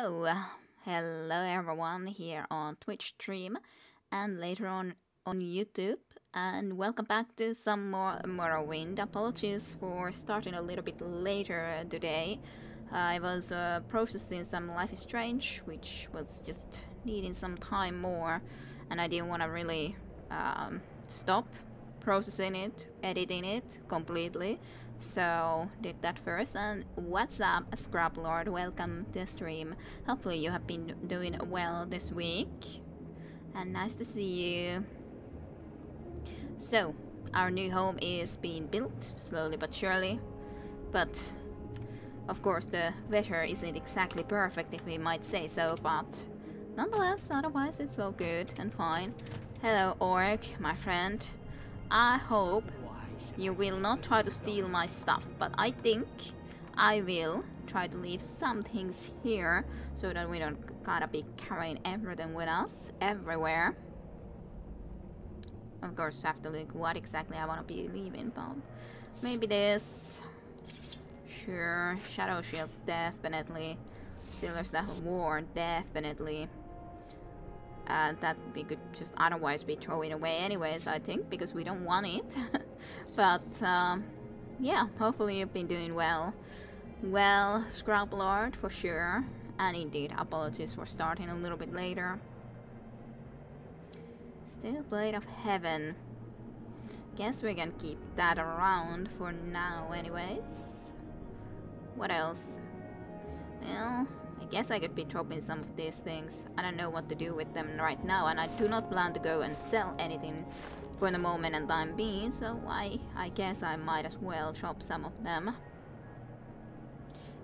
Oh, hello everyone here on Twitch stream and later on YouTube, and welcome back to some more Morrowind. Apologies for starting a little bit later today. I was processing some Life is Strange, which was just needing some time more, and I didn't want to really stop processing it, editing it completely. So did that first. And what's up, Scrub Lord? Welcome to the stream. Hopefully you have been doing well this week, and nice to see you. So our new home is being built slowly but surely, but of course the weather isn't exactly perfect, if we might say so, but nonetheless, otherwise it's all good and fine. Hello Orc, my friend. I hope you will not try to steal my stuff, but I think I will try to leave some things here so that we don't gotta be carrying everything with us everywhere. Of course, have to look what exactly I want to be leaving, but maybe this. Sure, Shadow Shield definitely. Silver Staff of War definitely. That we could just otherwise be throwing away anyways, I think, because we don't want it. But yeah, hopefully you've been doing well. Well, Scrub Lord for sure. And indeed, apologies for starting a little bit later. Still Blade of Heaven. Guess we can keep that around for now anyways. What else? Well, I guess I could be dropping some of these things. I don't know what to do with them right now, and I do not plan to go and sell anything for the moment and time being, so I guess I might as well drop some of them.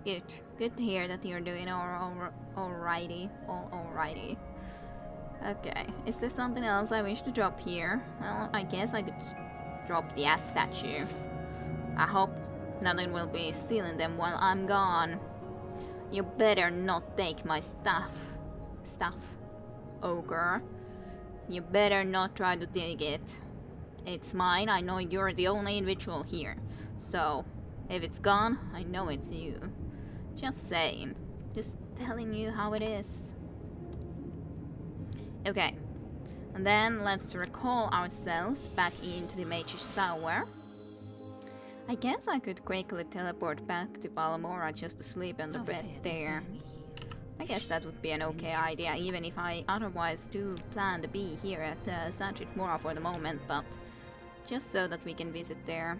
Good to hear that you're doing alrighty. Okay, is there something else I wish to drop here? Well, I guess I could drop the ass statue. I hope nothing will be stealing them while I'm gone. You better not take my stuff, ogre. You better not try to take it. It's mine. I know you're the only individual here. So, if it's gone, I know it's you. Just saying. Just telling you how it is. Okay. And then let's recall ourselves back into the Mage's Tower. I guess I could quickly teleport back to Palmora just to sleep on the bed there. I guess that would be an okay idea, even if I otherwise do plan to be here at Sanchit Mora for the moment, but just so that we can visit there.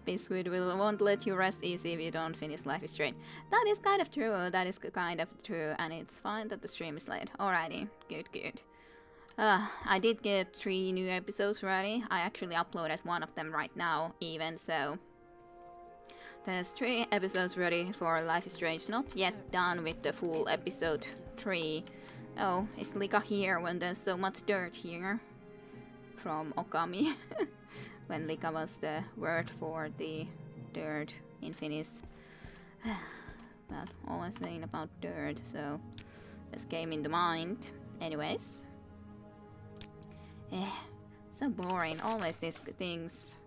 Biscuit won't let you rest easy if you don't finish Life is Strange. That is kind of true, and it's fine that the stream is late. Alrighty, good. I did get 3 new episodes ready. I actually uploaded one of them right now, even, so there's 3 episodes ready for Life is Strange. Not yet done with the full episode 3. Oh, is Lika here when there's so much dirt here? From Okami. When Lika was the word for the dirt in Finnish. But all I'm saying about dirt, so just came into mind. Anyways. So boring. Always these things.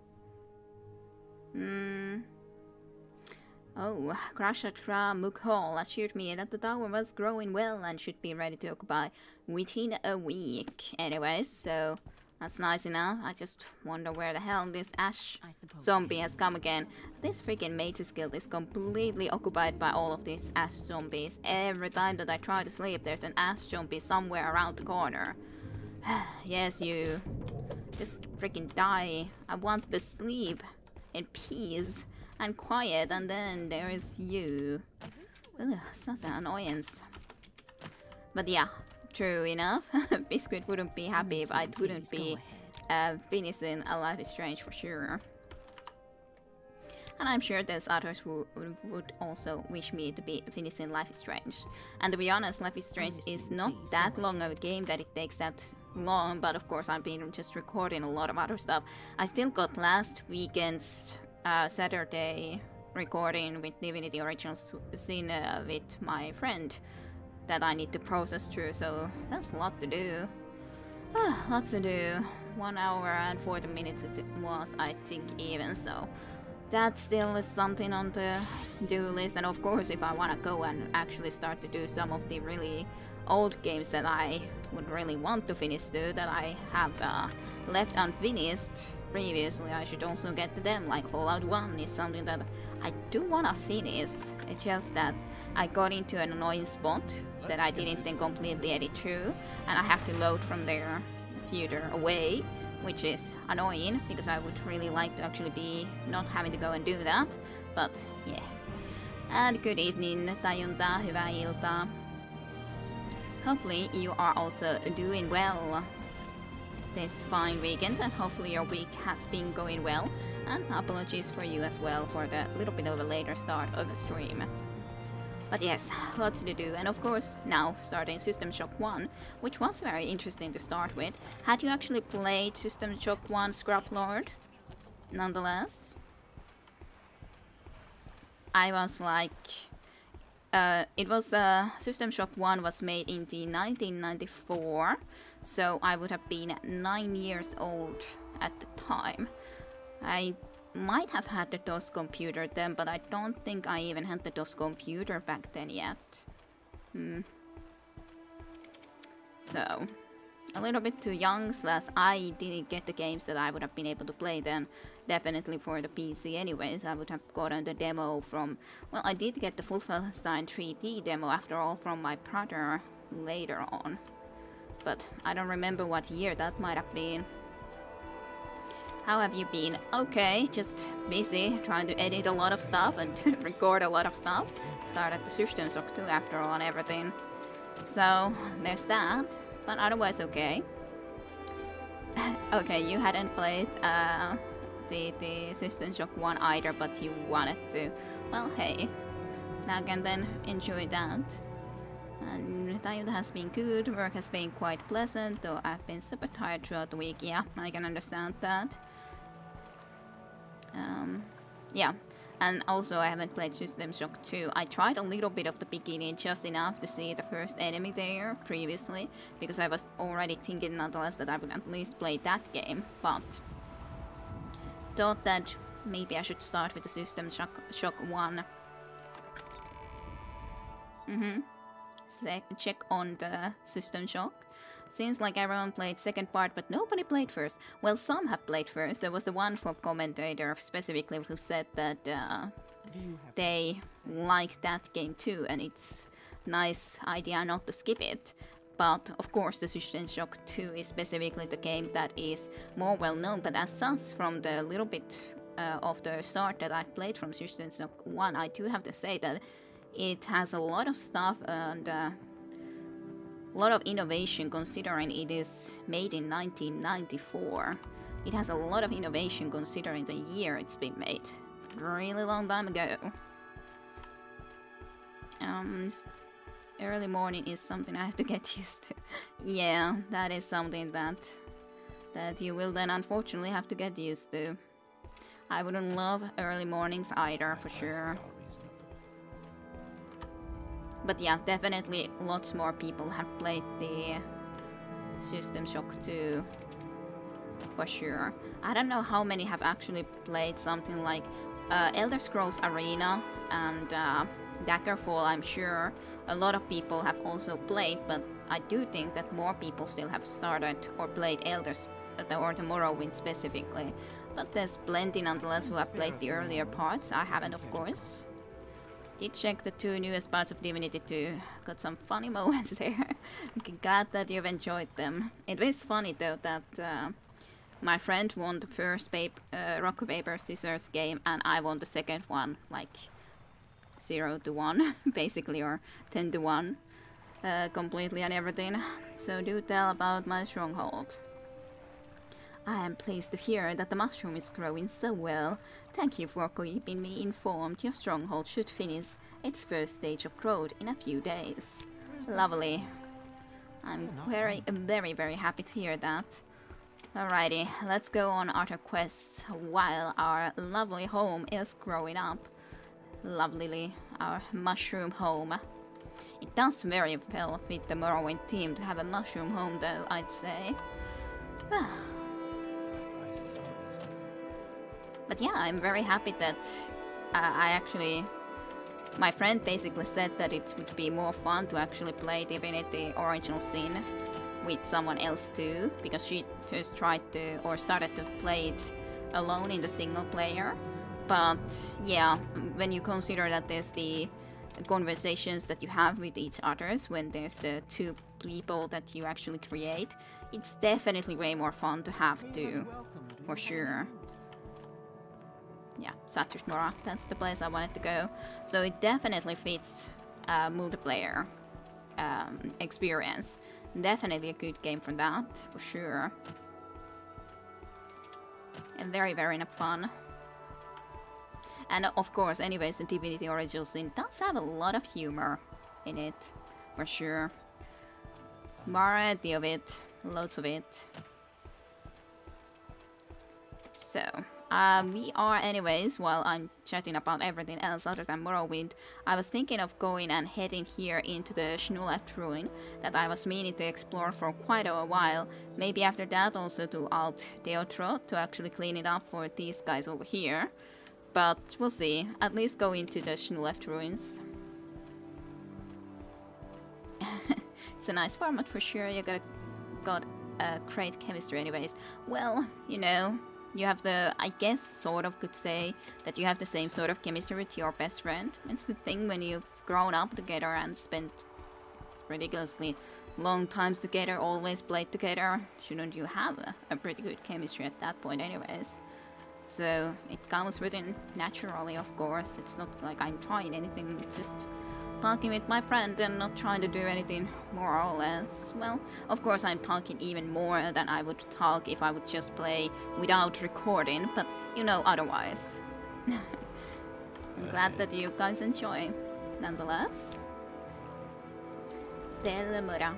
Oh, Krashatra Mukhol assured me that the tower was growing well and should be ready to occupy within a week. Anyways, so that's nice enough. I just wonder where the hell this ash zombie has come again. This freaking Mage's Guild is completely occupied by all of these ash zombies. Every time that I try to sleep, there's an ash zombie somewhere around the corner. Yes, you. Just freaking die. I want to sleep in peace and quiet, and then there is you. Ugh, such an annoyance. But yeah, true enough. Biscuit wouldn't be happy if I wouldn't be finishing A Life is Strange for sure. And I'm sure there's others who would also wish me to be finishing Life is Strange. And to be honest, Life is Strange is not that long of a game that it takes that long, but of course I've been just recording a lot of other stuff. I still got last weekend's Saturday recording with Divinity Original Sin with my friend that I need to process through, so that's a lot to do. Lots to do. 1 hour and 40 minutes it was, I think, even, so that still is something on the do list. And of course, if I want to go and actually start to do some of the really old games that I would really want to finish too, that I have left unfinished previously, I should also get to them. Like Fallout 1 is something that I do want to finish. It's just that I got into an annoying spot that I didn't then completely edit through, and I have to load from there further away, which is annoying because I would really like to actually be not having to go and do that. But yeah. And good evening, Tajunta, hyvää iltaa. Hopefully you are also doing well this fine weekend, and hopefully your week has been going well. And apologies for you as well for the little bit of a later start of the stream. But yes, lots to do, and of course now starting System Shock 1, which was very interesting to start with. Had you actually played System Shock 1 Scrap Lord? Nonetheless, I was like, System Shock 1 was made in the 1994, so I would have been 9 years old at the time. I might have had the DOS computer then, but I don't think I even had the DOS computer back then yet. So, a little bit too young, slash I didn't get the games that I would have been able to play then. Definitely for the PC anyways, I would have gotten the demo from... Well, I did get the Wolfenstein 3D demo after all from my brother later on. But I don't remember what year that might have been. How have you been? Okay, just busy trying to edit a lot of stuff and record a lot of stuff. Started the System Shock 2 after all and everything. So, there's that. But otherwise okay. Okay, you hadn't played the System Shock 1 either, but you wanted to. Well, hey. Now can then enjoy that. And time has been good, work has been quite pleasant, though I've been super tired throughout the week. Yeah, I can understand that. Yeah, and also I haven't played System Shock 2. I tried a little bit of the beginning, just enough to see the first enemy there previously, because I was already thinking nonetheless that I would at least play that game, but thought that maybe I should start with the System Shock 1. Check on the System Shock. Seems like everyone played second part, but nobody played first. Well, some have played first. There was the one for commentator specifically who said that they like that game too, and it's nice idea not to skip it. But of course the System Shock 2 is specifically the game that is more well known, but as such from the little bit of the start that I've played from System Shock 1, I do have to say that it has a lot of stuff and a lot of innovation considering it is made in 1994. It has a lot of innovation considering the year it's been made. Really long time ago. Early morning is something I have to get used to. Yeah, that is something that you will then unfortunately have to get used to. I wouldn't love early mornings either, for sure. But yeah, definitely lots more people have played the System Shock 2, for sure. I don't know how many have actually played something like Elder Scrolls Arena and Daggerfall. I'm sure a lot of people have also played, but I do think that more people still have started or played or the Morrowind specifically. But there's plenty nonetheless who have played the earlier parts. I haven't, of course. Did check the 2 newest parts of Divinity 2. Got some funny moments there. Glad that you've enjoyed them. It is funny though that my friend won the first rock, paper, scissors game, and I won the second one, like 0-1 basically, or 10-1 completely and everything. So do tell about my stronghold. I am pleased to hear that the mushroom is growing so well. Thank you for keeping me informed. Your stronghold should finish its first stage of growth in a few days. Lovely. I'm very, very happy to hear that. Alrighty, let's go on other quests while our lovely home is growing up. Lovelily, our mushroom home. It does very well fit the Morrowind theme to have a mushroom home though, I'd say. But yeah, I'm very happy that I actually... My friend basically said that it would be more fun to actually play Divinity Original Sin with someone else too, because she first tried to, or started to play it alone in the single player. But yeah, when you consider that there's the conversations that you have with each others when there's the two people that you actually create, it's definitely way more fun to have to, for sure. Yeah, Satyr's Mora, that's the place I wanted to go. So it definitely fits multiplayer experience. Definitely a good game for that, for sure. And very, very fun. And of course, anyways, the Divinity Original Sin does have a lot of humor in it, for sure. Variety of it, loads of it. So, we are anyways, while I'm chatting about everything else other than Morrowind, I was thinking of going and heading here into the Schneeleft ruin that I was meaning to explore for quite a while. Maybe after that also to Alt Deotro to actually clean it up for these guys over here. But we'll see. At least go into the Schneeleft ruins. It's a nice format for sure. You got a great chemistry anyways. Well, you know, you have the, I guess, sort of could say that you have the same sort of chemistry with your best friend. It's the thing when you've grown up together and spent ridiculously long times together, always played together. Shouldn't you have a pretty good chemistry at that point anyways? So it comes within naturally, of course. It's not like I'm trying anything, it's just talking with my friend and not trying to do anything more or less. Well, of course I'm talking even more than I would talk if I would just play without recording, but you know, otherwise. I'm glad that you guys enjoy, nonetheless. Telemura.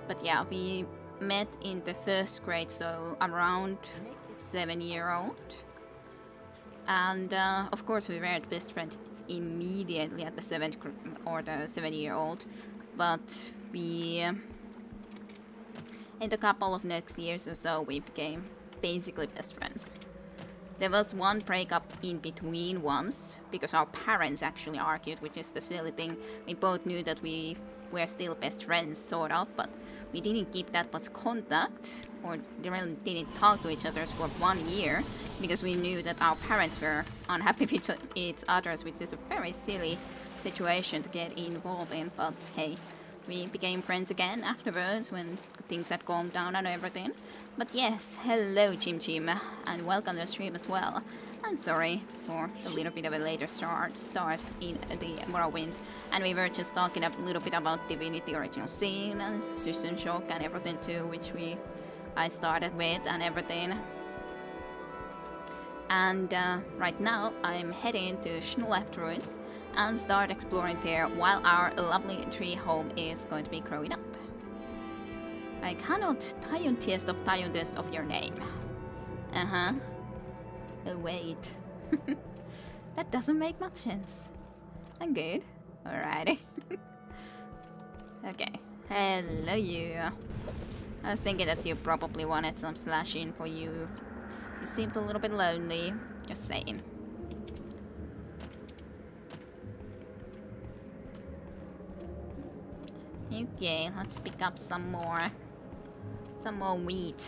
But yeah, we met in the first grade, so around 7-year-old. And of course we weren't best friends immediately at the 7-year-old, but we in a couple of next years or so we became basically best friends. There was one breakup in between once because our parents actually argued, which is the silly thing. We both knew that we were still best friends, sort of, but we didn't keep that much contact, or really didn't talk to each other for 1 year, because we knew that our parents were unhappy with each other, which is a very silly situation to get involved in, but hey, we became friends again afterwards when things had calmed down and everything. But yes, hello Chim Chim, and welcome to the stream as well. I'm sorry for a little bit of a later start in the Morrowind, and we were just talking a little bit about Divinity Original Sin and System Shock and everything too, which I started with and everything. And right now I'm heading to Schneeleft ruins and start exploring there while our lovely tree home is going to be growing up. I cannot test of your name. Oh wait. That doesn't make much sense. I'm good. Alrighty. Okay. Hello you. I was thinking that you probably wanted some slashing for you. You seemed a little bit lonely. Just saying. Okay, let's pick up some more wheat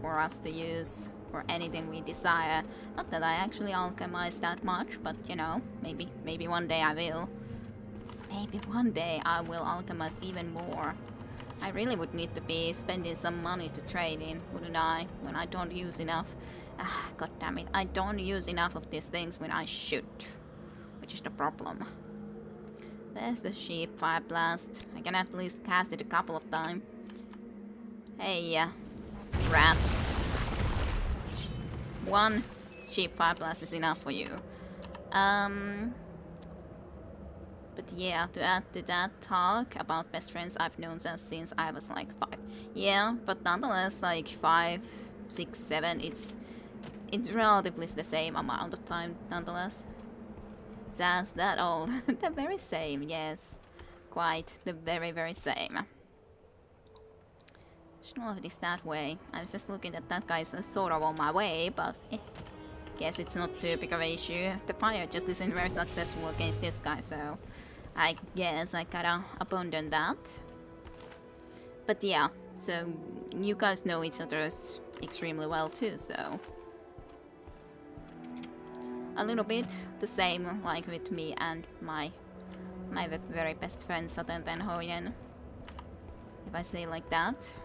for us to use for anything we desire. Not that I actually alchemize that much, but you know, maybe one day I will. Maybe one day I will alchemize even more. I really would need to be spending some money to trade in, wouldn't I? When I don't use enough. God damn it, I don't use enough of these things when I should. Which is the problem. There's the sheep fire blast. I can at least cast it a couple of times. Hey, rat. One sheep fire blast is enough for you. But yeah, to add to that talk about best friends I've known since I was like 5. Yeah, but nonetheless, like 5, 6, 7, it's relatively the same amount of time nonetheless. That's that old. The very same, yes. Quite the very same. Schneeleft is that way. I was just looking at that guy's sort of on my way, but Guess it's not too big of an issue. The fire just isn't very successful against this guy, so I guess I gotta abandon that. But yeah, so you guys know each other extremely well too, so a little bit the same like with me and my very best friend Saten and Hoyen, if I say like that.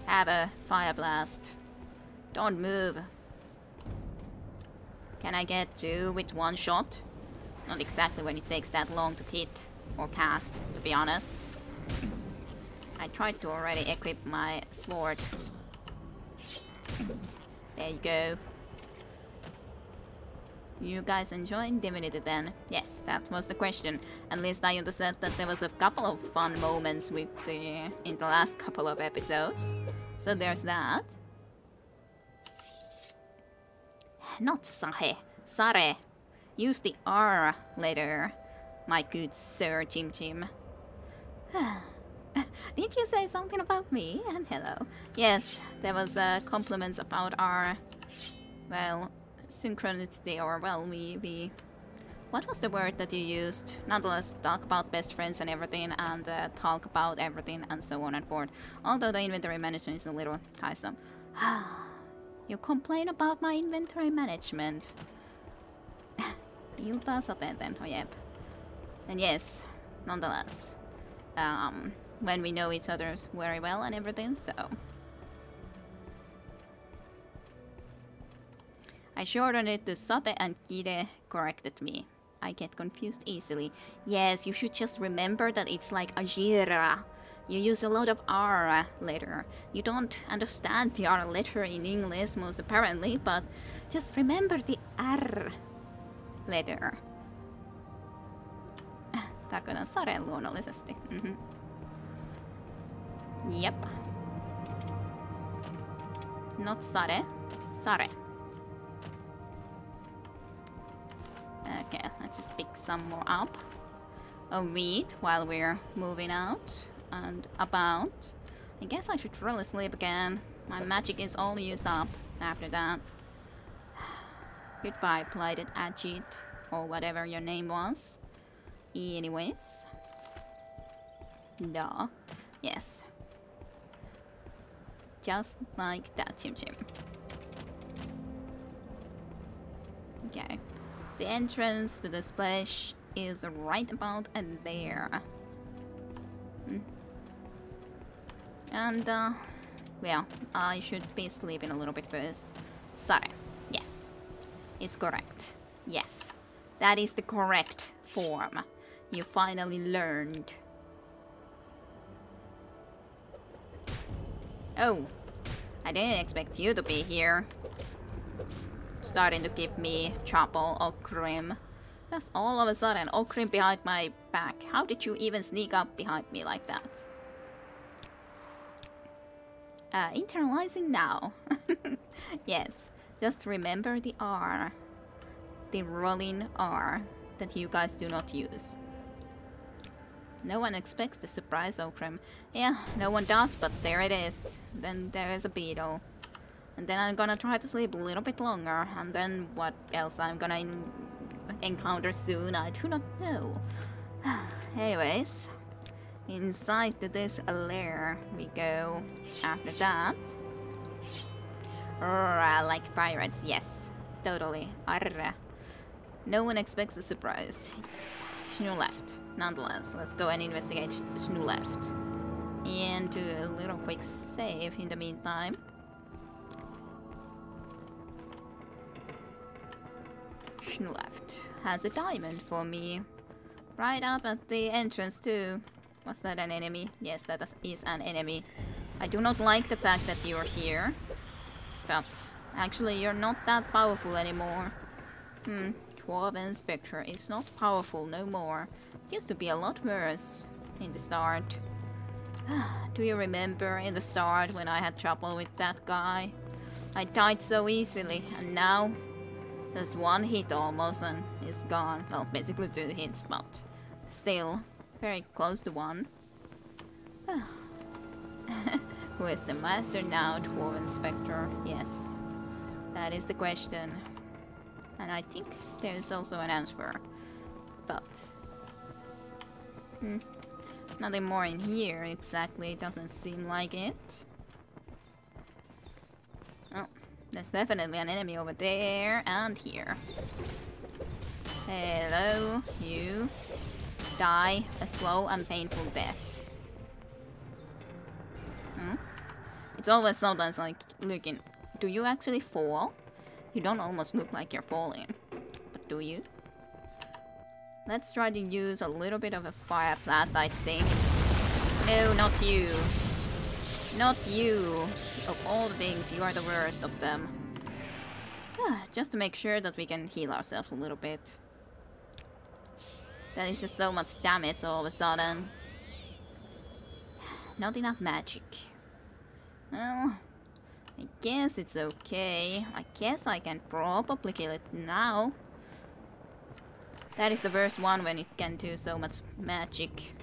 Have a fire blast. Don't move. Can I get 2 with 1 shot? Not exactly when it takes that long to hit or cast, to be honest. I tried to already equip my sword. There you go. You guys enjoying Divinity then? Yes, that was the question. At least I understand that there was a couple of fun moments with in the last couple of episodes. So there's that. Not Sahe. Sare. Use the R letter, my good Sir Jim Jim. Did you say something about me? And hello. Yes, there was compliments about our, well, synchronicity, or well, we what was the word that you used? Nonetheless, talk about best friends and everything, and talk about everything, and so on and forth. Although the inventory management is a little tiresome. You complain about my inventory management. Ilta satenten, oh yep. And yes, nonetheless, when we know each other very well and everything, so I shortened it to Sate, and Kire corrected me. I get confused easily. Yes, you should just remember that it's like Ajira. You use a lot of R letter. You don't understand the R letter in English, most apparently, but just remember the R letter. Tarkoitan Saren luonnollisesti. Yep. Not Sare. Sare. Okay, let's just pick some more up. A wheat while we're moving out and about. I guess I should really sleep again. My magic is all used up after that. Goodbye, Blighted Ajit, or whatever your name was. Anyways. Duh. Yes. Just like that, Chim Chim. Okay. The entrance to the splash is right about there. And, well, I should be sleeping a little bit first. Sorry. Yes. It's correct. Yes. That is the correct form. You finally learned. Oh. I didn't expect you to be here. Starting to give me trouble, Okrim. Just all of a sudden, Okrim behind my back. How did you even sneak up behind me like that? Internalizing now. Yes, just remember the R. The rolling R that you guys do not use. No one expects the surprise, Okrim. Yeah, no one does, but there it is. Then there is a beetle. And then I'm gonna try to sleep a little bit longer, and then what else I'm gonna encounter soon, I do not know. Anyways, inside this lair we go after that. Like pirates, yes, totally. Arr. No one expects a surprise. It's Snoo left. Nonetheless, let's go and investigate Snoo left. And do a little quick save in the meantime. Snoo left has a diamond for me. Right up at the entrance too. Was that an enemy? Yes, that is an enemy. I do not like the fact that you're here. But actually you're not that powerful anymore. 12 Spectre is not powerful no more. It used to be a lot worse in the start. Do you remember in the start when I had trouble with that guy? I died so easily, and now just one hit almost and it's gone. Well, basically 2 hits, but still very close to 1. Who is the master now, Dwarf Inspector? Yes, that is the question. And I think there is also an answer. But... nothing more in here exactly, doesn't seem like it. Oh, there's definitely an enemy over there and here. Hello, you. Die a slow and painful death. It's always sometimes like looking, do you actually fall? You don't almost look like you're falling, but do you? Let's try to use a little bit of a fire blast, I think. No, not you. Not you. Of all the things, you are the worst of them. Just to make sure that we can heal ourselves a little bit. That is just so much damage all of a sudden. Not enough magic. Well, I guess it's okay. I guess I can probably kill it now. That is the worst one when it can do so much magic.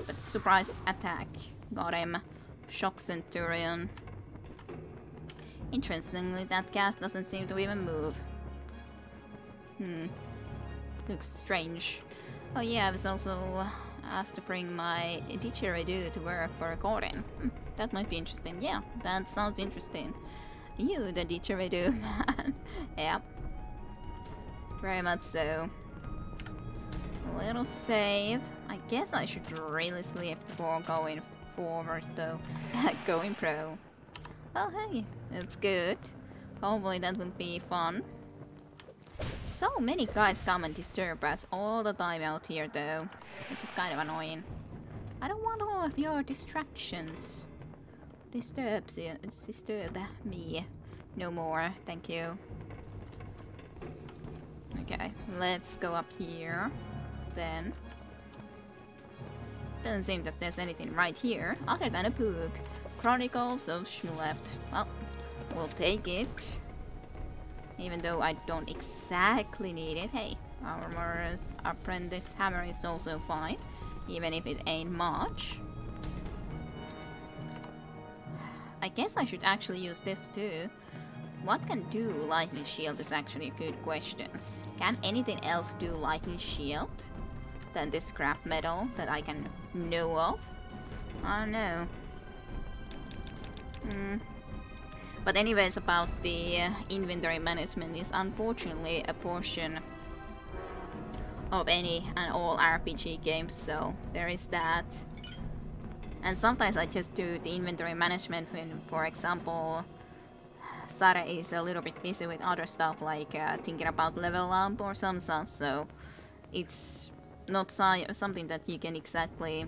But surprise attack. Got him. Shock Centurion. Interestingly, that cast doesn't seem to even move. Looks strange. Oh yeah, I was also asked to bring my didgeridoo to work for recording. That might be interesting. Yeah, that sounds interesting. You, the didgeridoo man. Yep. Very much so. A little save. I guess I should really sleep before going forward though. Going pro. Well hey, it's good. Hopefully that will be fun. So many guys come and disturb us all the time out here though, which is kind of annoying. I don't want all of your distractions. Disturb me no more, thank you. Okay, let's go up here then. Doesn't seem that there's anything right here other than a book. Chronicles of Schmuleft. Well, we'll take it. Even though I don't exactly need it. Hey, Armorer's Apprentice Hammer is also fine. Even if it ain't much. I guess I should actually use this too. What can do Lightning Shield is actually a good question. Can anything else do Lightning Shield than this scrap metal that I can know of? I don't know. But anyways, about the inventory management is unfortunately a portion of any and all RPG games, so there is that. And sometimes I just do the inventory management when, for example, Sarah is a little bit busy with other stuff like thinking about level up or some stuff, so it's not something that you can exactly...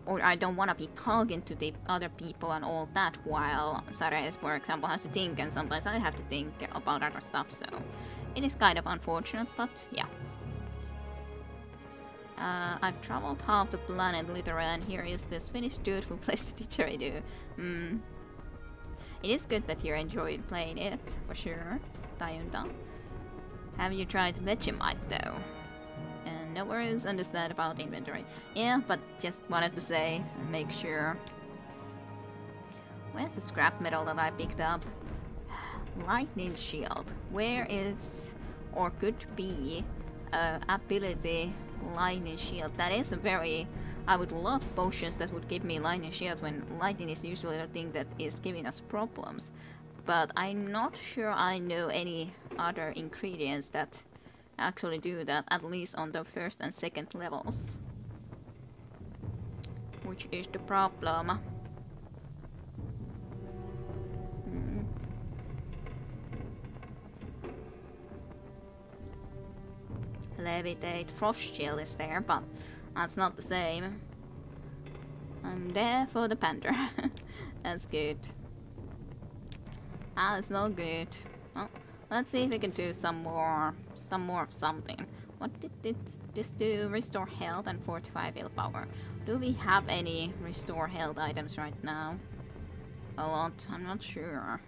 Or I don't want to be talking to the other people and all that while Sarah, for example, has to think, and sometimes I have to think about other stuff, so it is kind of unfortunate, but yeah. I've traveled half the planet literally, and here is this Finnish dude who plays the didgeridoo. It is good that you're enjoying playing it, for sure, Tajunta. Have you tried Vegemite though? No worries, understand about inventory. Yeah, but just wanted to say, make sure. Where's the scrap metal that I picked up? Lightning Shield. Where is, or could be, ability Lightning Shield? That is a very... I would love potions that would give me Lightning Shield when lightning is usually the thing that is giving us problems. But I'm not sure I know any other ingredients that actually do that, at least on the first and second levels. Which is the problem. Levitate. Frost Shield is there, but that's not the same. I'm there for the panther. That's good. Ah, it's not good. Well, let's see if we can do some more of something. What did this do? Restore health and fortify willpower. Do we have any restore health items right now? A lot, I'm not sure.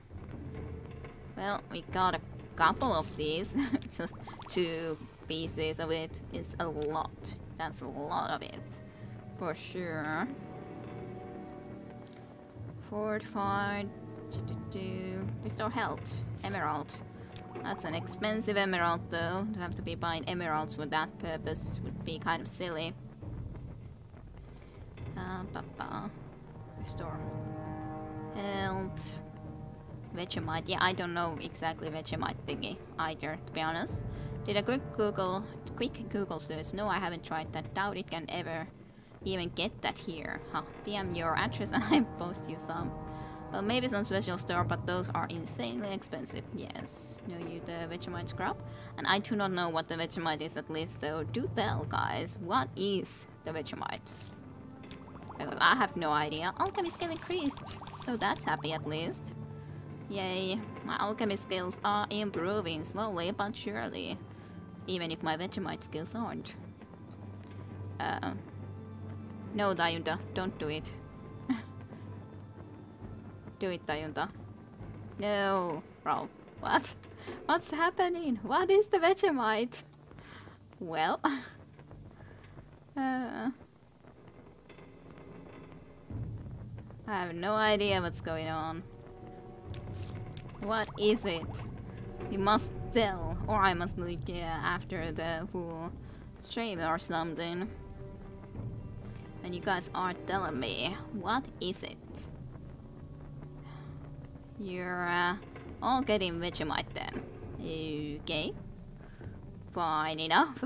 Well, we got a couple of these. Just 2 pieces of it is a lot. That's a lot of it. For sure. Fortified. Restore health. Emerald. That's an expensive emerald though. To have to be buying emeralds for that purpose would be kind of silly. Restore health. Vegemite. Yeah, I don't know exactly Vegemite thingy either, to be honest. Did a quick Google search. No, I haven't tried that. Doubt it can ever even get that here. Huh. DM your address and I post you some. Well, maybe some special store, but those are insanely expensive. Yes. Know you the Vegemite scrub? And I do not know what the Vegemite is at least, so do tell, guys. What is the Vegemite? Because I have no idea. Alchemy skill increased, so that's happy at least. Yay. My alchemy skills are improving slowly but surely. Even if my Vegemite skills aren't. No, Dayunta, don't do it. Do it, Dayunta. No, bro. What? What's happening? What is the Vegemite? Well, I have no idea what's going on. What is it? You must tell, or I must look after the whole stream or something. And you guys aren't telling me. What is it? You're all getting Vegemite then. Okay. Fine enough.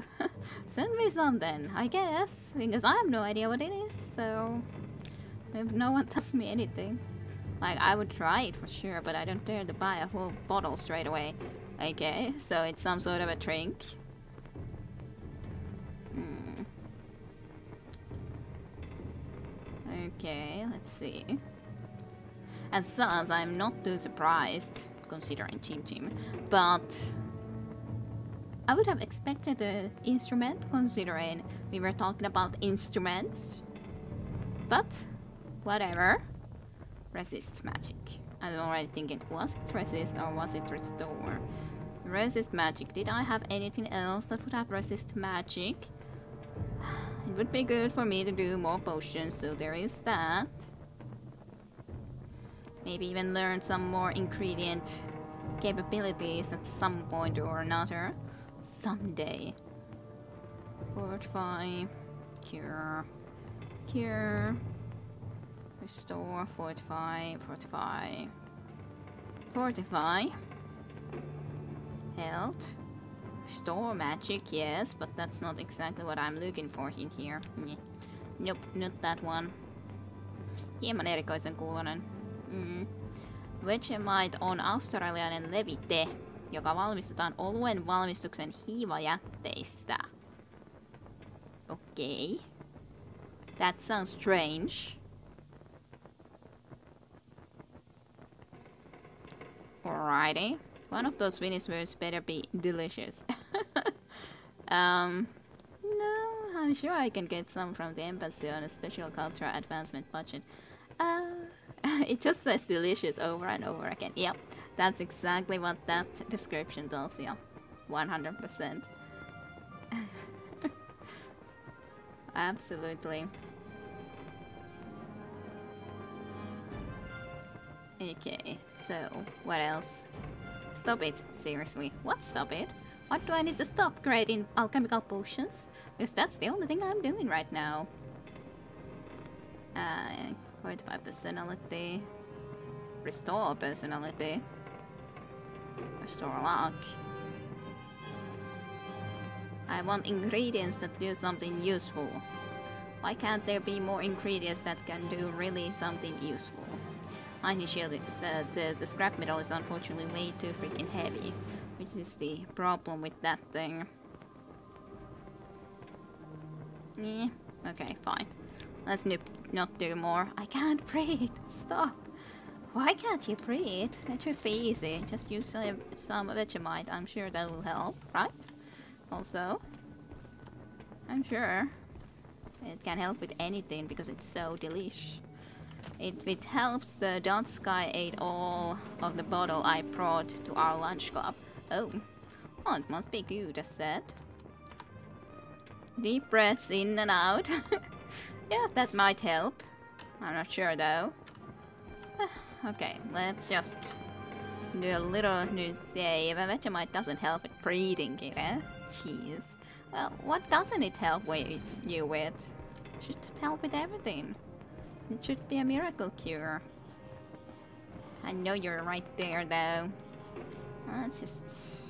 Send me some then, I guess. Because I have no idea what it is, so... if no one tells me anything. Like, I would try it for sure, but I don't dare to buy a whole bottle straight away. Okay, so it's some sort of a drink. Okay, let's see. As such, I'm not too surprised, considering Chim Chim, but I would have expected an instrument, considering we were talking about instruments. But, whatever. Resist magic. I was already thinking, was it resist or was it restore? Resist magic. Did I have anything else that would have resist magic? It would be good for me to do more potions, so there is that. Maybe even learn some more ingredient capabilities at some point or another. Someday. Fortify. Cure. Cure. Restore. Fortify. Fortify. Fortify. Health. Restore magic, yes, but that's not exactly what I'm looking for in here. Nope, not that one. Hieman erikoisen kuulonen. Vegemite on australialainen levite, joka valmistetaan oluen valmistuksen hiivajätteistä. Okay. That sounds strange. Alrighty. One of those Finnish words better be delicious. No, I'm sure I can get some from the embassy on a special cultural advancement budget. It just says delicious over and over again. Yep, that's exactly what that description tells you. 100%. Absolutely. Okay, so what else? Stop it, seriously. What, stop it? What do I need to stop creating alchemical potions? Because that's the only thing I'm doing right now. Fortify personality. Restore personality. Restore luck. I want ingredients that do something useful. Why can't there be more ingredients that can do really something useful? Initially, the scrap metal is unfortunately way too freaking heavy, which is the problem with that thing. Yeah, okay, fine. Let's not do more. I can't breathe. Stop. Why can't you breathe? It should be easy. Just use some Vegemite. I'm sure that will help, right? Also, I'm sure it can help with anything because it's so delish. It helps the Dark Sky ate all of the bottle I brought to our lunch club. Oh, well, it must be good, as said. Deep breaths in and out. Yeah, that might help. I'm not sure though. Okay, let's just do a little new save. Vegemite doesn't help with breathing, you know? Jeez. Well, what doesn't it help you with? It should help with everything. It should be a miracle cure. I know you're right there, though. Let's just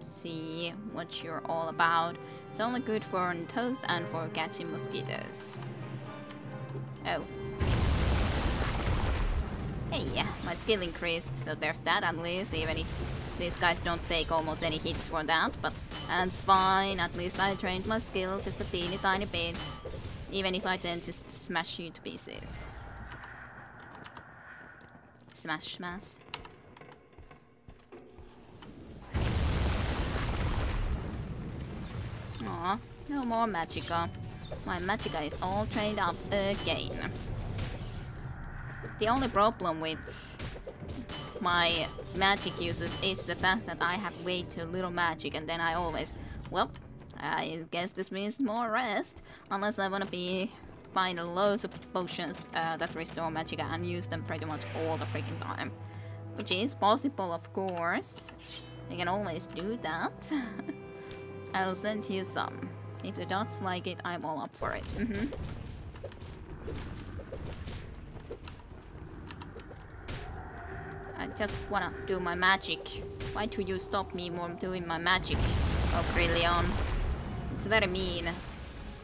see what you're all about. It's only good for toast and for catching mosquitoes. Oh. Hey, my skill increased, so there's that at least, even if these guys don't take almost any hits for that, but that's fine. At least I trained my skill just a teeny tiny bit, even if I tend to smash you to pieces. Smash, smash. Aw, no more Magicka. My Magicka is all trained up again. The only problem with my magic uses is the fact that I have way too little magic, and then I always... Well, I guess this means more rest, unless I want to be buying loads of potions that restore Magicka and use them pretty much all the freaking time. Which is possible, of course. You can always do that. I'll send you some. If the dots like it, I'm all up for it. I just wanna do my magic. Why do you stop me from doing my magic? Oh, Krillion. It's very mean to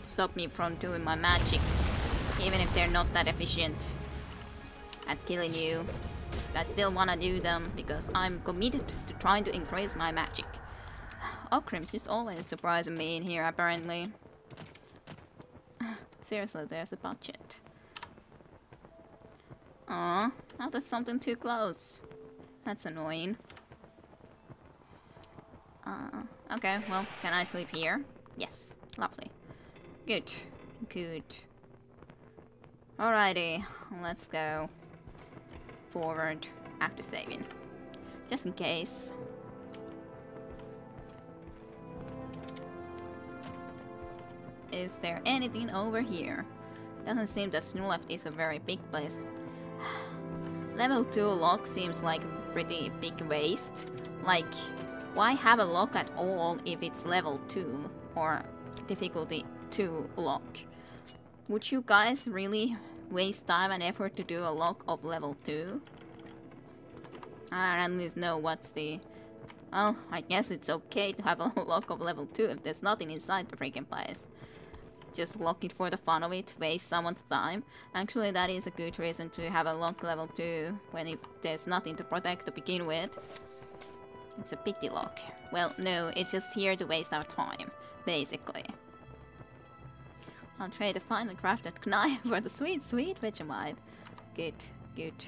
stop me from doing my magics. Even if they're not that efficient at killing you. I still wanna do them because I'm committed to trying to increase my magic. Okrims is always surprising me in here, apparently. Seriously, there's a budget. Aw, now there's something too close. That's annoying. Okay, well, can I sleep here? Yes, lovely. Good, good. Alrighty, let's go forward after saving. Just in case. Is there anything over here? Doesn't seem that Snuleft is a very big place. Level 2 lock seems like a pretty big waste. Like, why have a lock at all if it's level 2 or difficulty 2 lock? Would you guys really waste time and effort to do a lock of level 2? I don't at least know what's the... Well, I guess it's okay to have a lock of level 2 if there's nothing inside the freaking place. Just lock it for the fun of it, waste someone's time. Actually, that is a good reason to have a lock level 2 when there's nothing to protect to begin with. It's a pity lock. Well, no, it's just here to waste our time, basically. I'll trade a finely crafted knife for the sweet, sweet Vegemite. Good, good.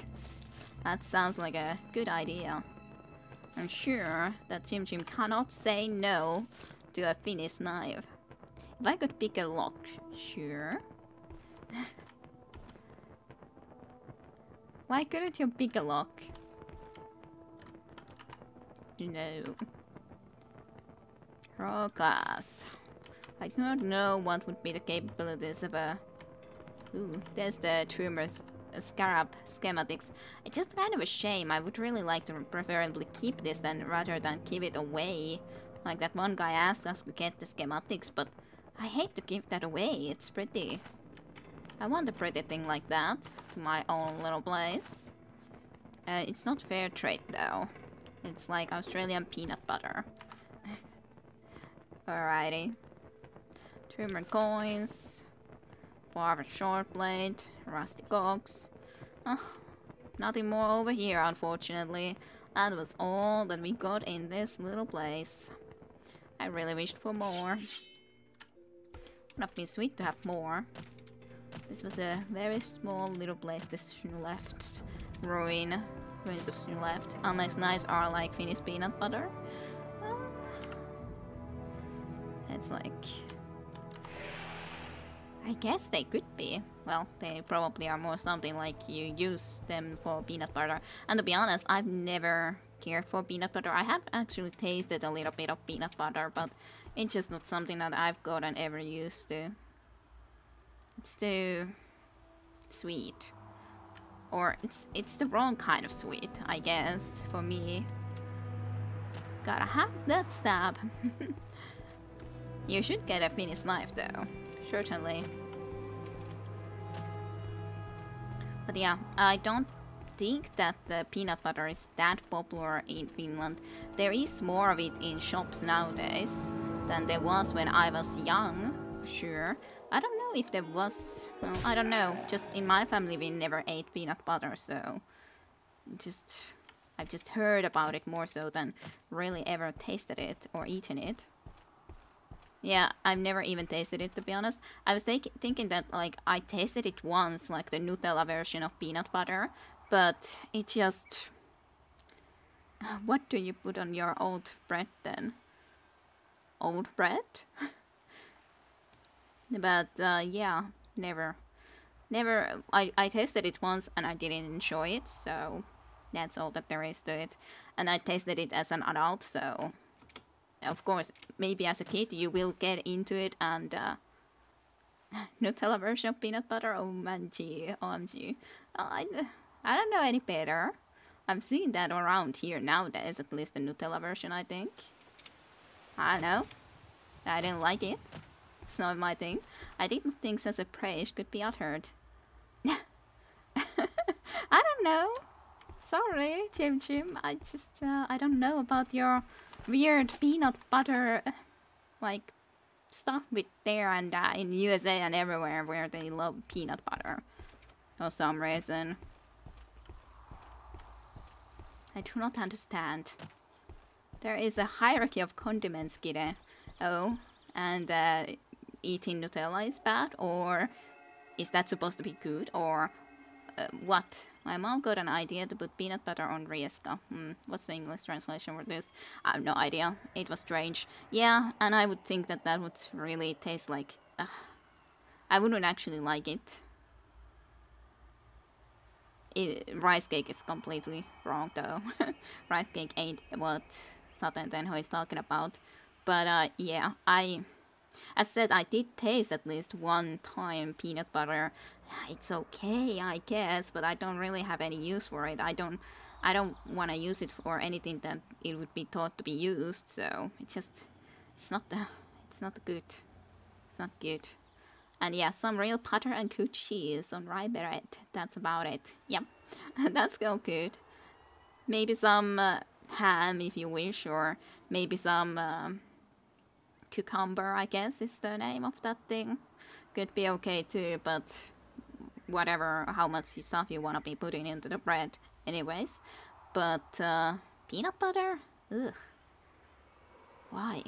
That sounds like a good idea. I'm sure that Jim Jim cannot say no to a finished knife. If I could pick a lock, sure. Why couldn't you pick a lock? No. Raw class. I do not know what would be the capabilities of a... Ooh, there's the Trumor's Scarab schematics. It's just kind of a shame. I would really like to preferably keep this rather than give it away. Like that one guy asked us to get the schematics, but I hate to give that away. It's pretty. I want a pretty thing like that to my own little place. It's not fair trade though. It's like Australian peanut butter. Alrighty. Trumor coins. Dwarven short blade. Rusty cogs. Nothing more over here, unfortunately. That was all that we got in this little place. I really wished for more. Would have been sweet to have more. This was a very small little place, this Snuleft ruins of Snuleft. Unless knives are like finished peanut butter. Well, it's like... I guess they could be. Well, they probably are more something like you use them for peanut butter. And to be honest, I've never cared for peanut butter. I have actually tasted a little bit of peanut butter, but it's just not something that I've gotten ever used to. It's too sweet. Or it's the wrong kind of sweet, I guess, for me. Gotta have that stab. You should get a Finnish knife though, certainly. But yeah, I don't think that the peanut butter is that popular in Finland. There is more of it in shops nowadays than there was when I was young, for sure. I don't know if there was, well, I don't know. Just in my family we never ate peanut butter, so I've just heard about it more so than really ever tasted it or eaten it. Yeah, I've never even tasted it, to be honest. I was thinking that, like, I tasted it once, like the Nutella version of peanut butter, but it just... What do you put on your old bread then? Old bread? But, yeah, never. I tasted it once and I didn't enjoy it, so that's all that there is to it. And I tasted it as an adult, so... Of course, maybe as a kid you will get into it and Nutella version of peanut butter, OMG, OMG. I don't know any better. I'm seeing that around here nowadays, at least the Nutella version, I think. I don't know. I didn't like it. It's not my thing. I didn't think such a praise could be uttered. I don't know. Sorry, Jim. I just, I don't know about your weird peanut butter, like, stuff with there and in USA and everywhere where they love peanut butter. For some reason. I do not understand. There is a hierarchy of condiments, Kide. Oh, and eating Nutella is bad? Or is that supposed to be good? Or what? My mom got an idea to put peanut butter on rieska. What's the English translation for this? I have no idea. It was strange. Yeah, and I would think that that would really taste like... I wouldn't actually like it. Rice cake is completely wrong though. Rice cake ain't what Saten Tenho is talking about. But yeah, as said, I did taste at least one time peanut butter. It's okay, I guess, but I don't really have any use for it. I don't want to use it for anything that it would be thought to be used. So it's not good. It's not good. And yeah, some real butter and good cheese on rye bread. That's about it. Yep, that's still good. Maybe some ham if you wish, or maybe some cucumber, I guess is the name of that thing. Could be okay too, but whatever, how much stuff you want to be putting into the bread anyways. But peanut butter? Ugh. Why?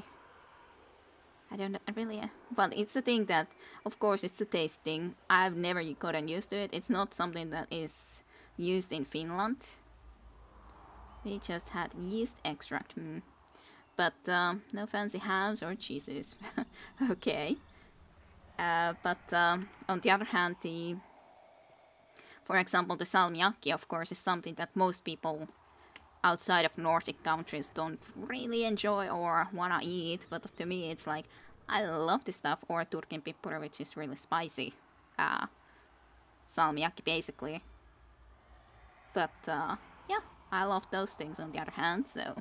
I don't know, really. Well, it's a thing that, of course, it's a taste thing. I've never gotten used to it. It's not something that is used in Finland. We just had yeast extract. But no fancy hams or cheeses. Okay. But on the other hand, for example, the salmiakki, of course, is something that most people outside of Nordic countries don't really enjoy or wanna eat. But to me, it's like, I love this stuff. Or Turkin pippuri, which is really spicy. Salmiakki, basically. But yeah, I love those things on the other hand, so...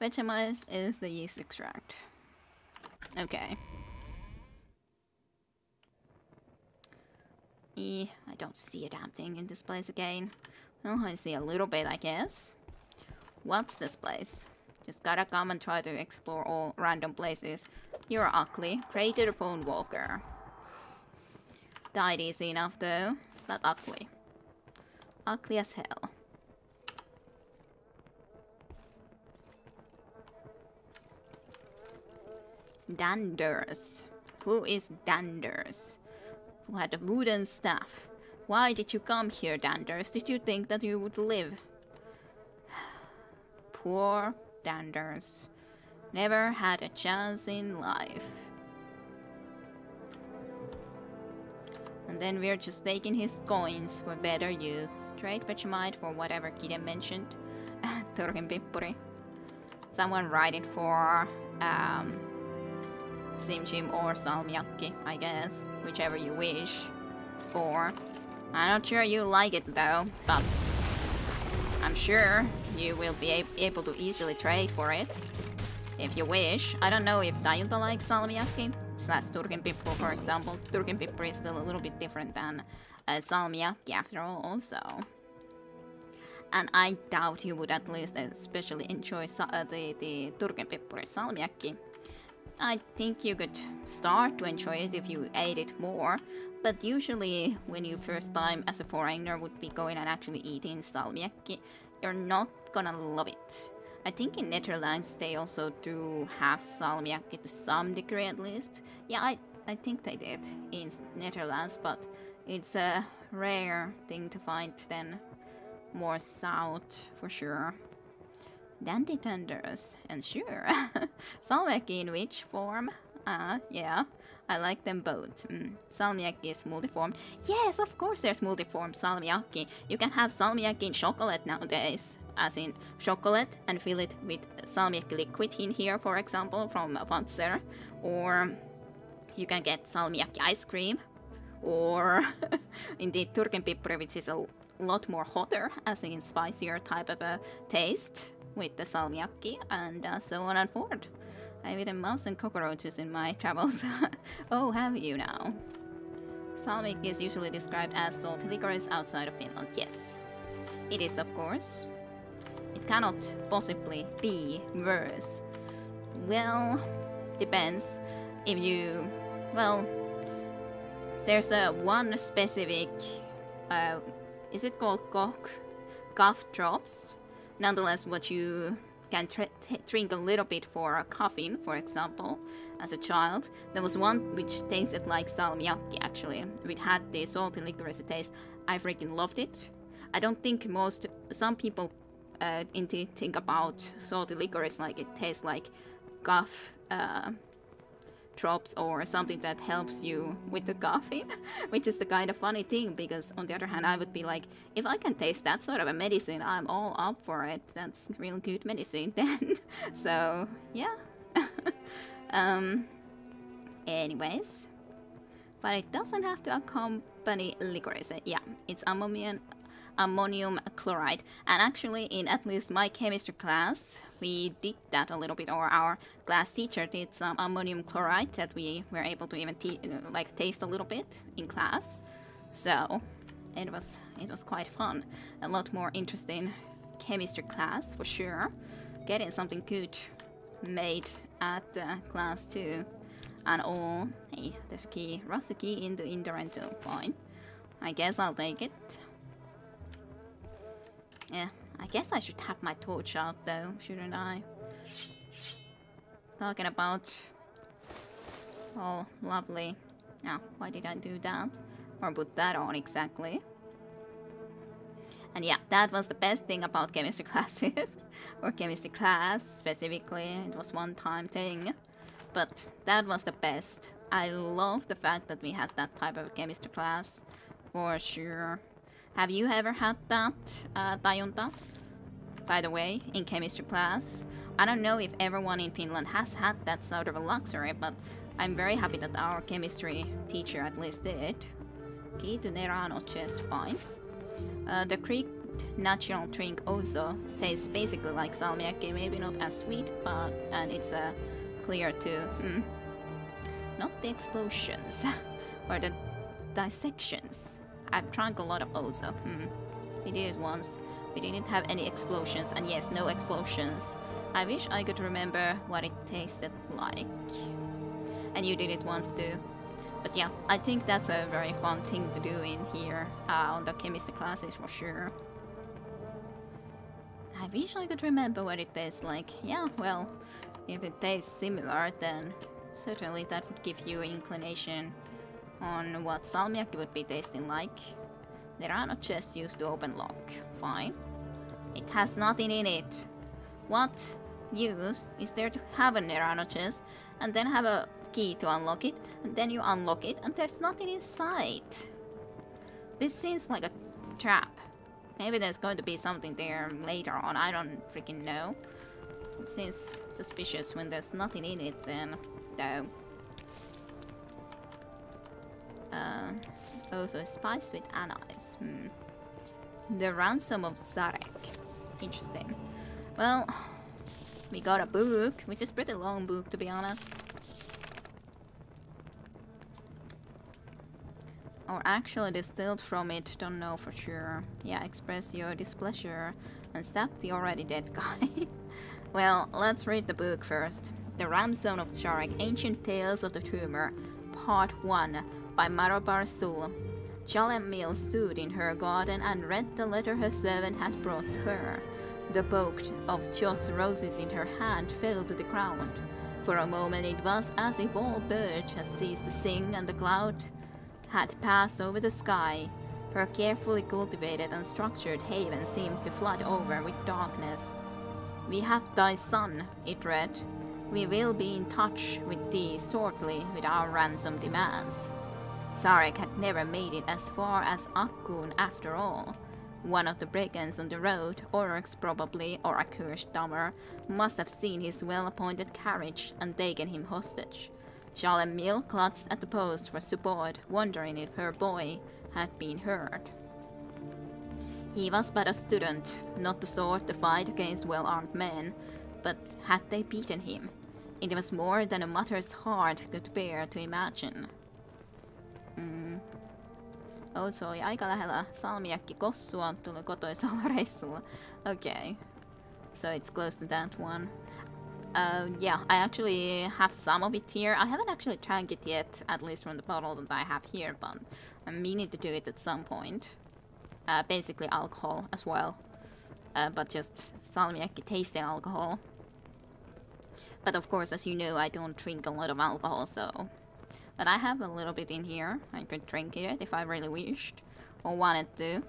Vegemite is the yeast extract. Okay. I don't see a damn thing in this place again. Well, I see a little bit, I guess. What's this place? Just gotta come and try to explore all random places. You're ugly. Crater Bone Walker. Died easy enough though, but ugly. Ugly as hell. Danders. Who is Danders? Who had a wooden staff? Why did you come here, Danders? Did you think that you would live? Poor Danders. Never had a chance in life. And then we're just taking his coins for better use. Trade Vegemite for whatever Kide mentioned. Turkin pippuri. Someone write it for Simchim or salmiakki, I guess, whichever you wish. Or I'm not sure you like it though, but I'm sure you will be able to easily trade for it. If you wish. I don't know if Dayunta likes salmiakki slash turkinpippu, for example. Turkinpippu is still a little bit different than salmiakki after all also. And I doubt you would at least especially enjoy the turkinpippu salmiakki. I think you could start to enjoy it if you ate it more. But usually when you first time as a foreigner would be going and actually eating salmiakki, you're not gonna love it. I think in Netherlands they also do have salmiakki to some degree at least. Yeah, I think they did in Netherlands, but it's a rare thing to find then more south for sure. Dandy tenders, and sure. Salmiakki in which form? Yeah, I like them both. Salmiakki is multiform. Yes, of course there's multiform salmiakki. You can have salmiakki in chocolate nowadays. As in chocolate and fill it with salmiakki liquid in here, for example, from Fazer. Or you can get salmiakki ice cream. Or indeed turkinpippu, which is a lot more hotter, as in spicier type of a taste with the salmiakki, and so on and forth. I've eaten mouse and cockroaches in my travels. Oh, have you now? Salmiakki is usually described as salty licorice outside of Finland. Yes, it is, of course. It cannot possibly be worse. Well, depends. If you... Well, there's one specific... is it called cough drops? Nonetheless, what you can drink a little bit for a coughing, for example, as a child. There was one which tasted like salmiakki, actually. It had the salty licorice taste. I freaking loved it. I don't think some people indeed think about salty licorice like it tastes like cough drops or something that helps you with the coughing, which is the kind of funny thing, because on the other hand I would be like, if I can taste that sort of a medicine, I'm all up for it. That's real good medicine then. So yeah. Anyways, but it doesn't have to accompany licorice. Yeah, it's ammonium chloride, and actually in at least my chemistry class we did that a little bit, or our class teacher did some ammonium chloride that we were able to even taste a little bit in class. So it was quite fun, a lot more interesting chemistry class for sure, getting something good made at class 2 and all. Hey, there's a key, rusty key in the rental. Fine, I guess I'll take it. Yeah, I guess I should have my torch out though, shouldn't I? Talking about... Oh, lovely. Ah, why did I do that? Or put that on exactly? And yeah, that was the best thing about chemistry classes. Or chemistry class, specifically. It was one-time thing. But that was the best. I love the fact that we had that type of chemistry class. For sure. Have you ever had that, Dayunta? By the way, in chemistry class. I don't know if everyone in Finland has had that sort of a luxury, but I'm very happy that our chemistry teacher at least did. Key to Nerano chest, fine. The Greek national drink also tastes basically like salmiakki, maybe not as sweet, but and it's clear too. Not the explosions or the dissections. I've drunk a lot of Ozo. We did it once. We didn't have any explosions, and yes, no explosions. I wish I could remember what it tasted like. And you did it once too. But yeah, I think that's a very fun thing to do in here on the chemistry classes for sure. I wish I could remember what it tastes like. Yeah, well, if it tastes similar, then certainly that would give you an inclination on what salmiakki would be tasting like. There are no chests used to open lock. Fine. It has nothing in it. What use is there to have a Nerano chest and then have a key to unlock it, and then you unlock it and there's nothing inside? This seems like a trap. Maybe there's going to be something there later on, I don't freaking know. It seems suspicious when there's nothing in it then, though. Also spice with anise. The ransom of Zarek. Interesting. Well, we got a book, which is pretty long book to be honest. Or actually distilled from it, don't know for sure. Yeah, express your displeasure and stab the already dead guy. Well, let's read the book first. The Ransom of Zarek, Ancient Tales of the Tumor, Part 1, by Marobar Sul. Jalemil stood in her garden and read the letter her servant had brought to her. The bouquet of joss roses in her hand fell to the ground. For a moment it was as if all birds had ceased to sing and the cloud had passed over the sky. Her carefully cultivated and structured haven seemed to flood over with darkness. We have thy son, it read. We will be in touch with thee shortly with our ransom demands. Zarek had never made it as far as Akkun after all. One of the brigands on the road, Oryx probably, or a cursed dumber, must have seen his well-appointed carriage and taken him hostage. Jalemil clutched at the post for support, wondering if her boy had been hurt. He was but a student, not the sort to fight against well-armed men, but had they beaten him? It was more than a mother's heart could bear to imagine. Oh, se oli aika lähellä salmiakki kossua, tuli kotoisalla reissulla. Okay. So it's close to that one. Yeah, I actually have some of it here. I haven't actually drank it yet, at least from the bottle that I have here, but I'm meaning to do it at some point. Basically alcohol as well. But just salmiakki tasting alcohol. But of course, as you know, I don't drink a lot of alcohol, so... But I have a little bit in here. I could drink it if I really wished. Or wanted to.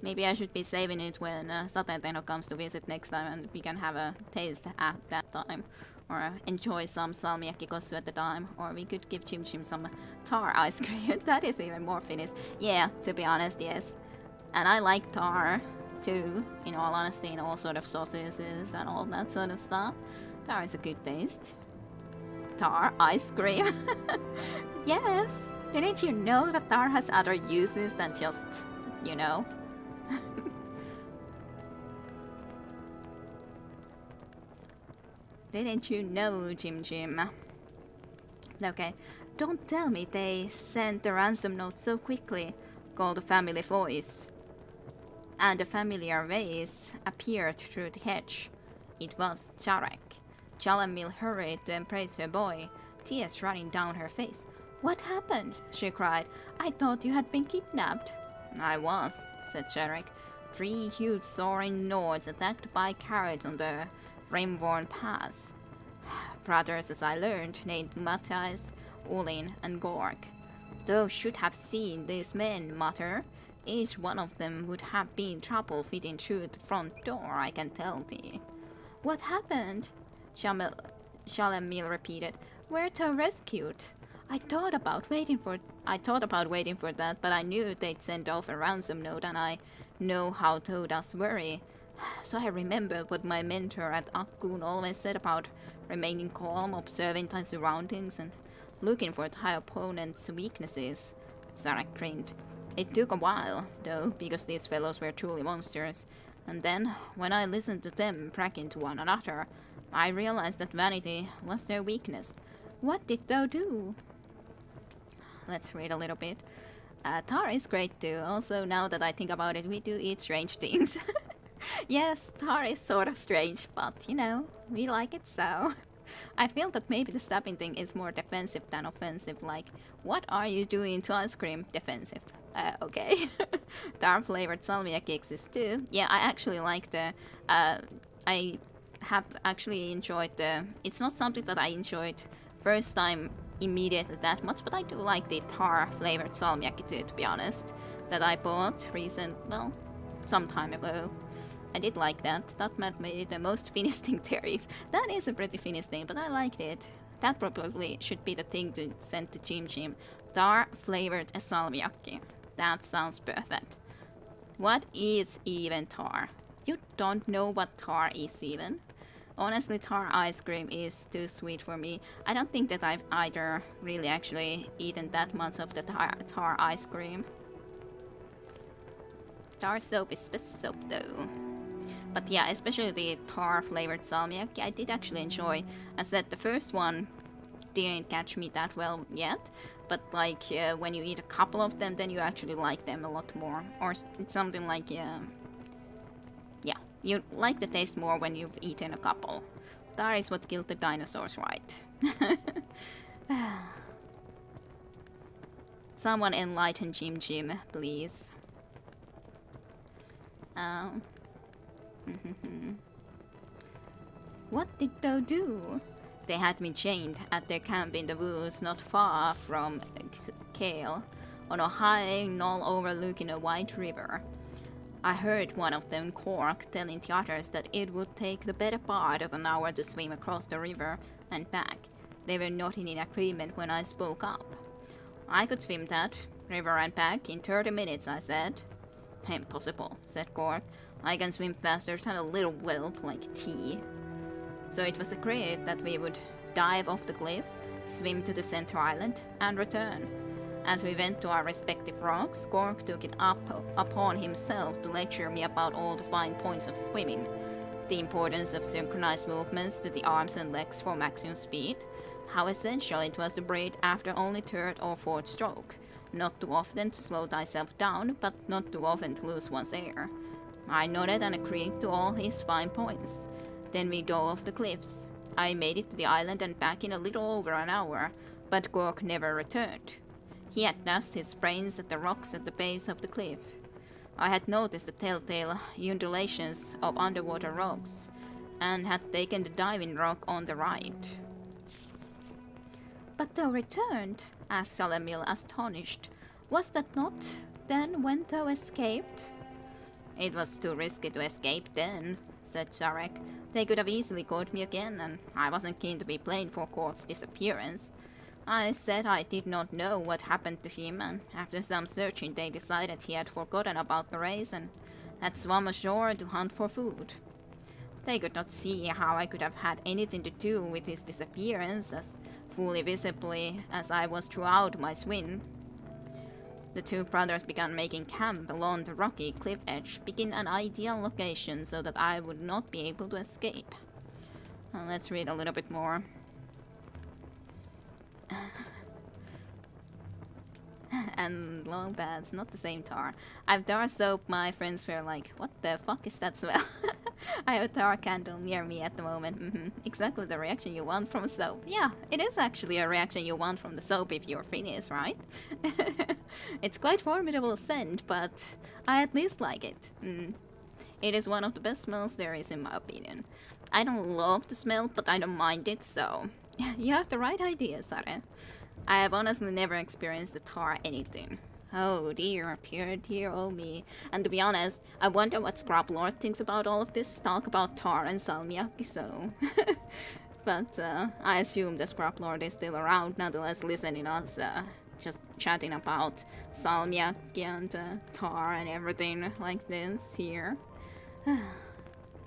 Maybe I should be saving it when Sateenteno comes to visit next time and we can have a taste at that time. Or enjoy some salmiakki kossu at the time. Or we could give Chim Chim some tar ice cream. That is even more Finnish. Yeah, to be honest, yes. And I like tar too, in all honesty, in all sort of sauces and all that sort of stuff. Tar is a good taste. Tar ice cream. Yes. Didn't you know that tar has other uses than just, you know? Didn't you know, Jim Jim? Okay, don't tell me they sent the ransom note so quickly, called a family voice. And a familiar face appeared through the hedge. It was Zarek. Jalemil hurried to embrace her boy, tears running down her face. What happened? She cried. I thought you had been kidnapped. I was, said Zarek. 3 huge soaring Nords attacked by carrots on the Rimworn Pass. Brothers, as I learned, named Matthias, Ulin, and Gork. Thou should have seen these men, Mater. Each one of them would have been trouble fitting through the front door, I can tell thee. What happened? Jalemil repeated. We're so rescued. I thought about waiting for that, but I knew they'd send off a ransom note, and I know how thou does worry. So I remembered what my mentor at Akkun always said about remaining calm, observing thy surroundings, and looking for thy opponent's weaknesses. Zarek grinned. It took a while, though, because these fellows were truly monsters. And then, when I listened to them crack into one another, I realized that vanity was their weakness. What did thou do? Let's read a little bit. Tar is great too. Also, now that I think about it, we do eat strange things. Yes, tar is sort of strange, but, you know, we like it so. I feel that maybe the stabbing thing is more defensive than offensive, like, what are you doing to ice cream? Defensive. Okay. Tar-flavored salmiakki exists too. Yeah, I actually like the... I have actually enjoyed the... It's not something that I enjoyed first time immediately that much, but I do like the tar-flavored salmiakki too, to be honest. That I bought some time ago. I did like that. That made it the most Finnish thing there is. That is a pretty Finnish thing, but I liked it. That probably should be the thing to send to Jim Jim. Tar-flavored salmiakki. That sounds perfect. What is even tar? You don't know what tar is even? Honestly, tar ice cream is too sweet for me. I don't think that I've either really actually eaten that much of the tar ice cream. Tar soap is best soap though. But yeah, especially the tar flavored salmiakki, I did actually enjoy. As said, the first one didn't catch me that well yet, but like when you eat a couple of them, then you actually like them a lot more. Or it's something like yeah, you like the taste more when you've eaten a couple. That is what killed the dinosaurs, right? Someone enlighten Jim, please. What did they do? They had me chained at their camp in the woods not far from Kale, on a high knoll overlooking a wide river. I heard one of them, Cork, telling the others that it would take the better part of an hour to swim across the river and back. They were not in agreement when I spoke up. I could swim that river and back in 30 minutes, I said. Impossible, said Cork. I can swim faster than a little whelp like tea. So it was agreed that we would dive off the cliff, swim to the center island, and return. As we went to our respective rocks, Cork took it upon himself to lecture me about all the fine points of swimming, the importance of synchronized movements to the arms and legs for maximum speed, how essential it was to breathe after only third or fourth stroke, not too often to slow thyself down, but not too often to lose one's air. I nodded and agreed to all his fine points. Then we dove off the cliffs. I made it to the island and back in a little over an hour, but Cork never returned. He had dashed his brains at the rocks at the base of the cliff. I had noticed the telltale undulations of underwater rocks, and had taken the diving rock on the right. But thou returned? Asked Salamil, astonished. Was that not then when thou escaped? It was too risky to escape then, said Zarek. They could have easily caught me again, and I wasn't keen to be blamed for Cork's disappearance. I said I did not know what happened to him, and after some searching they decided he had forgotten about the race and had swum ashore to hunt for food. They could not see how I could have had anything to do with his disappearance, as fully visibly as I was throughout my swim. The two brothers began making camp along the rocky cliff edge, picking an ideal location so that I would not be able to escape. Let's read a little bit more. And long bads, not the same tar. I've tar soap. My friends were like, what the fuck is that smell? I have a tar candle near me at the moment. Exactly the reaction you want from soap. Yeah, it is actually a reaction you want from the soap if you're finished, right? It's quite formidable scent, but I at least like it. It is one of the best smells there is in my opinion. I don't love the smell, but I don't mind it, so you have the right idea, Sare. I have honestly never experienced the tar anything. Oh dear, dear, oh me. And to be honest, I wonder what Scrap Lord thinks about all of this talk about tar and salmiakki, so... But I assume the Scrap Lord is still around, nonetheless listening us just chatting about salmiakki and tar and everything like this here.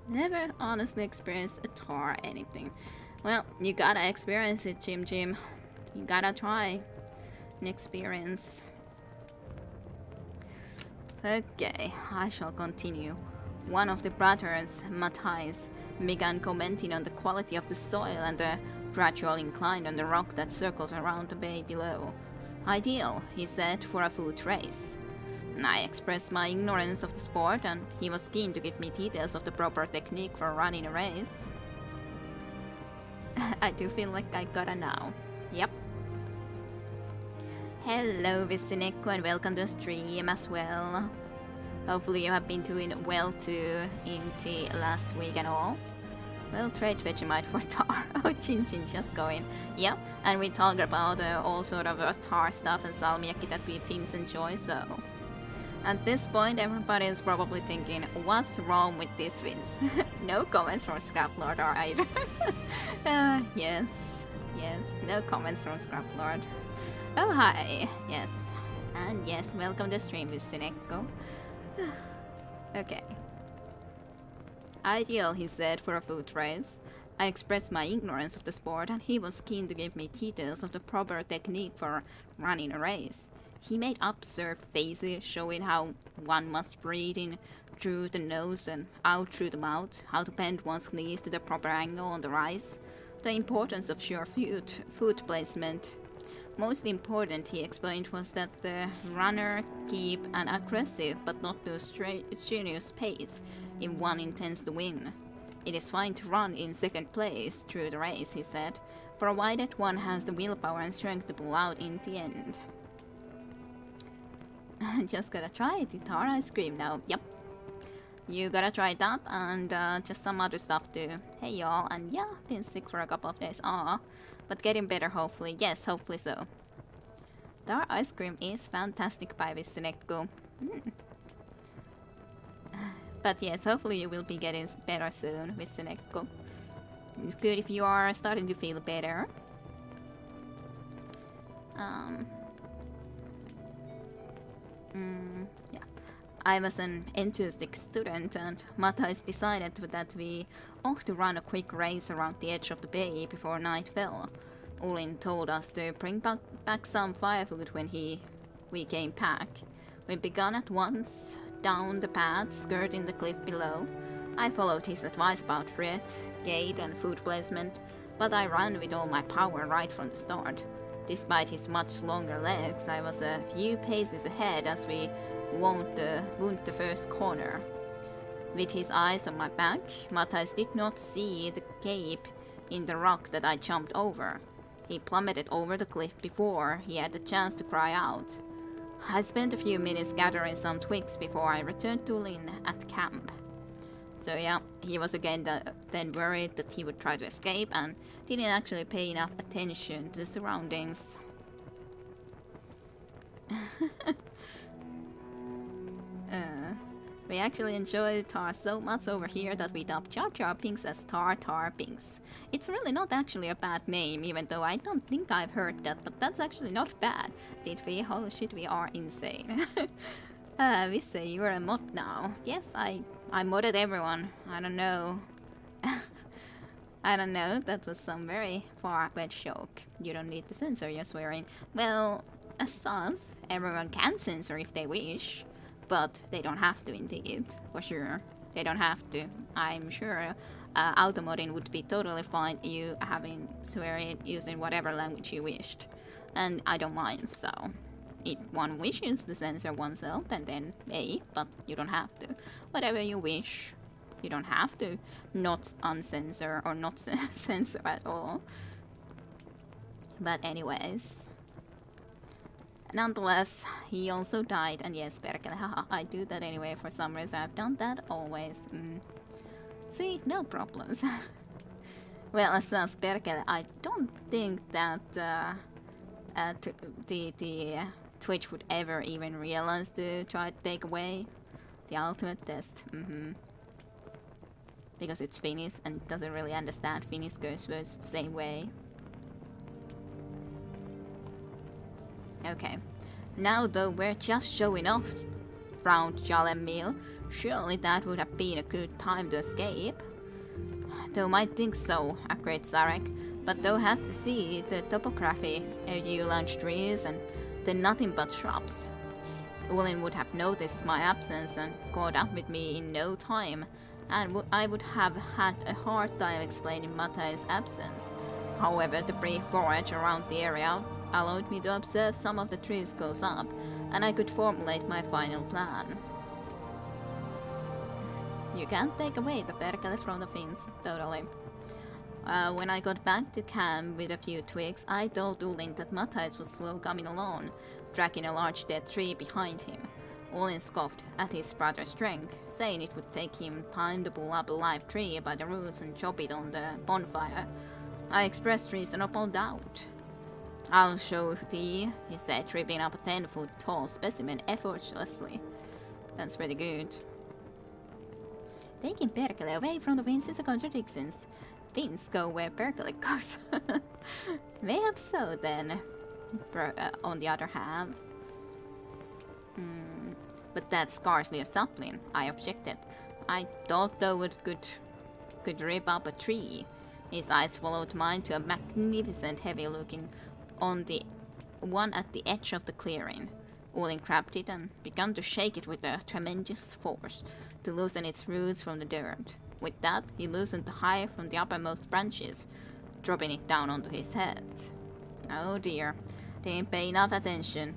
Never honestly experienced a tar anything. Well, you gotta experience it, Jim. You gotta try an experience. Okay, I shall continue. One of the brothers, Matthijs, began commenting on the quality of the soil and the gradual incline on the rock that circles around the bay below. Ideal, he said, for a foot race. I expressed my ignorance of the sport, and he was keen to give me details of the proper technique for running a race. I do feel like I gotta now. Yep. Hello Vicineko, and welcome to the stream as well. Hopefully you have been doing well too in the last week and all. Well, trade Vegemite for tar. Oh, Chin just going. Yep, and we talked about all sort of tar stuff and salmiakki that we Finns enjoy, so... At this point, everybody is probably thinking, what's wrong with these Finns? No comments from Scrap Lord or either. Yes, no comments from Scrap Lord. Oh, hi, yes. And yes, welcome to the stream with Sineko. Okay. Ideal, he said, for a foot race. I expressed my ignorance of the sport, and he was keen to give me details of the proper technique for running a race. He made absurd faces showing how one must breathe in through the nose and out through the mouth, how to bend one's knees to the proper angle on the rise, the importance of sure foot placement. Most important, he explained, was that the runner keep an aggressive but not too strenuous pace if one intends to win. It is fine to run in second place through the race, he said, provided one has the willpower and strength to pull out in the end. Just gotta try it, guitar ice cream now. Yep. You gotta try that and just some other stuff too. Hey y'all, and yeah, been sick for a couple of days. But getting better hopefully. Yes, hopefully so. Dark ice cream is fantastic by Vissinekko. But yes, hopefully you will be getting better soon, Vissinekko. It's good if you are starting to feel better. Yeah. I was an enthusiastic student, and Matthijs decided that we ought to run a quick race around the edge of the bay before night fell. Olin told us to bring back some firewood when we came back. We began at once, down the path skirting the cliff below. I followed his advice about threat, gait and foot placement, but I ran with all my power right from the start. Despite his much longer legs, I was a few paces ahead as we wound the first corner. With his eyes on my back, Matthijs did not see the gap in the rock that I jumped over. He plummeted over the cliff before he had the chance to cry out. I spent a few minutes gathering some twigs before I returned to Lynn at camp. So yeah, he was again then worried that he would try to escape and didn't actually pay enough attention to the surroundings. We actually enjoy Tar so much over here that we dubbed Jar Jar Binks as Tar Binks. It's really not actually a bad name, even though I don't think I've heard that, but that's actually not bad. Did we? Holy shit, we are insane. We say you're a mod now. Yes, I modded everyone. I don't know. I don't know, that was some very far-fetched joke. You don't need to censor your swearing. Well, as such, everyone can censor if they wish. But they don't have to indeed, for sure. They don't have to. I'm sure automodding would be totally fine you having swearing using whatever language you wished. And I don't mind, so if one wishes to censor oneself, then hey, but you don't have to. Whatever you wish. You don't have to not uncensor or not censor at all. But anyways. Nonetheless, he also died, and yes, perkele, haha, I do that anyway for some reason. I've done that always. See, no problems. Well, as such, perkele, I don't think that the Twitch would ever even realize to try to take away the ultimate test. Because it's Finnish and it doesn't really understand Finnish curse words the same way. Okay, now though we're just showing off, frowned Jalemil. Surely that would have been a good time to escape. Thou might think so, agreed Zarek, but thou had to see the topography, a few large trees and then nothing but shrubs. Ulin would have noticed my absence and caught up with me in no time, and I would have had a hard time explaining Matthijs' absence. However, the brief forage around the area allowed me to observe some of the trees close up, and I could formulate my final plan. You can't take away the perkele from the Finns, totally. When I got back to camp with a few twigs, I told Ulin that Matthijs was slow coming along, dragging a large dead tree behind him. Ulin scoffed at his brother's strength, saying it would take him time to pull up a live tree by the roots and chop it on the bonfire. I expressed reasonable doubt. I'll show thee, he said, tripping up a 10-foot tall specimen effortlessly. That's pretty good. Taking perkele away from the Finns is a contradiction. Finns go where perkele goes. Maybe so then, on the other hand. But that's scarcely a sapling, I objected. I thought though it could rip up a tree. His eyes followed mine to a magnificent heavy-looking on the one at the edge of the clearing. Olin grabbed it and began to shake it with a tremendous force to loosen its roots from the dirt. With that, he loosened the hive from the uppermost branches, dropping it down onto his head. Oh dear, didn't pay enough attention.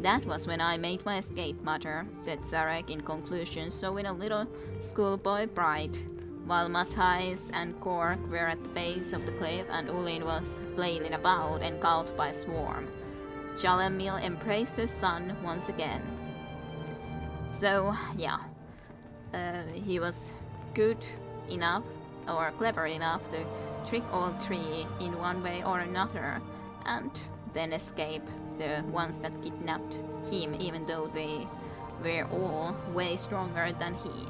That was when I made my escape, Mother, said Zarek in conclusion, showing a little schoolboy pride, while Matthijs and Kork were at the base of the cliff and Ulin was flailing about, engulfed by a swarm. Jalemil embraced her son once again. So, yeah, he was good enough, or clever enough, to trick all three in one way or another, and then escape the ones that kidnapped him, even though they were all way stronger than he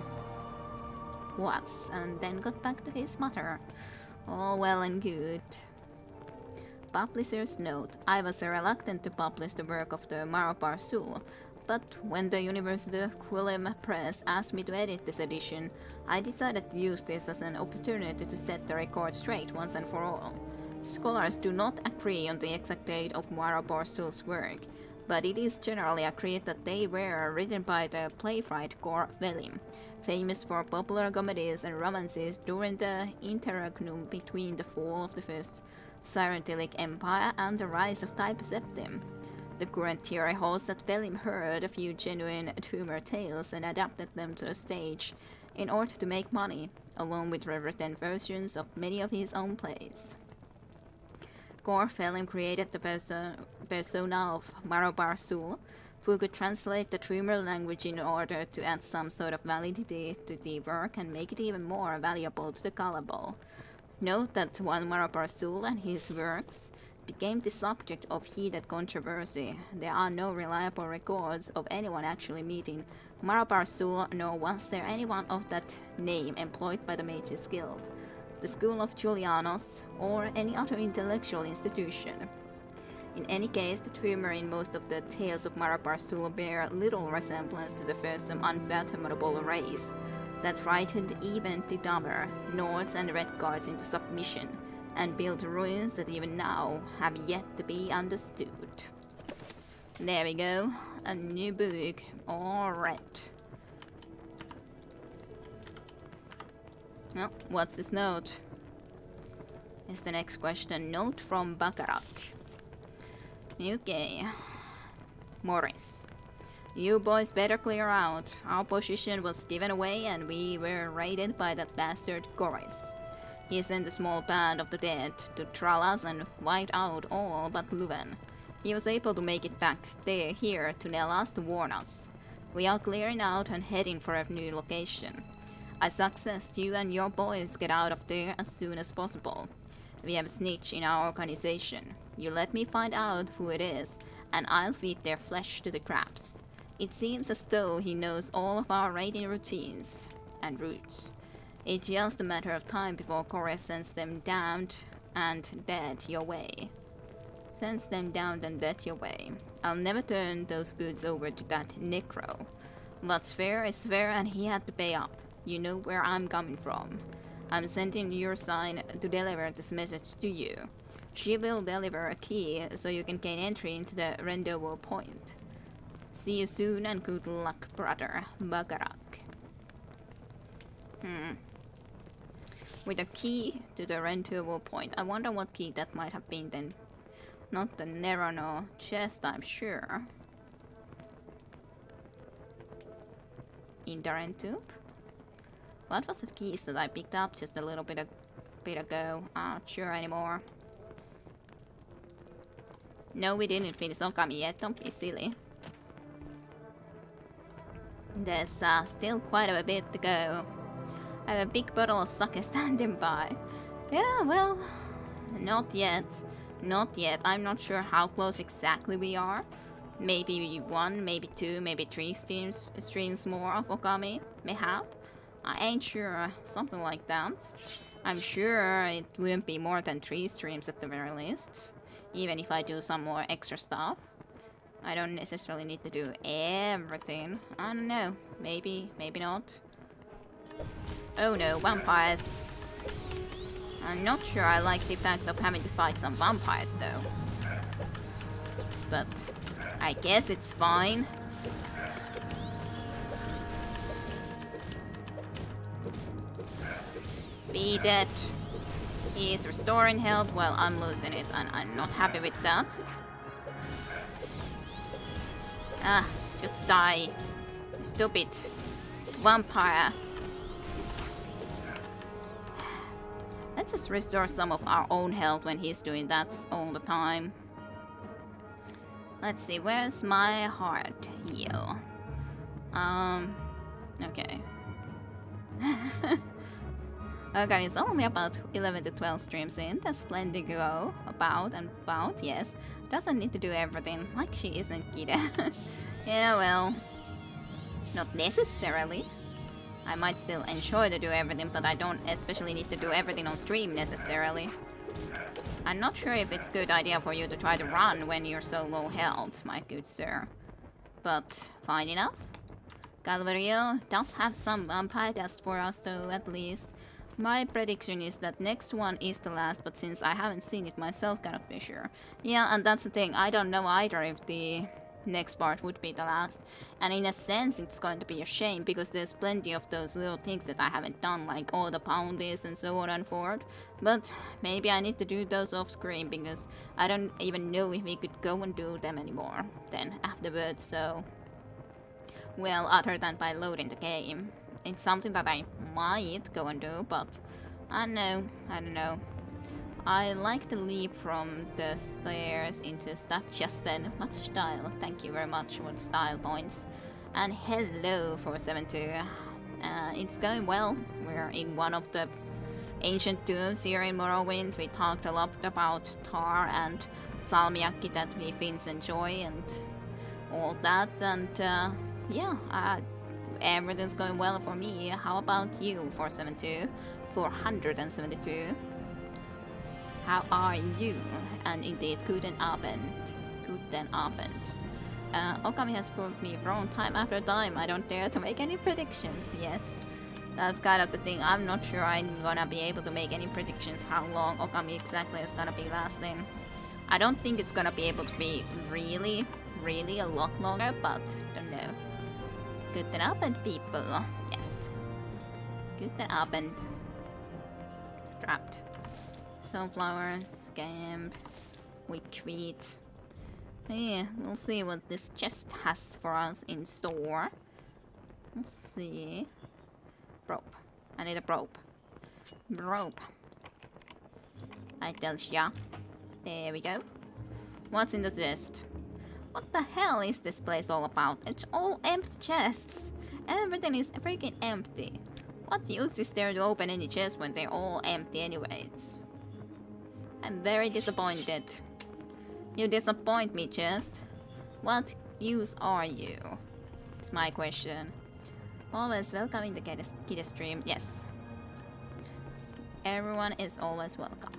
was, and then got back to his mother. All well and good. Publisher's note. I was reluctant to publish the work of the Marapar Sul, but when the University of Quillim Press asked me to edit this edition, I decided to use this as an opportunity to set the record straight once and for all. Scholars do not agree on the exact date of Marapar Sul's work, but it is generally agreed that they were written by the playwright Gor Velim, famous for popular comedies and romances during the interregnum between the fall of the First Cyrantilic Empire and the rise of Type Septim. The current theory holds that Velim heard a few genuine tumor tales and adapted them to the stage in order to make money, along with rewritten versions of many of his own plays. Gor Velim created the persona of Marapar Sul, who could translate the tumor language in order to add some sort of validity to the work and make it even more valuable to the gullible. Note that while Marapar Sul and his works became the subject of heated controversy, there are no reliable records of anyone actually meeting Marapar Sul, nor was there anyone of that name employed by the Mages Guild, the School of Julianos, or any other intellectual institution. In any case, the tumor in most of the tales of Marapar Sul bear little resemblance to the fearsome unfathomable race that frightened even the dumber Nords and Redguards into submission, and built ruins that even now have yet to be understood. There we go, a new book. Alright. Well, what's this note? Is the next question. Note from Bakarak. Okay. Morris. You boys better clear out. Our position was given away and we were raided by that bastard Goris. He sent a small band of the dead to trial us and wiped out all but Luven. He was able to make it back here to Nellas to warn us. We are clearing out and heading for a new location. I suggest you and your boys get out of there as soon as possible. We have a snitch in our organization. You let me find out who it is, and I'll feed their flesh to the crabs. It seems as though he knows all of our raiding routines and routes. It's just a matter of time before Corey sends them damned and dead your way. Sends them down and dead your way. I'll never turn those goods over to that necro. What's fair is fair, and he had to pay up. You know where I'm coming from. I'm sending your sign to deliver this message to you. She will deliver a key so you can gain entry into the rendezvous point. See you soon and good luck, brother. Bakarak. With a key to the rendezvous point. I wonder what key that might have been then. Not the Nerono chest, I'm sure. Indaren tube? What was the keys that I picked up just a little bit ago? Not sure anymore. No, we didn't finish Okami yet, don't be silly. There's still quite a bit to go. I have a big bottle of sake standing by. Yeah, well, not yet. Not yet. I'm not sure how close exactly we are. Maybe 1, maybe 2, maybe 3 streams more of Okami, mayhap. I ain't sure, something like that. I'm sure it wouldn't be more than 3 streams at the very least. Even if I do some more extra stuff. I don't necessarily need to do everything. I don't know. Maybe, maybe not. Oh no, vampires. I'm not sure I like the fact of having to fight some vampires though. But I guess it's fine. Be dead. He is restoring health while I'm losing it, and I'm not happy with that. Ah, just die. You stupid vampire. Let's just restore some of our own health when he's doing that all the time. Let's see, where's my heart heal? Okay. Okay, it's only about 11 to 12 streams in. There's plenty to go about, yes. Doesn't need to do everything, like she isn't Kida. Yeah, well, not necessarily. I might still enjoy to do everything, but I don't especially need to do everything on stream necessarily. I'm not sure if it's a good idea for you to try to run when you're so low health, my good sir. But fine enough. Galvario does have some vampire deaths for us though, at least. My prediction is that next one is the last, but since I haven't seen it myself, cannot be sure. Yeah, and that's the thing, I don't know either if the next part would be the last. And in a sense, it's going to be a shame, because there's plenty of those little things that I haven't done, like all the poundies and so on and forth. But maybe I need to do those off screen, because I don't even know if we could go and do them anymore then afterwards, so... Well, other than by loading the game. It's something that I might go and do, but I don't know. I like the leap from the stairs into stuff just then. Much style. Thank you very much for the style points. And hello 472. It's going well. We're in one of the ancient tombs here in Morrowind. We talked a lot about tar and salmiakki that we Finns enjoy and all that. And yeah, everything's going well for me. How about you, 472? 472. How are you? And indeed, guten Abend. Guten Abend. Okami has proved me wrong time after time. I don't dare to make any predictions. Yes, that's kind of the thing. I'm not sure I'm gonna be able to make any predictions how long Okami exactly is gonna be lasting. I don't think it's gonna be able to be really a lot longer, but don't know. Guten Abend, people. Yes. Guten Abend. Trapped. Sunflower, scamp, retreat. Yeah, we'll see what this chest has for us in store. Let's see. Rope. I need a rope. Rope. I tell ya. There we go. What's in the chest? What the hell is this place all about? It's all empty chests. Everything is freaking empty. What use is there to open any chest when they're all empty anyways? I'm very disappointed. You disappoint me, chest. What use are you? It's my question. Always welcoming the Kid stream. Yes. Everyone is always welcome.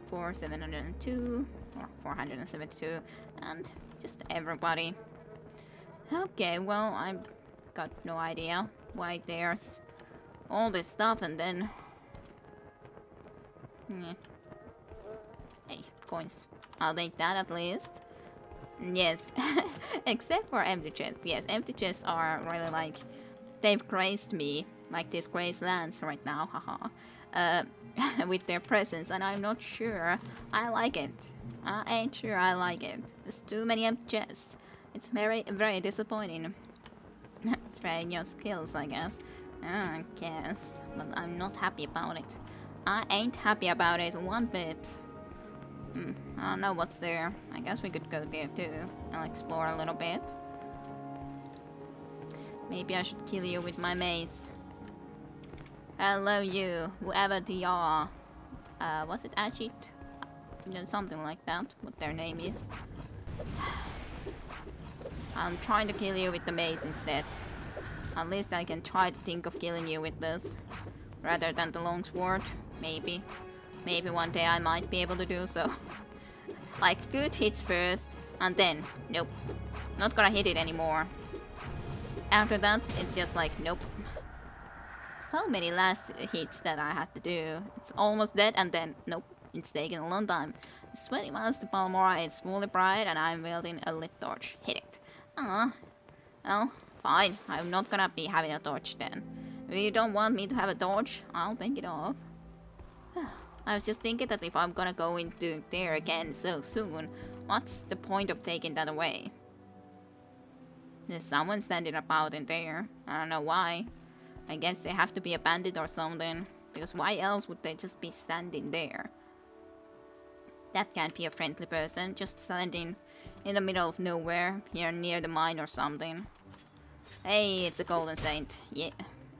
For 702 or 472 and just everybody. Okay, well, I've got no idea why there's all this stuff and then... Hey, coins. I'll take that at least. Yes, except for empty chests. Yes, empty chests are really like... They've graced me, like this Grace Lands right now, haha. With their presence, and I'm not sure I like it. I ain't sure I like it. There's too many empty chests. It's very disappointing. Trying your skills, I guess. I guess, but I'm not happy about it. I ain't happy about it one bit. I don't know what's there. I guess we could go there too and explore a little bit. Maybe I should kill you with my mace. Hello you, whoever they are. Was it Ajit? You know, something like that, what their name is. I'm trying to kill you with the mace instead. At least I can try to think of killing you with this. Rather than the long sword. Maybe. Maybe one day I might be able to do so. Like, good hits first, and then, nope. Not gonna hit it anymore. After that, it's just like, nope. so many last hits that I had to do. It's almost dead and then, nope, it's taking a long time. 20 miles to Palmora, it's fully bright and I'm wielding a lit torch. Hit it. Well, fine. I'm not gonna be having a torch then. If you don't want me to have a torch, I'll take it off. I was just thinking that if I'm gonna go into there again so soon, what's the point of taking that away? There's someone standing about in there. I don't know why. I guess they have to be abandoned or something. Because why else would they just be standing there? That can't be a friendly person, just standing in the middle of nowhere, here near the mine or something. Hey, it's a golden saint. Yeah,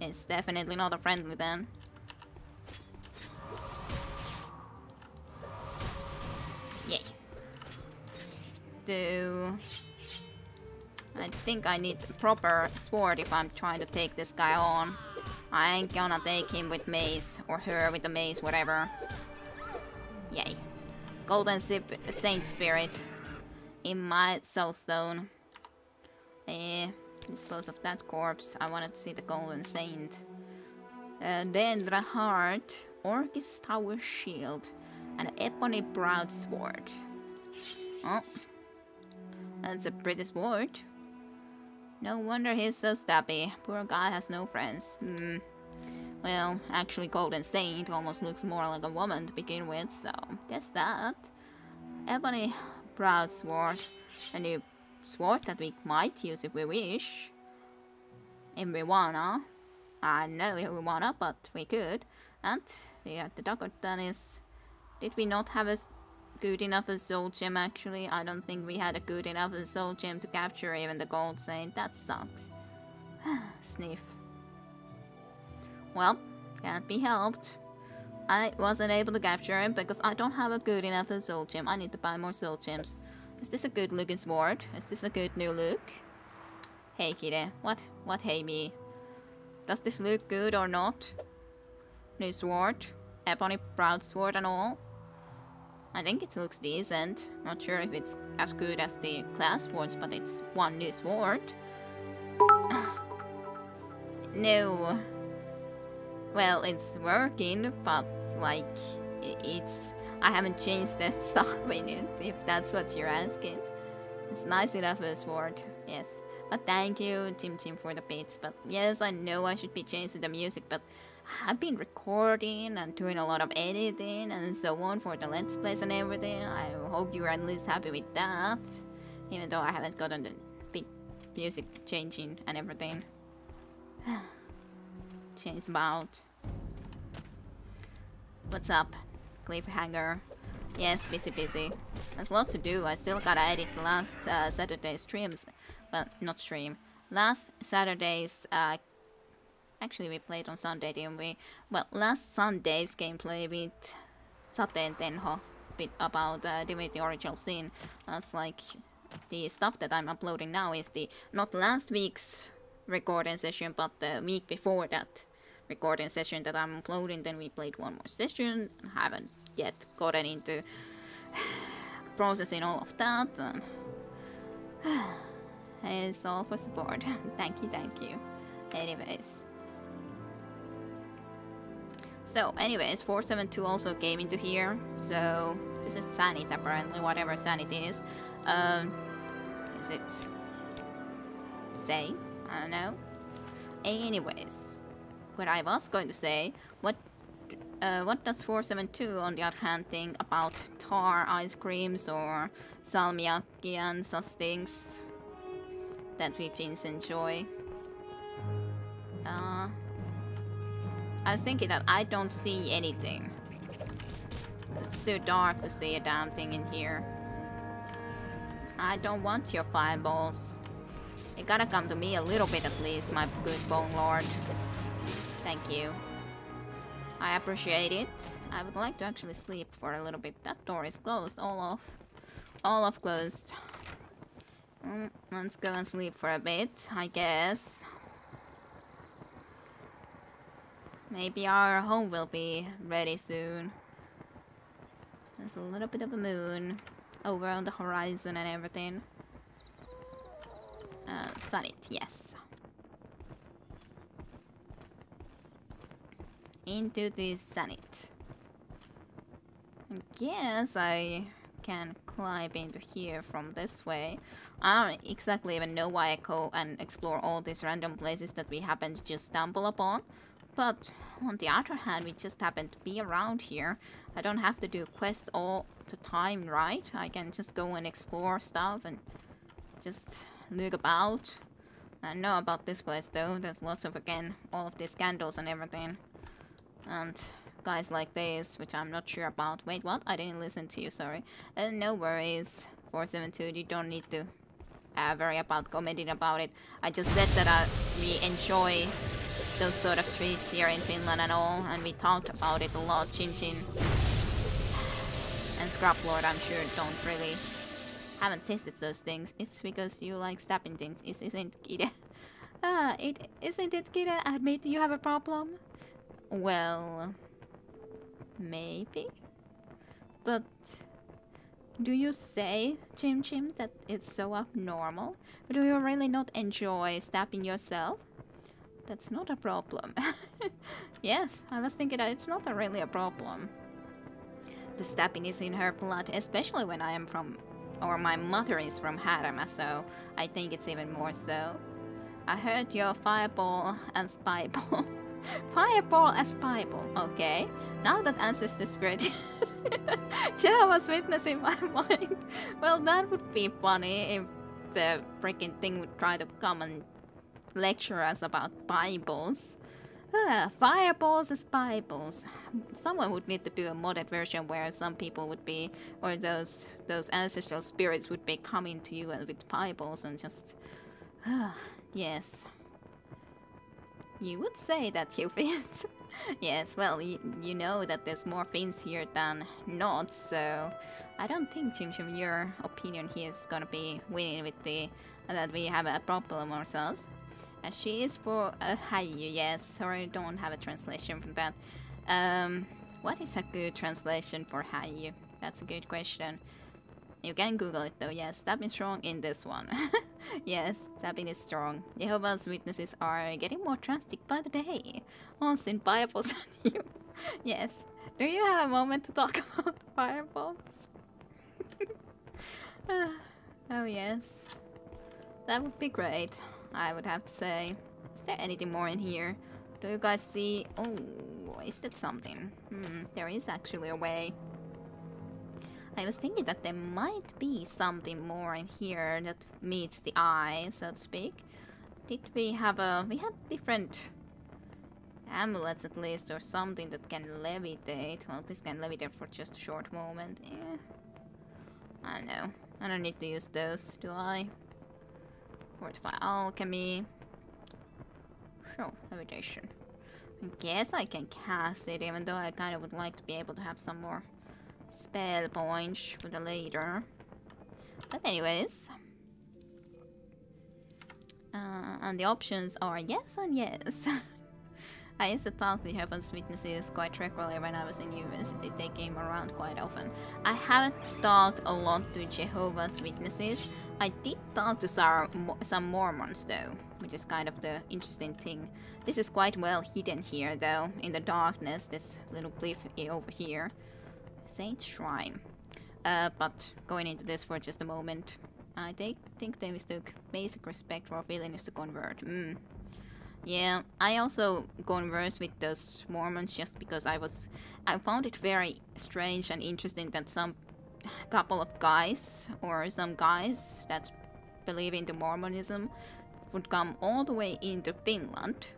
it's definitely not a friendly then. Yay. I think I need a proper sword if I'm trying to take this guy on. I ain't gonna take him with mace, or her with the mace, whatever. Yay. Golden Saint Spirit in my soulstone. Dispose of that corpse. I wanted to see the Golden Saint. Dendra Heart, Orcus Tower Shield, and Ebony Broadsword. Oh, that's a pretty sword. No wonder he's so stabby. Poor guy has no friends. Well, actually Golden Saint almost looks more like a woman to begin with, so guess that. Ebony Broadsword. A new sword that we might use if we wish. If we wanna. I know if we wanna, but we could. And we got the Dagger Tennis. Did we not have a good enough a soul gem actually? I don't think we had a good enough a soul gem to capture even the Gold Saint. That sucks. Sniff. Well, can't be helped. I wasn't able to capture him because I don't have a good enough a soul gem. I need to buy more soul gems. Is this a good looking sword? Is this a good new look? Hey kitty, what hey me? Does this look good or not? New sword, Ebony Broadsword and all. I think it looks decent. Not sure if it's as good as the class swords, but it's one new sword. No. Well, it's working, but like I haven't changed the stuff in it, if that's what you're asking. It's nice enough a sword, yes. But thank you, Jim for the bits. But yes, I know I should be changing the music, but I've been recording and doing a lot of editing and so on for the Let's Plays and everything. I hope you're at least happy with that. Even though I haven't gotten the big music changing and everything. Changed about. What's up? Cliffhanger. Yes, busy. There's lots to do. I still gotta edit the last Saturday's streams. Well, not stream. Last Saturday's... actually, we played on Sunday, didn't we? Well, last Sunday's gameplay with Sateen Tenho. Bit about Divinity Original Sin. That's like... The stuff that I'm uploading now is the... Not last week's recording session, but the week before that recording session that I'm uploading. Then we played one more session. I haven't yet gotten into processing all of that. And it's all for support. Thank you. Anyways. So, anyways, 472 also came into here. So, this is Sanit apparently, whatever Sanit is. Is it... say? I don't know. Anyways, what I was going to say, what does 472 on the other hand think about tar ice creams or salmiakki and such things that we Finns enjoy? I was thinking that I don't see anything. It's too dark to see a damn thing in here. I don't want your fireballs. You gotta come to me a little bit at least, my good bone lord. Thank you. I appreciate it. I would like to actually sleep for a little bit. That door is closed, all off closed. Let's go and sleep for a bit, I guess. Maybe our home will be ready soon. There's a little bit of a moon over on the horizon and everything. Sunit, yes. into the Senate. I guess I can climb into here from this way. I don't exactly even know why I go and explore all these random places that we happen to just stumble upon. But on the other hand, we just happen to be around here. I don't have to do quests all the time, right? I can just go and explore stuff and just look about. I know about this place though. There's lots of, again, all of these candles and everything. And guys like this, which I'm not sure about. Wait, what? I didn't listen to you, sorry. No worries. 472, you don't need to worry about commenting about it. I just said that we enjoy those sort of treats here in Finland and all, and we talked about it a lot. Chin Chin and Scrap Lord, I'm sure, don't really haven't tasted those things. It's because you like stabbing things, isn't it? Isn't it, Kira? Admit you have a problem? Well, maybe. But do you say, Chim Chim, that it's so abnormal? Do you really not enjoy stabbing yourself? That's not a problem. Yes, I was thinking that it's not really a problem. The stabbing is in her blood, especially when I am from, or my mother is from Harama, so I think it's even more so. I heard your fireball and spyball. Fireball and spyball, okay. Now that answers the spirit. Jehovah's Witness in my mind. Well, that would be funny if the freaking thing would try to come and lecture us about Bibles. Fireballs and spyballs. Someone would need to do a modded version where some people would be, or those ancestral spirits would be coming to you with fireballs and just... yes. You would say that, you Finns. Yes, well, you know that there's more Finns here than not, so I don't think, Chim Chim, your opinion here is gonna be winning with the that we have a problem ourselves. She is for a Hayu, yes, sorry, I don't have a translation for that. What is a good translation for Hayu? That's a good question. You can Google it though, yes, stabbing strong in this one. Yes, stabbing is strong. Jehovah's Witnesses are getting more drastic by the day. Onsen Bibles and you. Yes. Do you have a moment to talk about fireballs? Oh yes. That would be great, I would have to say. Is there anything more in here? Do you guys see... Oh, is that something? There is actually a way. I was thinking that there might be something more in here that meets the eye, so to speak. Did we have we have different amulets at least, or something that can levitate. Well, this can levitate for just a short moment. Yeah. I don't know. I don't need to use those, do I? Fortify alchemy. Sure, levitation. I guess I can cast it, even though I kind of would like to be able to have some more spell points for the later. But anyways. And the options are yes and yes. I used to talk to Jehovah's Witnesses quite regularly when I was in university. They came around quite often. I haven't talked a lot to Jehovah's Witnesses. I did talk to some Mormons though, which is kind of the interesting thing. This is quite well hidden here though, in the darkness, this little cliff over here. Saint Shrine. But going into this for just a moment, I think they mistook basic respect for willingness to convert. Yeah, I also conversed with those Mormons just because I found it very strange and interesting that some couple of guys, or some guys that believe in the Mormonism, would come all the way into Finland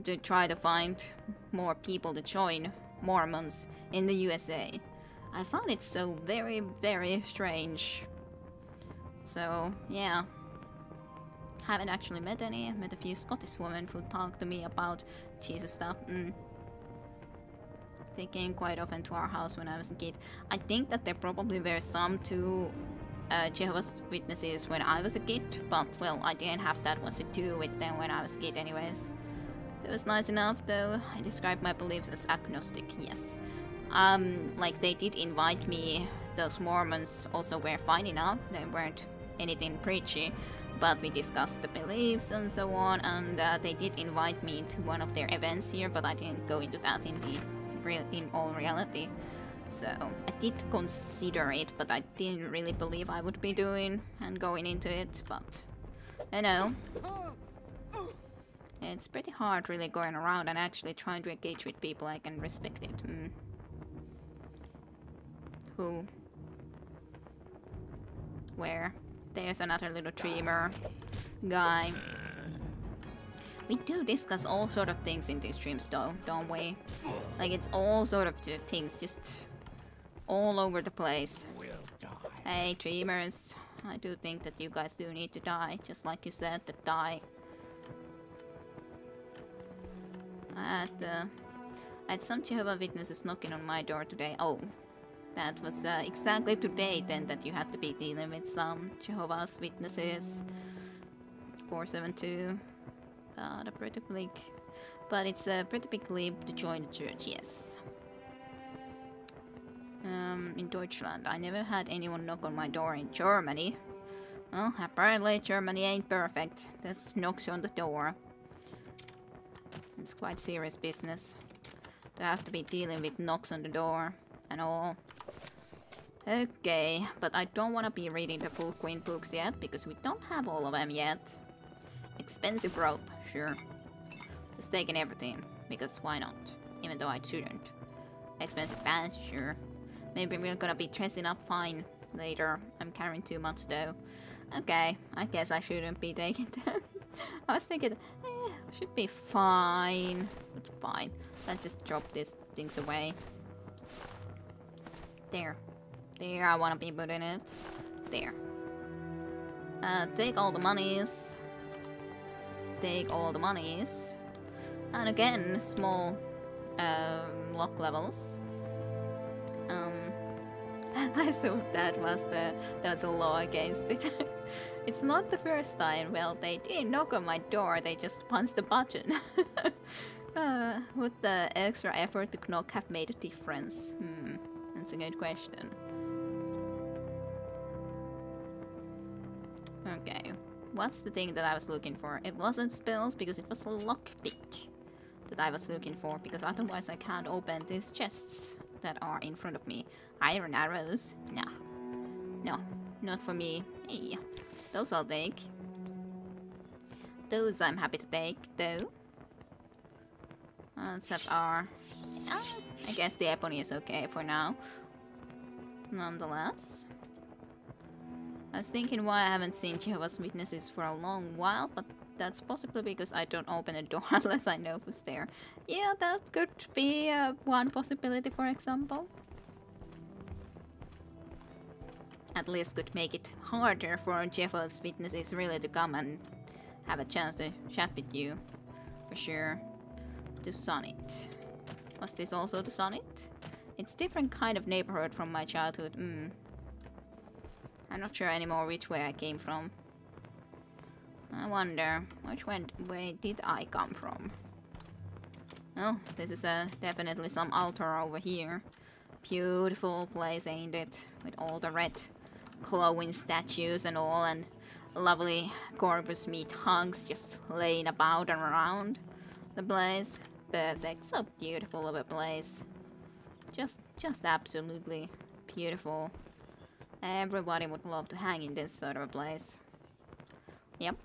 to try to find more people to join Mormons in the USA. I found it so very, very strange. So, yeah. Haven't actually met any. Met a few Scottish women who talked to me about Jesus stuff. They came quite often to our house when I was a kid. I think that there probably were some to Jehovah's Witnesses when I was a kid, but well, I didn't have that much to do with them when I was a kid anyways. It was nice enough though. I described my beliefs as agnostic, yes. Like they did invite me, those Mormons also were fine enough. They weren't anything preachy, but we discussed the beliefs and so on, and they did invite me to one of their events here, but I didn't go into that in all reality. So I did consider it, but I didn't really believe I would be doing and going into it, but I know. It's pretty hard really going around and actually trying to engage with people I can respect it. Who? Where? There's another little dreamer guy. We do discuss all sort of things in these streams though, don't we? Like it's all sort of things, just all over the place. Hey dreamers, I do think that you guys do need to die, just like you said, that die. I had some Jehovah's Witnesses knocking on my door today. Oh, that was exactly today then that you had to be dealing with some Jehovah's Witnesses. 472. A pretty big, but it's a pretty big leap to join the church, yes. In Deutschland, I never had anyone knock on my door in Germany. Well, apparently Germany ain't perfect. There's knocks on the door. It's quite serious business to have to be dealing with knocks on the door and all. Okay, but I don't want to be reading the full Queen books yet, because we don't have all of them yet. Expensive rope, sure. Just taking everything, because why not? Even though I shouldn't. Expensive pants, sure. Maybe we're gonna be dressing up fine later. I'm carrying too much though. Okay, I guess I shouldn't be taking them. I was thinking, should be fine. It's fine. Let's just drop these things away. There. There, I want to be putting it. There. Take all the monies. Take all the monies. And again, small lock levels. I thought that was a law against it. It's not the first time. Well, they didn't knock on my door, they just punched the button. Would the extra effort to knock have made a difference? That's a good question. Okay, what's the thing that I was looking for? It wasn't spells, because it was a lockpick that I was looking for, because otherwise I can't open these chests that are in front of me. Iron arrows? No. No, not for me. Hey, those I'll take. Those I'm happy to take, though. Except our... I guess the ebony is okay for now. Nonetheless. I was thinking why I haven't seen Jehovah's Witnesses for a long while, but that's possibly because I don't open a door unless I know who's there. Yeah, that could be one possibility, for example. At least could make it harder for Jehovah's Witnesses really to come and have a chance to chat with you. For sure. To Sonnet. Was this also to Sonnet? It's different kind of neighborhood from my childhood. I'm not sure anymore which way I came from. I wonder, which way did I come from? Well, this is definitely some altar over here. Beautiful place, ain't it? With all the red glowing statues and all, and lovely corpus meat hunks just laying about and around the place. Perfect, so beautiful of a place. Just absolutely beautiful. Everybody would love to hang in this sort of a place. Yep.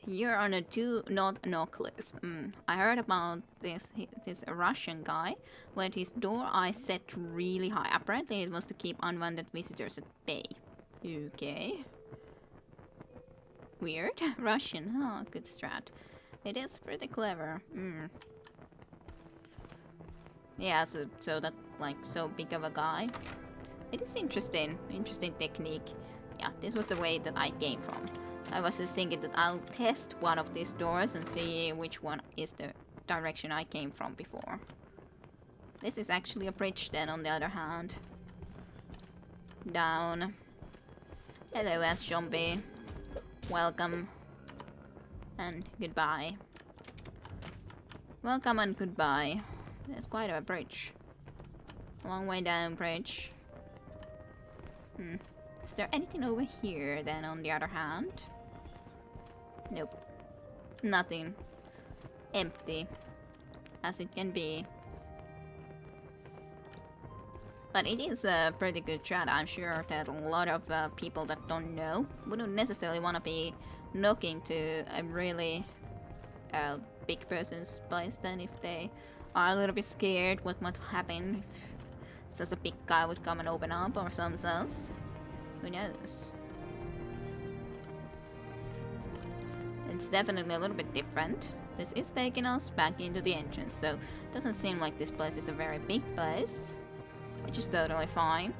You're on a do not knock list. I heard about this Russian guy who had his door eyes set really high. Apparently it was to keep unwanted visitors at bay. Okay. Weird. Russian. Oh, good strat. It is pretty clever. Yeah, so that, like, so big of a guy. It is interesting. Interesting technique. Yeah, this was the way that I came from. I was just thinking that I'll test one of these doors and see which one is the direction I came from before. This is actually a bridge then, on the other hand. Down. Hello, S-Zombie. Welcome. And goodbye. Welcome and goodbye. There's quite a bridge. Long way down bridge. Is there anything over here then on the other hand? Nope. Nothing. Empty. As it can be. But it is a pretty good chat. I'm sure that a lot of people that don't know wouldn't necessarily want to be knocking to a really big person's place then if they are a little bit scared what might happen if such a big guy would come and open up or something else. Who knows? It's definitely a little bit different. This is taking us back into the entrance, so it doesn't seem like this place is a very big place, which is totally fine.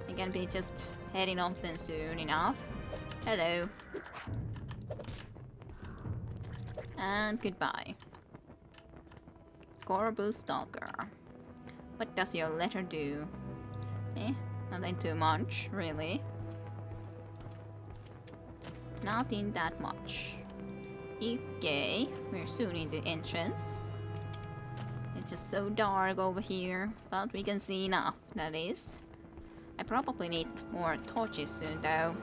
I can be just heading off then soon enough. Hello. And goodbye. Corbu Stalker. What does your letter do? Nothing too much, really. Nothing that much. Okay, we're soon in the entrance. It's just so dark over here, but we can see enough, that is. I probably need more torches soon though.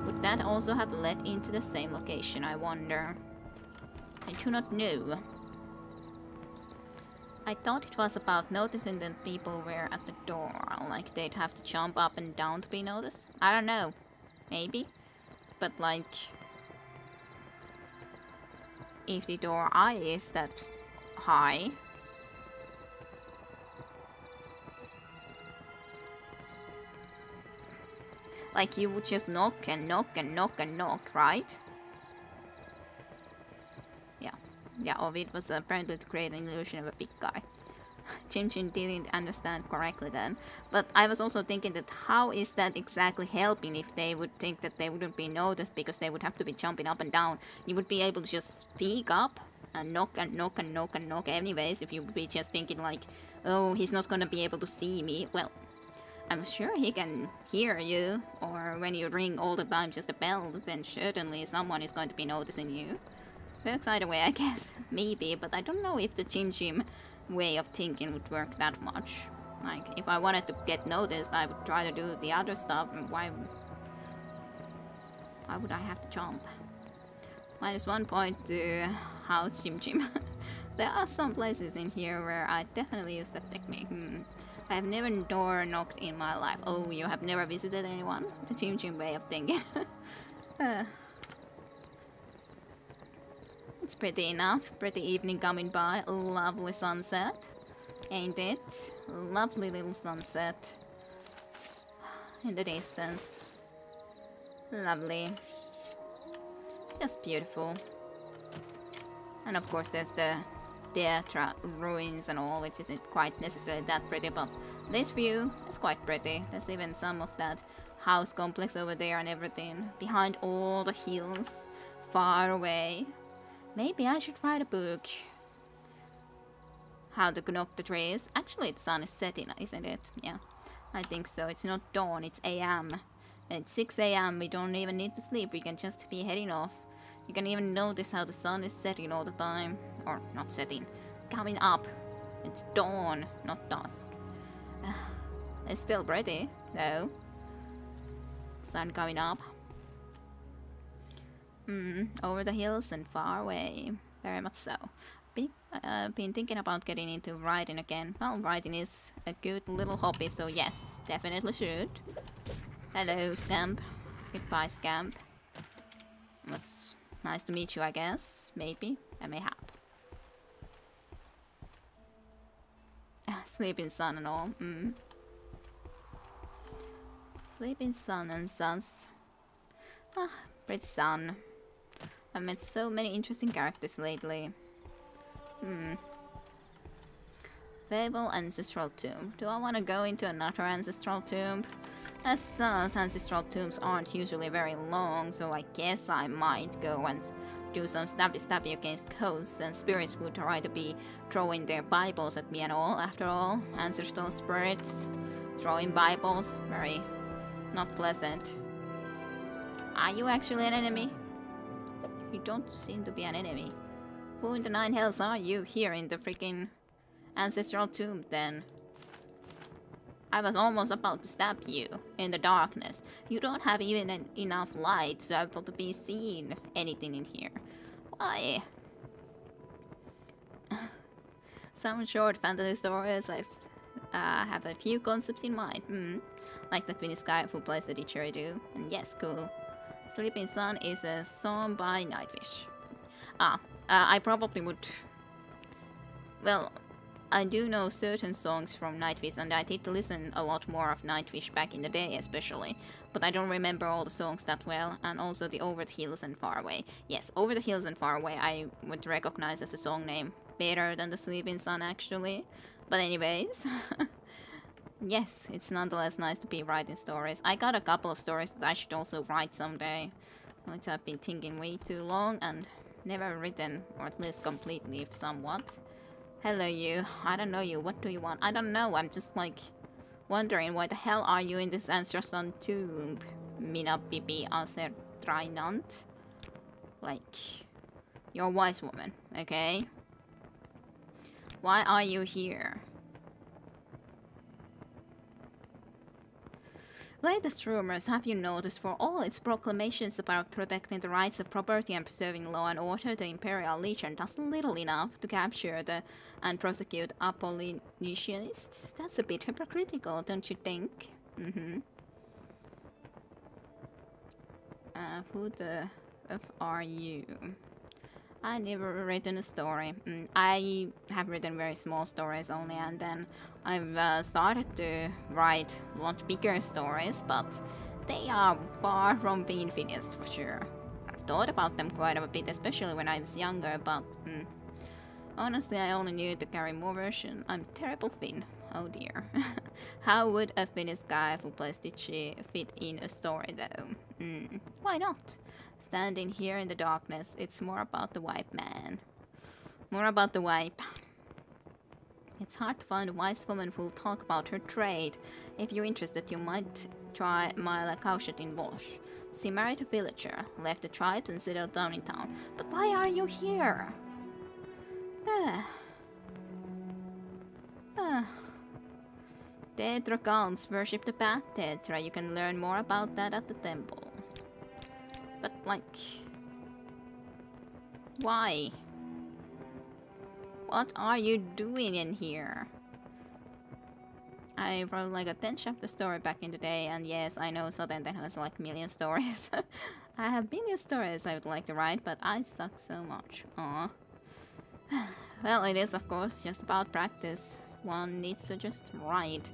Would that also have led into the same location, I wonder? I do not know. I thought it was about noticing that people were at the door, like they'd have to jump up and down to be noticed. I don't know. Maybe. But like, if the door eye is that high, like you would just knock and knock and knock and knock, right? Yeah, or it was apparently to create an illusion of a big guy. Chim didn't understand correctly then. But I was also thinking that how is that exactly helping if they would think that they wouldn't be noticed because they would have to be jumping up and down. You would be able to just speak up and knock and knock and knock and knock anyways if you would be just thinking like, oh, he's not gonna be able to see me. Well, I'm sure he can hear you, or when you ring all the time just a bell, then certainly someone is going to be noticing you. Works either way, I guess. Maybe, but I don't know if the Chim way of thinking would work that much. Like, if I wanted to get noticed, I would try to do the other stuff, and why would I have to jump? -1 point to house Chim. There are some places in here where I definitely use that technique. I have never door knocked in my life. Oh, you have never visited anyone? The Chim way of thinking. It's pretty enough. Pretty evening coming by. Lovely sunset. Ain't it? Lovely little sunset. In the distance. Lovely. Just beautiful. And of course there's the Deatra ruins and all, which isn't quite necessarily that pretty, but this view is quite pretty. There's even some of that house complex over there and everything. Behind all the hills. Far away. Maybe I should write a book. How to knock the trees. Actually, the sun is setting, isn't it? Yeah, I think so. It's not dawn, it's AM. And it's 6 AM. We don't even need to sleep. We can just be heading off. You can even notice how the sun is setting all the time. Or, not setting. Coming up. It's dawn, not dusk. It's still pretty, though. Sun coming up. Over the hills and far away. Very much so. Been thinking about getting into writing again. Well, writing is a good little hobby, so yes, definitely should. Hello, Scamp. Goodbye, Scamp. It was nice to meet you, I guess. Maybe. I may have. Sleeping sun and all. Sleeping sun and suns. Pretty sun. I've met so many interesting characters lately. Fable Ancestral Tomb. Do I want to go into another Ancestral Tomb? As Ancestral Tombs aren't usually very long, so I guess I might go and do some stabby against ghosts, and spirits would try to be throwing their Bibles at me and all. After all, ancestral spirits throwing Bibles, very not pleasant. Are you actually an enemy? You don't seem to be an enemy. Who in the 9 hells are you here in the freaking Ancestral Tomb then? I was almost about to stab you in the darkness. You don't have even enough light to be able to be seen anything in here. Why? Some short fantasy stories. I have a few concepts in mind. Like the Finnish guy who plays the didgeridoo. And yes, cool. Sleeping Sun is a song by Nightwish. I probably would... Well, I do know certain songs from Nightwish, and I did listen a lot more of Nightwish back in the day especially, but I don't remember all the songs that well, and also the Over the Hills and Far Away. Yes, Over the Hills and Far Away I would recognize as a song name better than the Sleeping Sun actually, but anyways. Yes, it's nonetheless nice to be writing stories. I got a couple of stories that I should also write someday, which I've been thinking way too long and never written, or at least completely somewhat. Hello you, I don't know you, what do you want? I don't know, I'm just like wondering why the hell are you in this ancestral tomb? Mina pipi aser trinant? Like, you're a wise woman, okay? Why are you here? Latest rumors, have you noticed, for all its proclamations about protecting the rights of property and preserving law and order, the Imperial Legion does little enough to capture and prosecute abolitionists? That's a bit hypocritical, don't you think? Who the F are you? I never written a story. I have written very small stories only, and then I've started to write a lot bigger stories, but they are far from being finished for sure. I've thought about them quite a bit, especially when I was younger, but honestly I only knew to carry more version. I'm terrible Finn. Oh dear. How would a Finnish guy who plays Digi fit in a story though? Why not? Standing here in the darkness, it's more about the wipe, man. More about the wipe. It's hard to find a wise woman who'll talk about her trade. If you're interested, you might try Mila Kaushet in Bosch. She married a villager, left the tribes and settled down in town. But why are you here? Tetra Gauns worship the bad Tetra. You can learn more about that at the temple. But, like... Why? What are you doing in here? I wrote like a 10-chapter story back in the day, and yes, I know Southern has like a million stories. I have million stories I would like to write, but I suck so much. Aww. Well, it is of course just about practice. One needs to just write.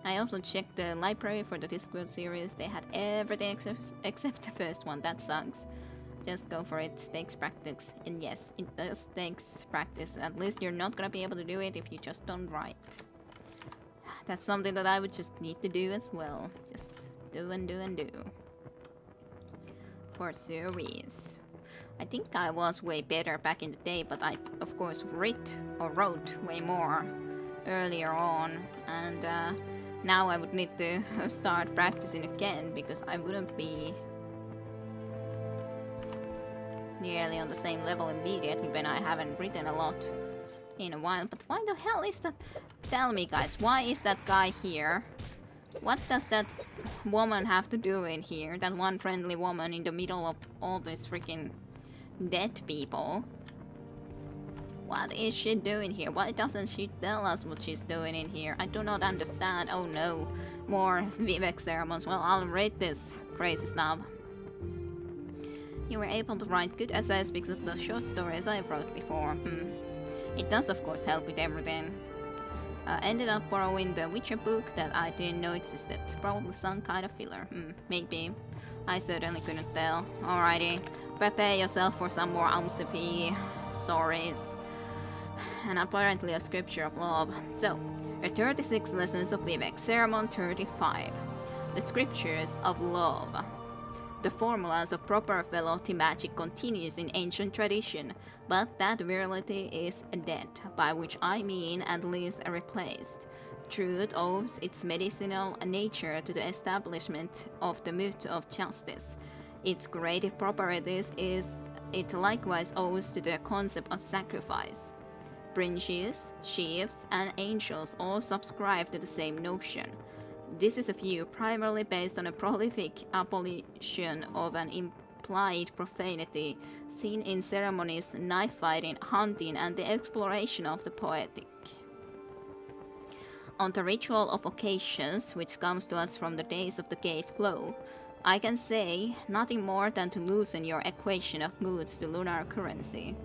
I also checked the library for the Discworld series. They had everything except the first one. That sucks. Just go for it. Takes practice. And yes, it does takes practice. At least you're not gonna be able to do it if you just don't write. That's something that I would just need to do as well. Just do and do and do. For series. I think I was way better back in the day, but I of course wrote way more earlier on, and now I would need to start practicing again because I wouldn't be nearly on the same level immediately when I haven't written a lot in a while. But why the hell is that? Tell me guys, why is that guy here? What does that woman have to do in here? That one friendly woman in the middle of all these freaking dead people. What is she doing here? Why doesn't she tell us what she's doing in here? I do not understand. Oh no, more Vivek ceremonies. Well, I'll rate this crazy snob. You were able to write good essays because of the short stories I wrote before. It does of course help with everything. Ended up borrowing the Witcher book that I didn't know existed. Probably some kind of filler. Maybe. I certainly couldn't tell. Alrighty. Prepare yourself for some more Amsipi stories. And apparently a scripture of love. So, a 36 lessons of Vivek, Ceremon 35. The scriptures of love. The formulas of proper velocity magic continues in ancient tradition, but that virility is dead, by which I mean at least replaced. Truth owes its medicinal nature to the establishment of the myth of justice. Its creative properties it likewise owes to the concept of sacrifice. Princes, chiefs, and angels all subscribe to the same notion. This is a view primarily based on a prolific abolition of an implied profanity seen in ceremonies, knife fighting, hunting, and the exploration of the poetic. On the ritual of occasions, which comes to us from the days of the cave glow, I can say nothing more than to loosen your equation of moods to lunar currency.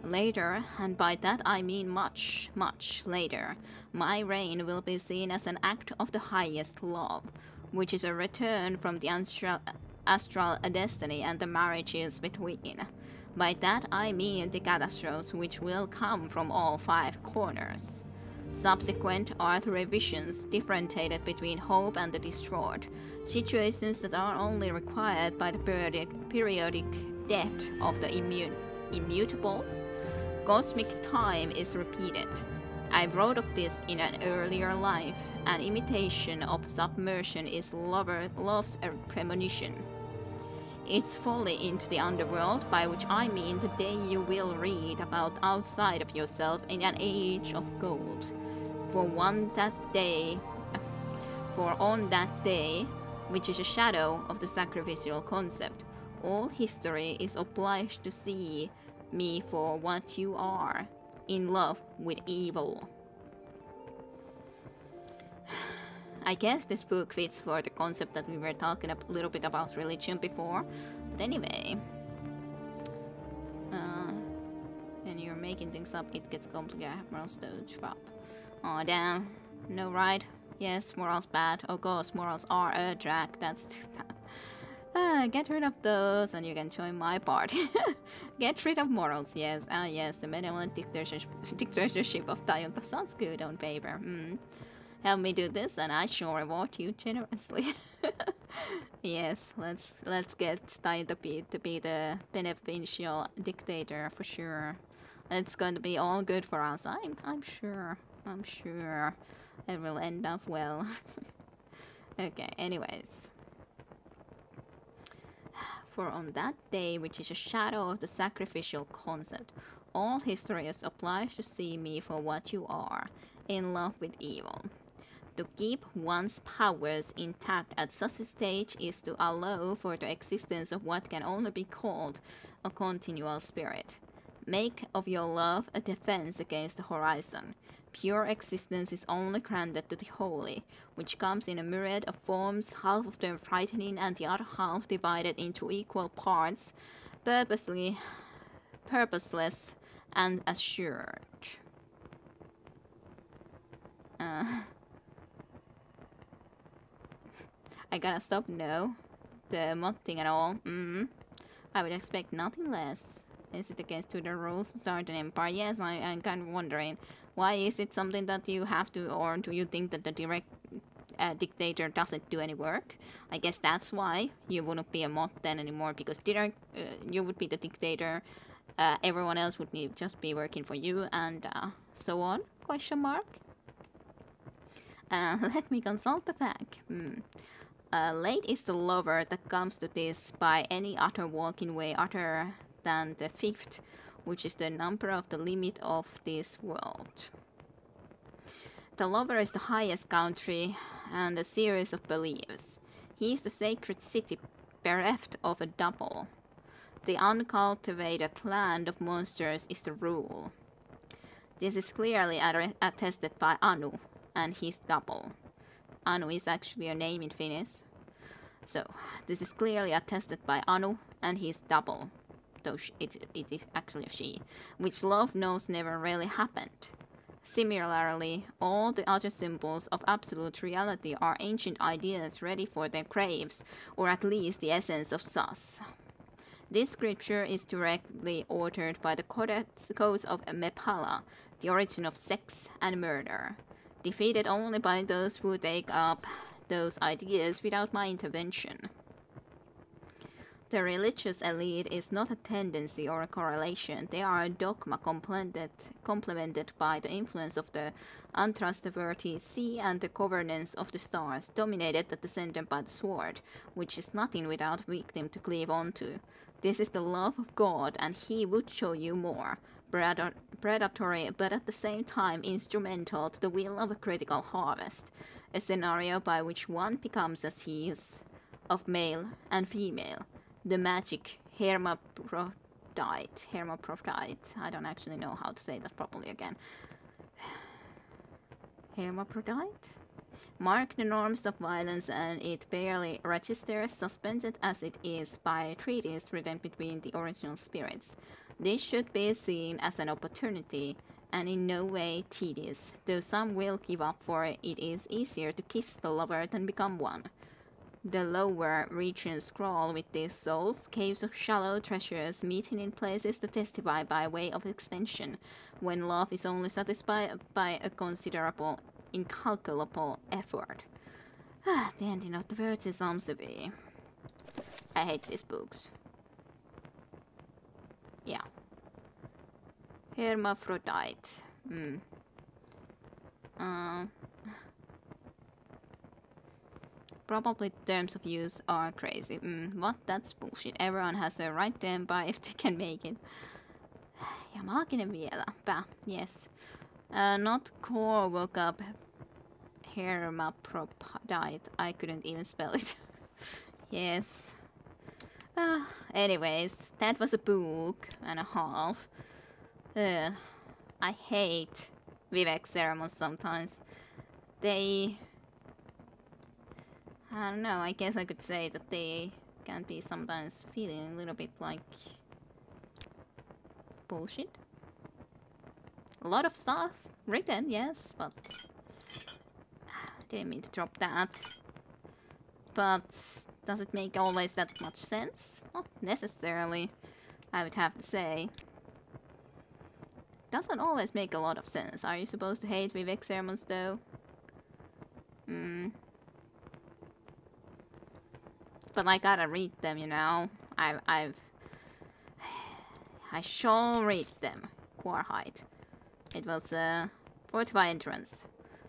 Later, and by that I mean much, much later, my reign will be seen as an act of the highest love, which is a return from the astral destiny and the marriages between. By that I mean the catastrophes which will come from all 5 corners. Subsequent are the revisions differentiated between hope and the distraught, situations that are only required by the periodic death of the immutable. Cosmic time is repeated. I wrote of this in an earlier life. An imitation of submersion is love's premonition. It's folly into the underworld, by which I mean the day you will read about outside of yourself in an age of gold. For on that day, which is a shadow of the sacrificial concept, all history is obliged to see me for what you are, in love with evil. I guess this book fits for the concept that we were talking a little bit about religion before. But anyway, when you're making things up, it gets complicated. Morals to drop. Aw, damn. No, right? Yes, morals bad. Oh gosh, morals are a drag. That's too bad. Get rid of those and you can join my party. Get rid of morals, yes. Yes, the benevolent dictatorship of Tajunta sounds good on paper. Help me do this and I shall reward you generously. Yes, let's get Tajunta to be the beneficial dictator for sure. It's going to be all good for us. I'm sure. It will end up well. Okay, anyways. For on that day, which is a shadow of the sacrificial concept, all history is obliged to see me for what you are, in love with evil. To keep one's powers intact at such a stage is to allow for the existence of what can only be called a continual spirit. Make of your love a defense against the horizon. Pure existence is only granted to the holy, which comes in a myriad of forms, half of them frightening and the other half divided into equal parts, purposeless, and assured. I gotta stop, no. The mod thing at all, I would expect nothing less. Is it against the rules to start an empire? Yes, I'm kind of wondering. Why is it something that you have to, or do you think that the direct dictator doesn't do any work? I guess that's why you wouldn't be a mod then anymore, because you would be the dictator, everyone else would just be working for you, and so on, question mark? Let me consult the fact. Late is the lover that comes to this by any other walking way other than the 5th, which is the number of the limit of this world. The lover is the highest country and a series of beliefs. He is the sacred city bereft of a double. The uncultivated land of monsters is the rule. This is clearly attested by Anu and his double. Anu is actually a name in Finnish. So, this is clearly attested by Anu and his double. Though it is actually a she, which love knows never really happened. Similarly, all the other symbols of absolute reality are ancient ideas ready for their graves, or at least the essence of sus. This scripture is directly ordered by the codes of Mephala, the origin of sex and murder, defeated only by those who take up those ideas without my intervention. The religious elite is not a tendency or a correlation. They are a dogma complemented by the influence of the untrustworthy sea and the governance of the stars, dominated at the center by the sword, which is nothing without a victim to cleave onto. This is the love of God, and he would show you more. predatory, but at the same time instrumental to the will of a critical harvest. A scenario by which one becomes a seas of male and female. The magic hermaphrodite. I don't actually know how to say that properly again. Hermaphrodite? Mark the norms of violence, and it barely registers, suspended as it is by treaties written between the original spirits. This should be seen as an opportunity, and in no way tedious. Though some will give up for it, it is easier to kiss the lover than become one. The lower regions crawl with these souls, caves of shallow treasures, meeting in places to testify by way of extension, when love is only satisfied by a considerable, incalculable effort. The ending of the words is severe. I hate these books. Yeah. Hermaphrodite. Probably terms of use are crazy. What? That's bullshit. Everyone has a right to buy if they can make it. Ja maaginen vieläpä. Yes. Not core woke up hermaphrodite. I couldn't even spell it. Yes. Anyways, that was a book and a half. I hate Vivek ceremonies sometimes. They... I don't know, I guess I could say that they can be sometimes feeling a little bit like... bullshit. A lot of stuff written, yes, but... didn't mean to drop that. But does it make always that much sense? Not necessarily, I would have to say. Doesn't always make a lot of sense. Are you supposed to hate Vivek sermons though? But I gotta read them, you know. I shall read them. Quarhide. It was a fortify entrance.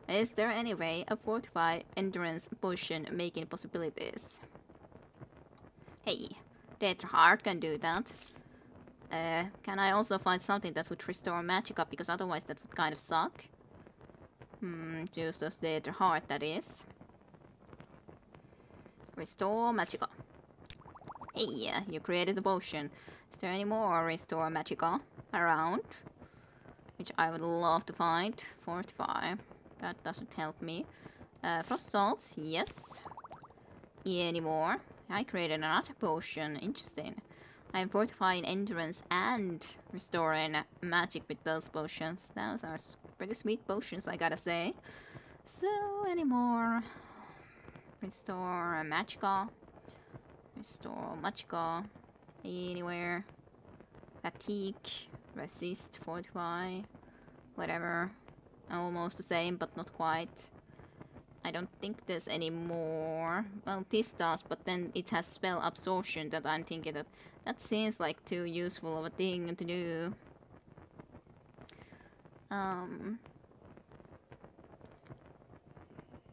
Is there any way a fortify endurance potion making possibilities? Hey, Death Heart can do that. Can I also find something that would restore Magicka, because otherwise that would kind of suck? Just as Death Heart, that is. Restore Magicka. Hey, you created a potion. Is there any more Restore Magicka around? Which I would love to find. Fortify. That doesn't help me. Frost salts, yes. Any more? I created another potion. Interesting. I'm fortifying endurance and restoring magic with those potions. Those are pretty sweet potions, I gotta say. So, any more? Restore Magicka. Restore Magicka. Anywhere. Fatigue. Resist. Fortify. Whatever. Almost the same, but not quite. I don't think there's any more. Well, this does, but then it has spell absorption that I'm thinking that seems like too useful of a thing to do.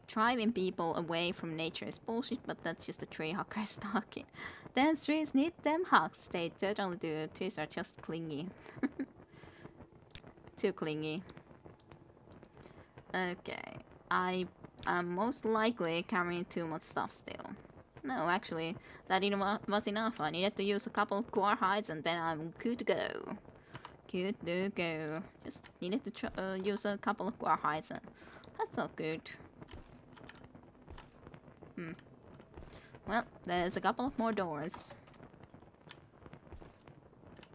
Driving people away from nature is bullshit, but that's just a tree hackers talking. Dance trees need them hugs. They totally do. Trees are just clingy. Too clingy. Okay. I am most likely carrying too much stuff still. No, actually, that was enough. I needed to use a couple of core hides and then I'm good to go. Good to go. Just needed to use a couple of core hides and that's not good. Well, there's a couple of more doors.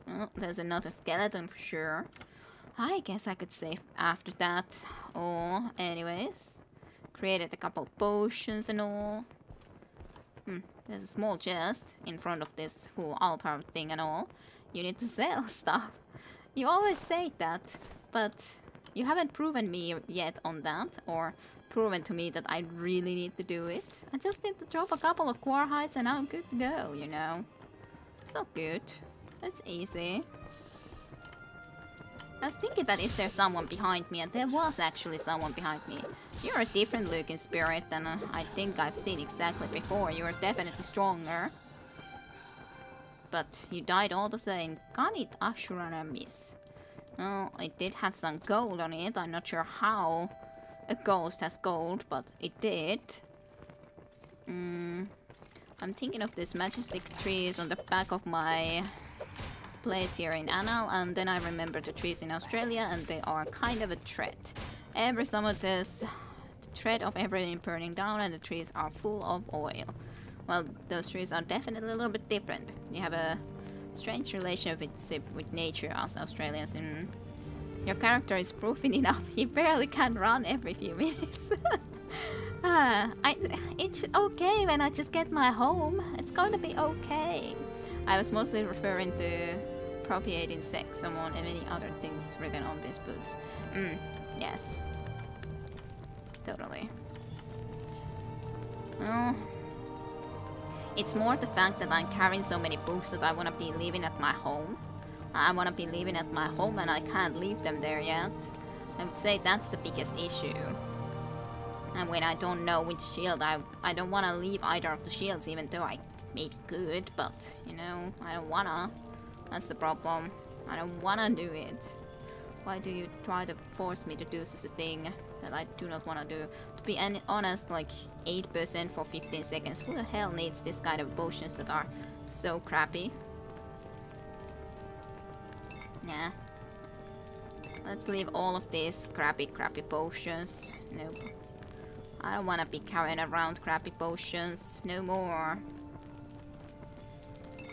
Oh, there's another skeleton for sure. I guess I could save after that. Oh, anyways. Created a couple potions and all. There's a small chest in front of this whole altar thing and all. You need to sell stuff. You always say that, but you haven't proven me yet on that, or proven to me that I really need to do it. I just need to drop a couple of core hides and I'm good to go, you know. So good. It's easy. I was thinking that is there someone behind me, and there was actually someone behind me. You're a different looking spirit than I think I've seen exactly before. You're definitely stronger. But you died all the same. Kanit Ashurana miss. Oh, it did have some gold on it. I'm not sure how a ghost has gold, but it did. I'm thinking of these majestic trees on the back of my place here in Anal, and then I remember the trees in Australia, and they are kind of a threat. Every summer there's the threat of everything burning down, and the trees are full of oil. Well, those trees are definitely a little bit different. You have a strange relationship with nature as Australians, and your character is proven enough. He barely can run every few minutes. It's okay when I just get my home. It's going to be okay. I was mostly referring to appropriating sex among many other things written on these books. Yes. Totally. Well, it's more the fact that I'm carrying so many books that I want to be living at my home. I want to be living at my home and I can't leave them there yet. I would say that's the biggest issue. And when I don't know which shield, I don't want to leave either of the shields, even though I maybe could, but, you know, I don't wanna. That's the problem. I don't wanna do it. Why do you try to force me to do such a thing that I do not wanna do? To be honest, like 8% for 15 seconds. Who the hell needs this kind of potions that are so crappy? Nah. Let's leave all of these crappy potions. Nope. I don't wanna be carrying around crappy potions. No more.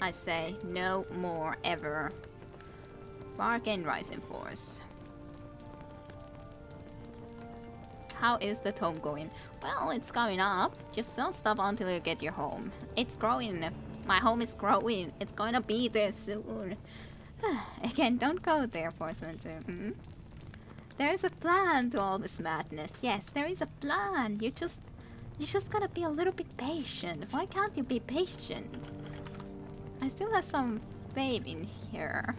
I say no more ever. Bargain Rising Force. How is the home going? Well, it's going up. Just don't stop until you get your home. It's growing. My home is growing. It's gonna be there soon. Again, don't go there, Forceman 2. There is a plan to all this madness. Yes, there is a plan. You just gotta be a little bit patient. Why can't you be patient? I still have some babe in here.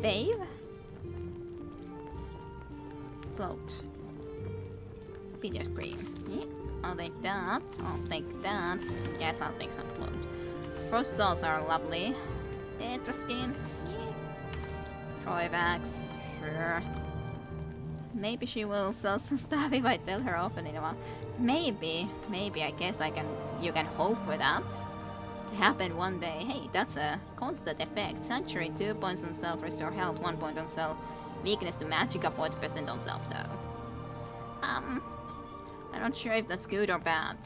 Babe? Float. Video screen. Yeah, I'll take that. I'll take that. Yes, I'll take some float. Frost dolls are lovely. Tetra skin. Yeah. Troivax. Sure. Maybe she will sell some stuff if I tell her often in a while. Maybe. I guess you can hope for that. To happen one day. Hey, that's a constant effect. Sanctuary, 2 points on self, restore health, 1 point on self. Weakness to magicka, 40% on self though. I'm not sure if that's good or bad.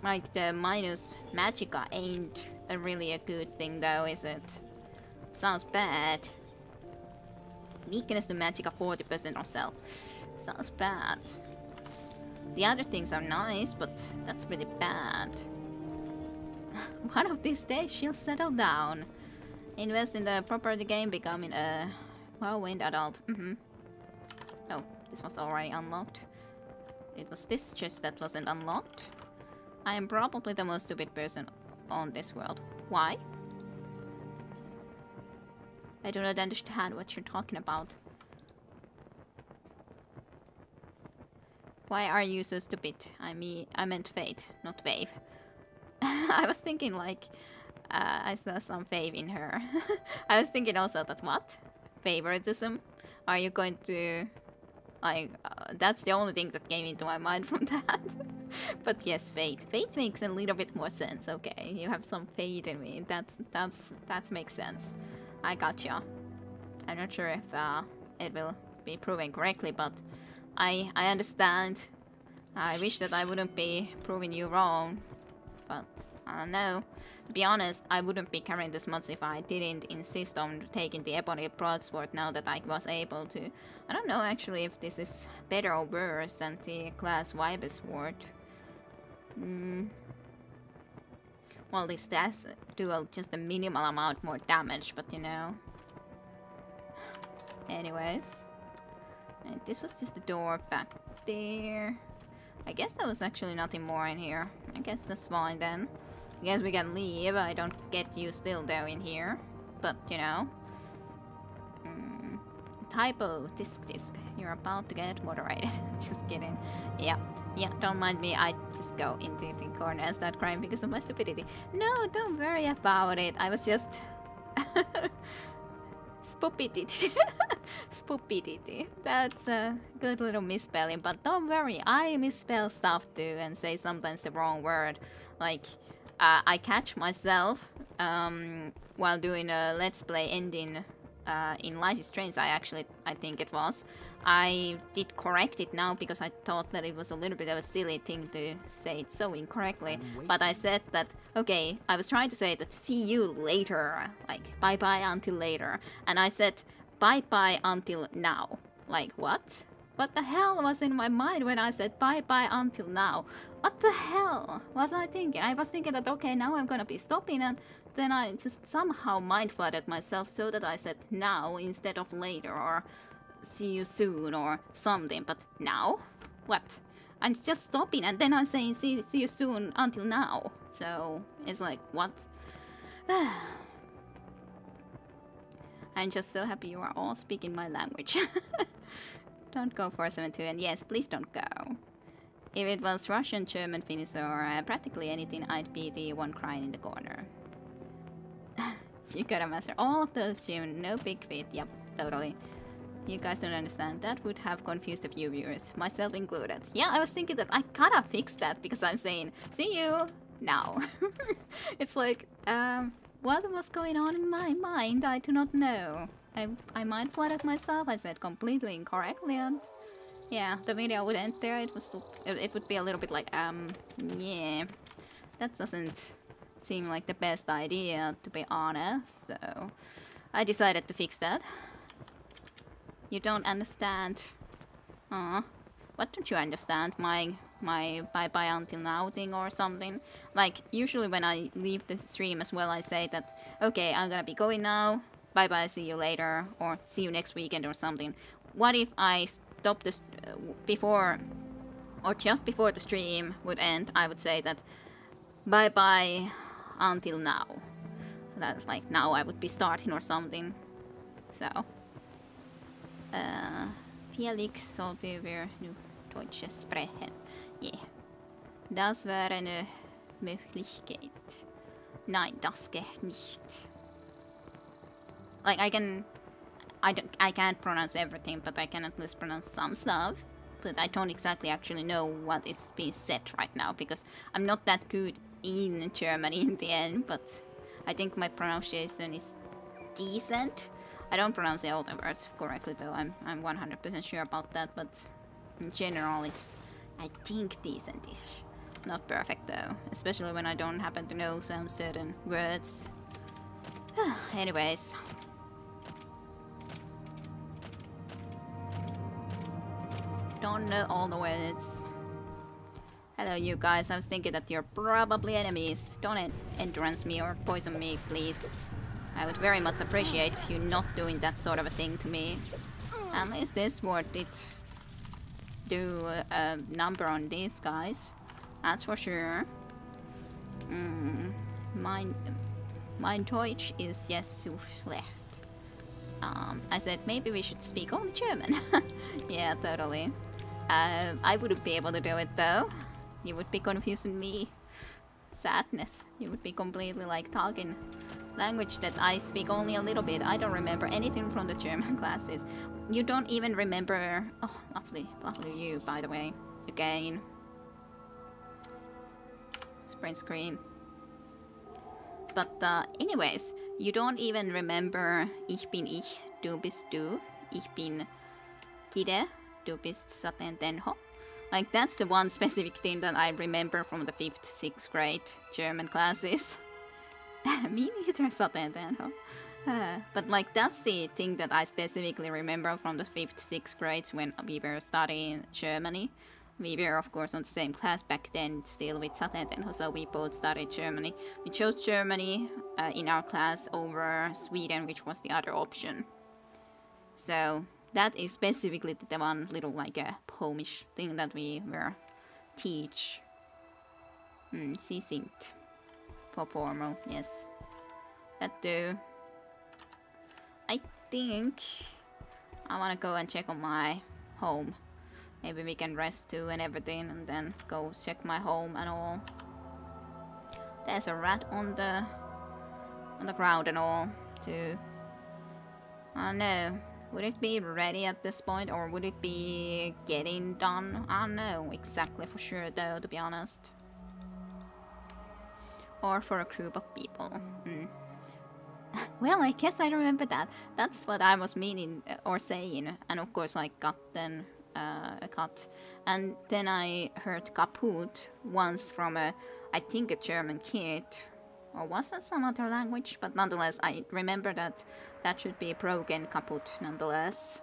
Like the minus magicka ain't really a good thing though, is it? Sounds bad. Weakness to magicka, 40% on self. Sounds bad. The other things are nice, but that's pretty bad. One of these days she'll settle down. Invest in the property game, becoming a Morrowind adult. Oh, this was already unlocked. It was this chest that wasn't unlocked. I am probably the most stupid person on this world. Why? I do not understand what you're talking about. Why are you so stupid? I meant Fate, not Wave. I was thinking like, I saw some Fave in her. I was thinking also that what? Favoritism? Are you going to... like, that's the only thing that came into my mind from that. But yes, Fate. Fate makes a little bit more sense. Okay, you have some fate in me. That makes sense. I gotcha. I'm not sure if it will be proven correctly, but I understand. I wish that I wouldn't be proving you wrong, but I don't know. To be honest, I wouldn't be carrying this much if I didn't insist on taking the Ebony Broadsword now that I was able to. I don't know actually if this is better or worse than the Glass Viper Sword. Well, this does do just a minimal amount more damage, but you know. Anyways. And this was just the door back there. I guess there was actually nothing more in here. I guess that's fine then. I guess we can leave. I don't get you still though in here. But, you know. Typo. Disc. You're about to get moderated. Just kidding. Yeah, don't mind me. I just go into the corner and start crying because of my stupidity. No, don't worry about it. I was just... Spoopidity. Spoopidity. That's a good little misspelling, but don't worry, I misspell stuff too and say sometimes the wrong word. Like, I catch myself while doing a Let's Play ending in Life is Strange, I think it was. I did correct it now because I thought that it was a little bit of a silly thing to say it so incorrectly. But I said that, okay, I was trying to say that see you later, like bye bye until later. And I said bye bye until now. Like what? What the hell was in my mind when I said bye bye until now? What the hell was I thinking? I was thinking that okay, now I'm gonna be stopping, and then I just somehow mind flooded myself so that I said now instead of later or see you soon or something. But now? What? I'm just stopping and then I'm saying see you soon until now. So it's like what? I'm just so happy you are all speaking my language. Don't go for 7-2, and yes, please don't go. If it was Russian, German, Finnish, or practically anything, I'd be the one crying in the corner. You gotta master all of those, Jim. No big feat. Yep, totally. You guys don't understand. That would have confused a few viewers, myself included. Yeah, I was thinking that I gotta fix that because I'm saying, see you now. It's like, what was going on in my mind? I do not know. I mind flooded myself. I said completely incorrectly, and yeah, the video would end there. It would be a little bit like, yeah, that doesn't seem like the best idea, to be honest. So I decided to fix that. You don't understand. What don't you understand? My bye bye until now thing or something. Like usually when I leave the stream as well, I say that okay, I'm gonna be going now. Bye bye, see you later, or see you next weekend or something. What if I stop this before, or just before the stream would end? I would say that bye bye until now. That like now I would be starting or something. So. Felix sollte wir nu Deutsch sprechen. Yeah. Das wäre eine Möglichkeit. Nein, das geht nicht. Like I can't pronounce everything, but I can at least pronounce some stuff. But I don't exactly actually know what is being said right now because I'm not that good in German in the end, but I think my pronunciation is decent. I don't pronounce all the words correctly though, I'm 100% sure about that, but in general it's, I think, decent-ish. Not perfect though, especially when I don't happen to know some certain words. Anyways. Don't know all the words. Hello you guys, I was thinking that you're probably enemies. Don't endurance me or poison me, please. I would very much appreciate you not doing that sort of a thing to me. Is this worth it? Do a number on these guys? That's for sure. Mein Deutsch is yes so schlecht. I said maybe we should speak only German. Yeah, totally. I wouldn't be able to do it though. You would be confusing me. Sadness. You would be completely like talking language that I speak only a little bit. I don't remember anything from the German classes. You don't even remember... Oh, lovely you, by the way. Again. Sprint screen. But anyways, you don't even remember Ich bin ich, du bist du. Ich bin Kide, du bist Saten Tenho. Like, that's the one specific thing that I remember from the 5th, 6th grade German classes. Me neither, Saten Tenho. But like, that's the thing that I specifically remember from the 5th, 6th grades when we were studying Germany. We were, of course, on the same class back then, still with Saten Tenho, so we both studied Germany. We chose Germany in our class over Sweden, which was the other option. So that is specifically the one little like a poemish thing that we were teach. Sie singt. For formal, yes. That too. I think I wanna go and check on my home. Maybe we can rest too and everything, and then go check my home and all. There's a rat on the ground and all too. I don't know. Would it be ready at this point, or would it be getting done? I don't know exactly for sure though, to be honest. Or for a group of people. Well, I guess I remember that. That's what I was meaning or saying. And of course I got then a cut. And then I heard kaput once from I think a German kid. Or was that some other language? But nonetheless, I remember that that should be broken kaput nonetheless.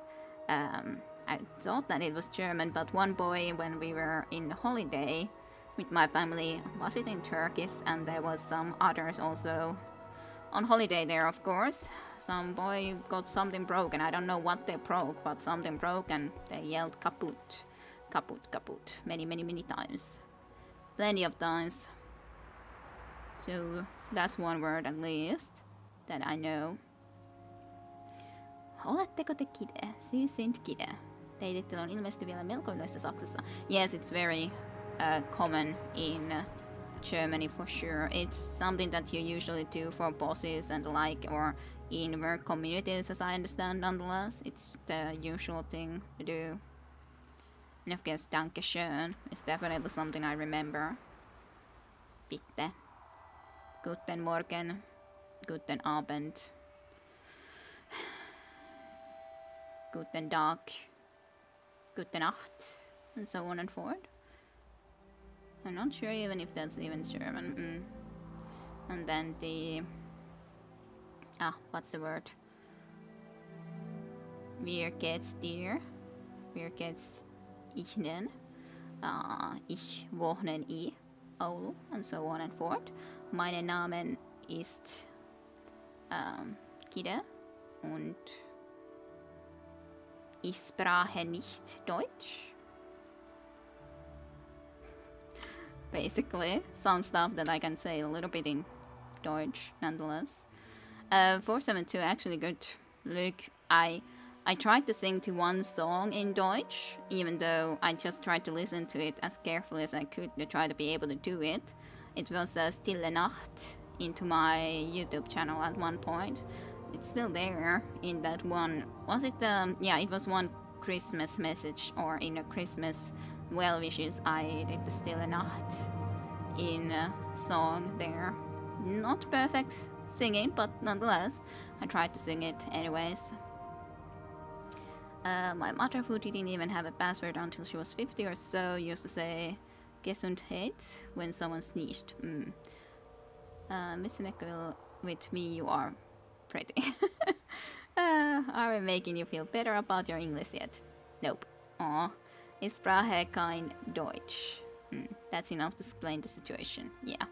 I thought that it was German, but one boy, when we were in holiday with my family, was it in Turkish, and there was some others also on holiday there, of course. Some boy got something broken. I don't know what they broke, but something broke, and they yelled kaput, kaput, kaput, many, many, many times. Plenty of times. So that's one word at least that I know. Oletteko te kide? Siis sind kide. Teitittely on ilmeisesti vielä melko yleistä Saksassa. Yes, it's very common in Germany for sure. It's something that you usually do for bosses and the like, or in work communities, as I understand nonetheless. It's the usual thing to do. And of course, danke schön is definitely something I remember. Bitte. Guten Morgen. Guten Abend. Guten Tag. Gute Nacht. And so on and forth. I'm not sure even if that's even German. And then the... what's the word? Wie geht's dir? Wie geht's Ihnen? Ich wohne in Oulu, and so on and forth. Mein Name ist Kide und ich spreche nicht Deutsch. Basically, some stuff that I can say a little bit in Deutsch, nonetheless. 472 actually good. Look, I tried to sing to one song in Deutsch, even though I just tried to listen to it as carefully as I could to try to be able to do it. It was Stille Nacht into my YouTube channel at one point. It's still there in that one. Was it? Yeah, it was one Christmas message, or in a Christmas well wishes. I did the Stille Nacht in a song there. Not perfect singing, but nonetheless, I tried to sing it anyways. My mother, who didn't even have a password until she was 50 or so, used to say Gesundheit when someone sneezed. Mr. Nickel, with me you are pretty. Are we making you feel better about your English yet? Nope. Aw. Ich spreche kein Deutsch. That's enough to explain the situation. Yeah.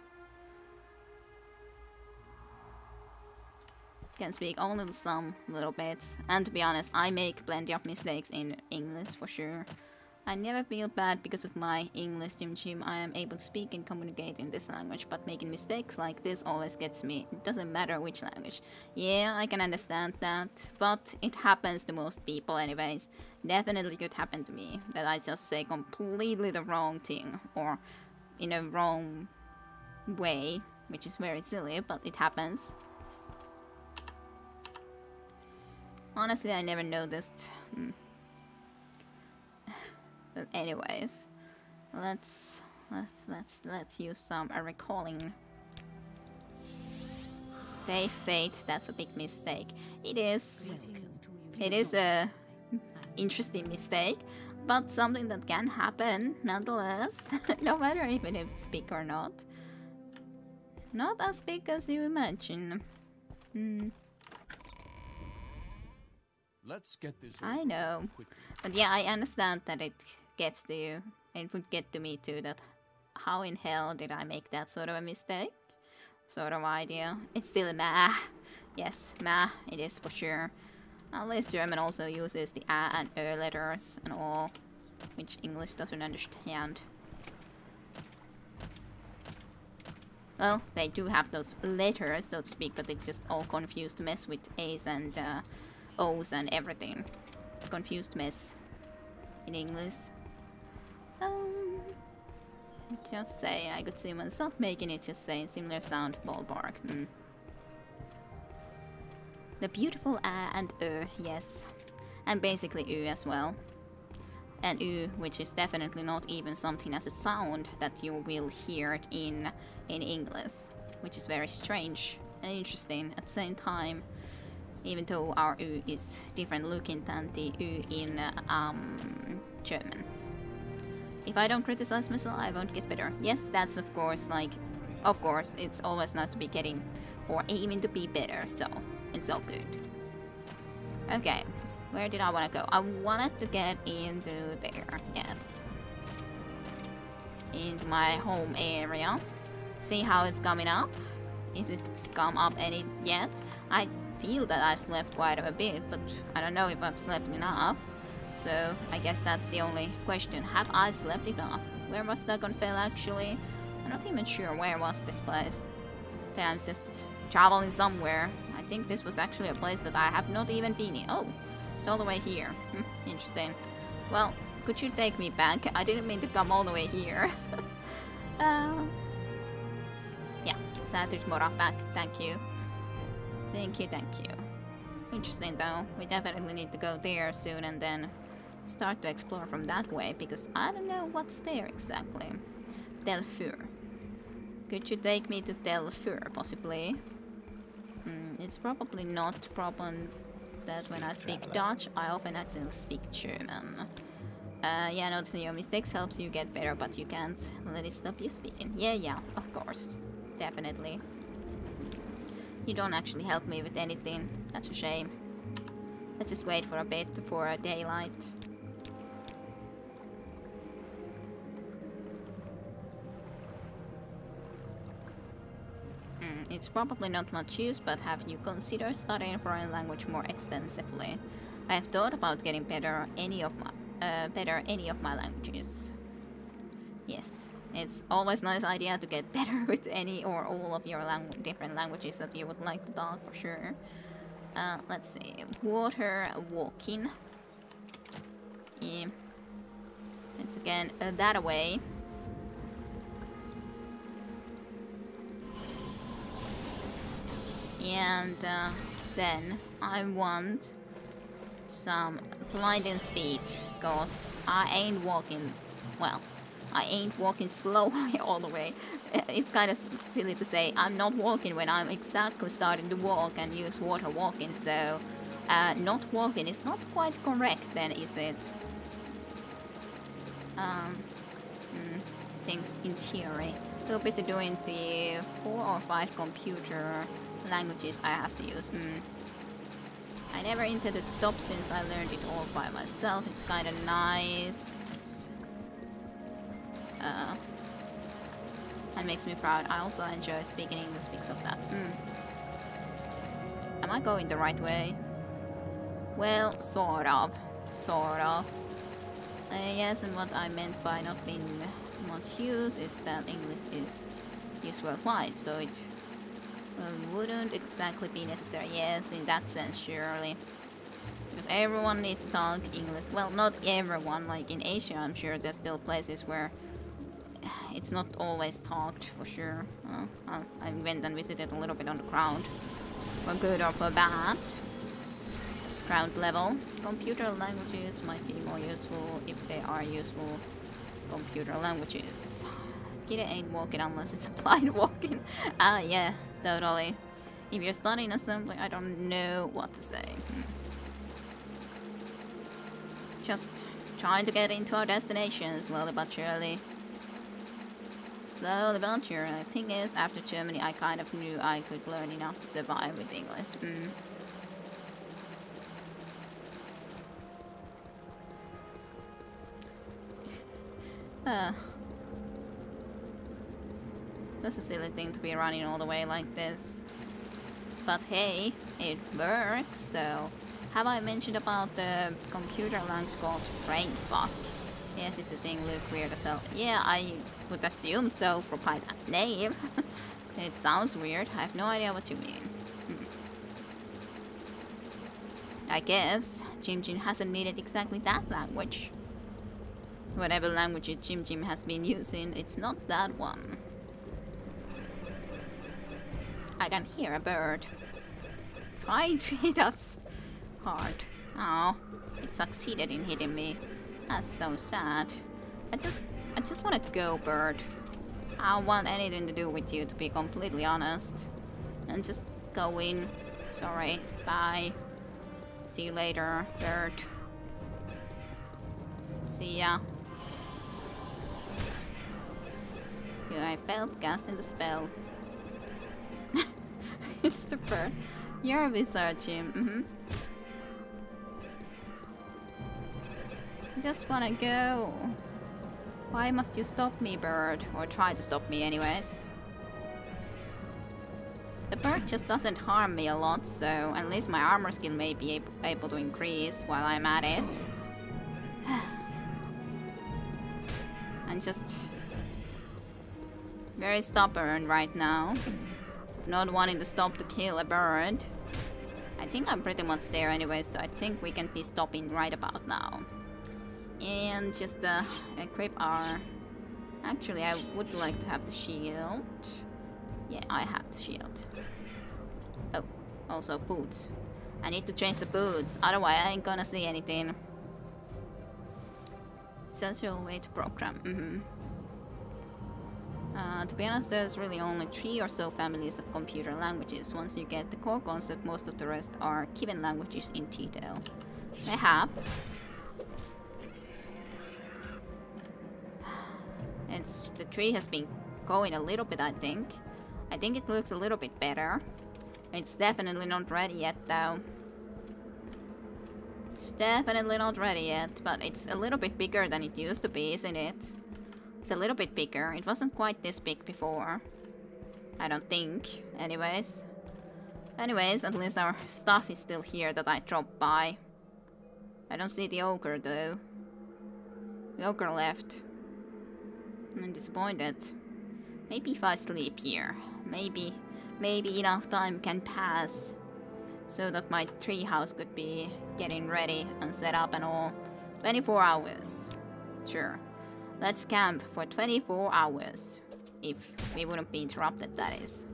Can speak only some little bits, and to be honest, I make plenty of mistakes in English for sure. I never feel bad because of my English Jim. I am able to speak and communicate in this language, but making mistakes like this always gets me. It doesn't matter which language. Yeah, I can understand that, but it happens to most people anyways. Definitely could happen to me, that I just say completely the wrong thing, or in a wrong way, which is very silly, but it happens. Honestly, I never noticed. But anyways, let's use some recalling. Fate, that's a big mistake. It is a interesting mistake, but something that can happen nonetheless, no matter even if it's big or not. Not as big as you imagine. Let's get this. I know, but yeah, I understand that it gets to you. It would get to me too. That how in hell did I make that sort of a mistake? Sort of idea. It's still meh. Yes, meh. It is for sure. At least German also uses the a and ö letters and all, which English doesn't understand. Well, they do have those letters, so to speak, but it's just all confused mess with a's and O's and everything. Confused mess in English. Just saying, I could see myself making it, just saying similar sound, ballpark. The beautiful A and Ö, yes. And basically U as well. And U, which is definitely not even something as a sound that you will hear it in English. Which is very strange and interesting at the same time. Even though our U is different looking than the U in German. If I don't criticize myself, I won't get better. Yes, that's of course, like, of course, it's always nice to be getting or aiming to be better, so it's all good. Okay, where did I want to go? I wanted to get into there, yes. Into my home area. See how it's coming up. If it's come up any yet. I feel that I've slept quite a bit, but I don't know if I've slept enough. So I guess that's the only question. Have I slept enough? Where was Dragonfell actually? I'm not even sure where was this place. Then I'm just traveling somewhere. I think this was actually a place that I have not even been in. Oh, it's all the way here. Interesting. Well, could you take me back? I didn't mean to come all the way here. Yeah, Saturday Mora back. Thank you. Thank you, thank you. Interesting though. We definitely need to go there soon and then start to explore from that way, because I don't know what's there exactly. Delfur. Could you take me to Delfur, possibly? It's probably not a problem that when I speak Dutch, I often accidentally speak German. Yeah, noticing your mistakes helps you get better, but you can't let it stop you speaking. Yeah, of course. Definitely. You don't actually help me with anything. That's a shame. Let's just wait for a bit for daylight. It's probably not much use, but have you considered studying foreign language more extensively? I have thought about getting better any of my languages. Yes, it's always a nice idea to get better with any or all of your different languages that you would like to talk, for sure. Let's see. Water walking. Yeah. It's again that away. And then I want some blinding speed, cause I ain't walking, well, I ain't walking slowly all the way. It's kind of silly to say I'm not walking when I'm exactly starting to walk and use water walking, so not walking is not quite correct then, is it? Things in theory. So busy doing the 4 or 5 computer languages I have to use. I never intended to stop since I learned it all by myself. It's kind of nice. And makes me proud. I also enjoy speaking English because of that. Am I going the right way? Well, sort of. Sort of. Yes, and what I meant by not being much use is that English is used worldwide, so it wouldn't exactly be necessary. Yes, in that sense, surely. Because everyone needs to talk English. Well, not everyone. Like in Asia, I'm sure there's still places where it's not always talked, for sure. I went and visited a little bit on the ground. For good or for bad. Ground level. Computer languages might be more useful if they are useful computer languages. Kid ain't walking unless it's applied walking. Yeah, totally. If you're studying assembly, I don't know what to say. Just trying to get into our destination slowly but surely. Slowly but surely. The thing is, after Germany, I kind of knew I could learn enough to survive with English. That's a silly thing to be running all the way like this. But hey, it works, so... Have I mentioned about the computer language called brainfuck? Yes, it's a thing, look weird as hell. Yeah, I would assume so for by that name. It sounds weird, I have no idea what you mean. I guess Jim Jim hasn't needed exactly that language. Whatever language Jim Jim has been using, it's not that one. I can hear a bird. trying to hit us hard. Oh, it succeeded in hitting me. That's so sad. I just want to go, bird. I don't want anything to do with you, to be completely honest. And just go in. Sorry. Bye. See you later, bird. See ya. Yeah, I failed casting the spell. It's the bird. You're a wizard, Jim. Just wanna go. Why must you stop me, bird? Or try to stop me anyways. The bird just doesn't harm me a lot, so at least my armor skill may be able to increase while I'm at it. I'm just very stubborn right now. Not wanting to stop to kill a bird. I think I'm pretty much there anyway, so I think we can be stopping right about now. And just equip our... Actually, I would like to have the shield. Yeah, I have the shield. Oh, also boots. I need to change the boots, otherwise I ain't gonna see anything. Essential way to program. To be honest, there's really only 3 or so families of computer languages. Once you get the core concept, most of the rest are given languages in detail. I have. The tree has been going a little bit, I think. I think it looks a little bit better. It's definitely not ready yet, though. It's definitely not ready yet, but it's a little bit bigger than it used to be, isn't it? It's a little bit bigger. It wasn't quite this big before. I don't think. Anyways, at least our stuff is still here that I dropped by. I don't see the ogre, though. The ogre left. I'm disappointed. Maybe if I sleep here, maybe enough time can pass so that my treehouse could be getting ready and set up and all. 24 hours. Sure. Let's camp for 24 hours. If we wouldn't be interrupted, that is.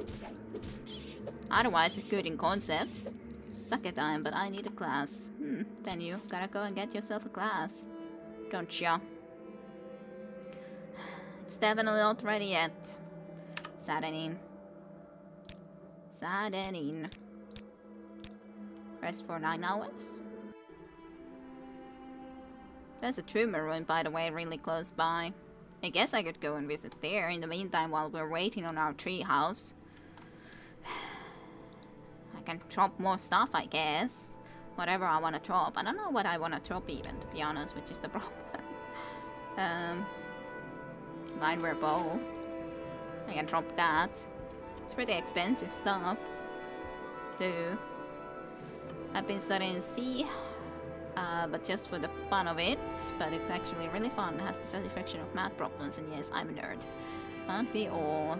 Otherwise, it's good in concept. Suck it time, but I need a class. Then you gotta go and get yourself a class. Don't ya? It's definitely not ready yet. Saddening. Saddening. Rest for 9 hours. There's a tumor ruin, by the way, really close by. I guess I could go and visit there in the meantime while we're waiting on our tree house. I can drop more stuff, I guess. Whatever I want to drop. I don't know what I want to drop even, to be honest, which is the problem. Lineware bowl. I can drop that. It's pretty expensive stuff, too. I've been studying C, but just for the fun of it. But it's actually really fun. It has the satisfaction of math problems, and yes, I'm a nerd. Aren't we all?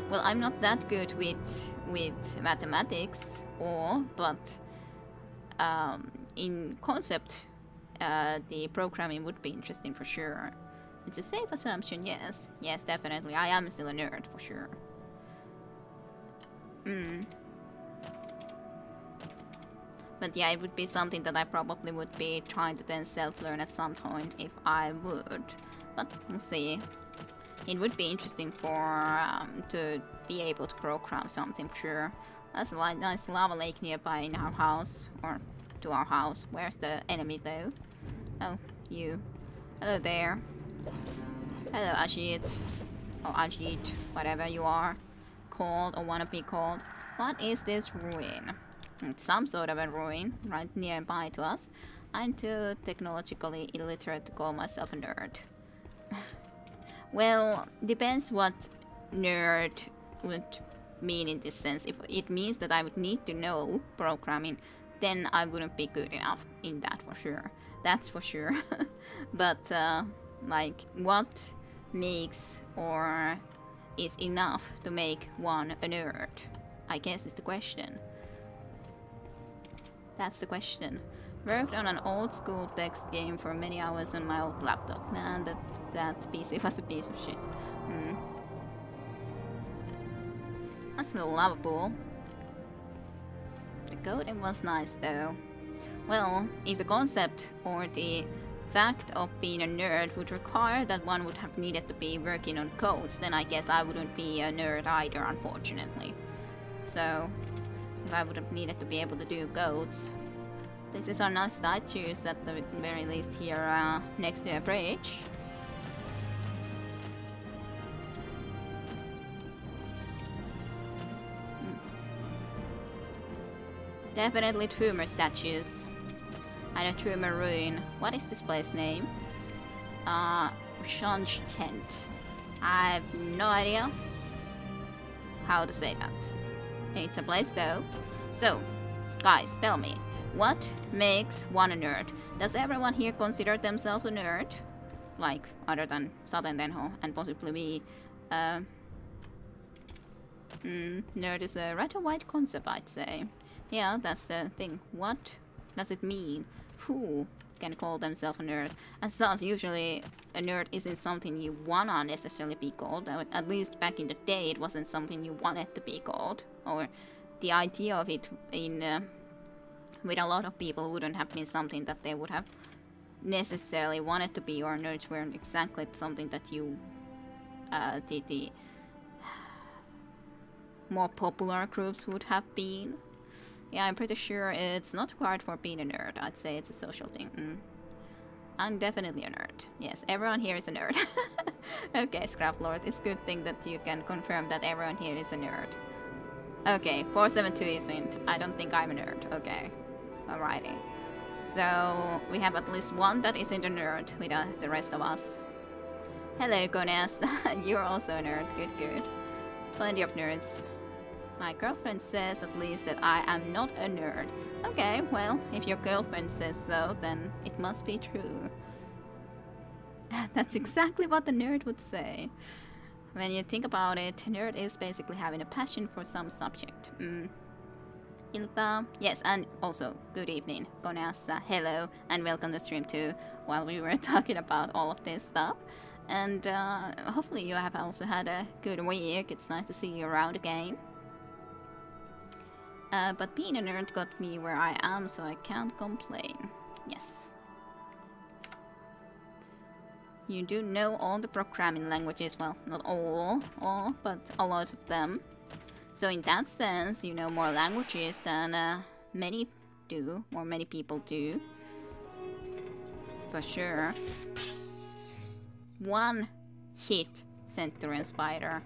Well, I'm not that good with mathematics, but in concept, the programming would be interesting for sure. It's a safe assumption, yes. Yes, definitely. I am still a nerd, for sure. But yeah, it would be something that I probably would be trying to then self-learn at some point if I would. But we'll see. It would be interesting to be able to program something, for sure. That's a nice lava lake nearby in our house, or to our house. Where's the enemy, though? Oh, you. Hello there. Hello, Ajit. Or Ajit, whatever you are called or wanna be called. What is this ruin? It's some sort of a ruin right nearby to us. I'm too technologically illiterate to call myself a nerd. Well, depends what nerd would mean in this sense. If it means that I would need to know programming, then I wouldn't be good enough in that, for sure. That's for sure. But like, what makes or is enough to make one a nerd, I guess, is the question. That's the question. Worked on an old school text game for many hours on my old laptop. Man, that PC was a piece of shit. That's the lava pool. The coding was nice though. Well, if the concept or the fact of being a nerd would require that one would have needed to be working on codes, then I guess I wouldn't be a nerd either, unfortunately. So, if I would have needed to be able to do codes. This is our nice statues at the very least here next to a bridge. Definitely tumor statues. And a tumor ruin. What is this place name? Shanchent. I have no idea how to say that. It's a place though. So, guys, tell me, what makes one a nerd? Does everyone here consider themselves a nerd? Like, other than Saten Denho and possibly me. Nerd is a rather wide concept, I'd say. Yeah, that's the thing. What does it mean? Who can call themselves a nerd? As such, usually a nerd isn't something you wanna necessarily be called. At least back in the day, it wasn't something you wanted to be called. Or the idea of it in with a lot of people wouldn't have been something that they would have necessarily wanted to be, or nerds weren't exactly something that you the more popular groups would have been. Yeah, I'm pretty sure it's not required for being a nerd. I'd say it's a social thing. I'm definitely a nerd. Yes, everyone here is a nerd. Okay, Scrap Lord, it's a good thing that you can confirm that everyone here is a nerd. Okay, 472 isn't. I don't think I'm a nerd. Okay, alrighty. So, we have at least one that isn't a nerd with the rest of us. Hello, Gones. You're also a nerd. Good, good. Plenty of nerds. My girlfriend says at least that I am not a nerd. Okay, well, if your girlfriend says so, then it must be true. That's exactly what the nerd would say. When you think about it, nerd is basically having a passion for some subject. Ilta, yes, and also, good evening. Gonasa, hello, and welcome to stream too, while we were talking about all of this stuff. And hopefully you have also had a good week. It's nice to see you around again. But being a nerd got me where I am, so I can't complain. Yes. You do know all the programming languages. Well, not all, but a lot of them. So in that sense, you know more languages than many do, or many people do. For sure. One hit Centurion Spider.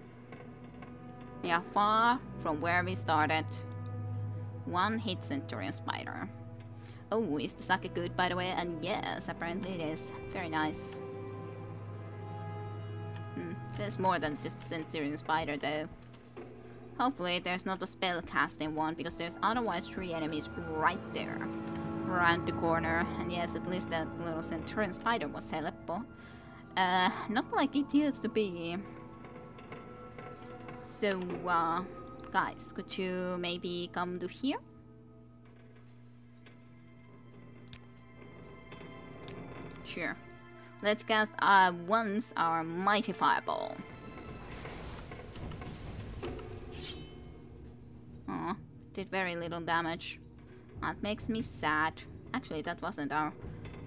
We are far from where we started. One hit Centurion Spider. Oh, is the sake good, by the way? And yes, apparently it is. Very nice. There's more than just Centurion Spider, though. Hopefully there's not a spell casting one, because there's otherwise 3 enemies right there. Around the corner. And yes, at least that little Centurion Spider was helpful. Not like it used to be. So, guys, could you maybe come to here? Sure. Let's cast once our Mighty Fireball. Aw, did very little damage. That makes me sad. Actually, that wasn't our...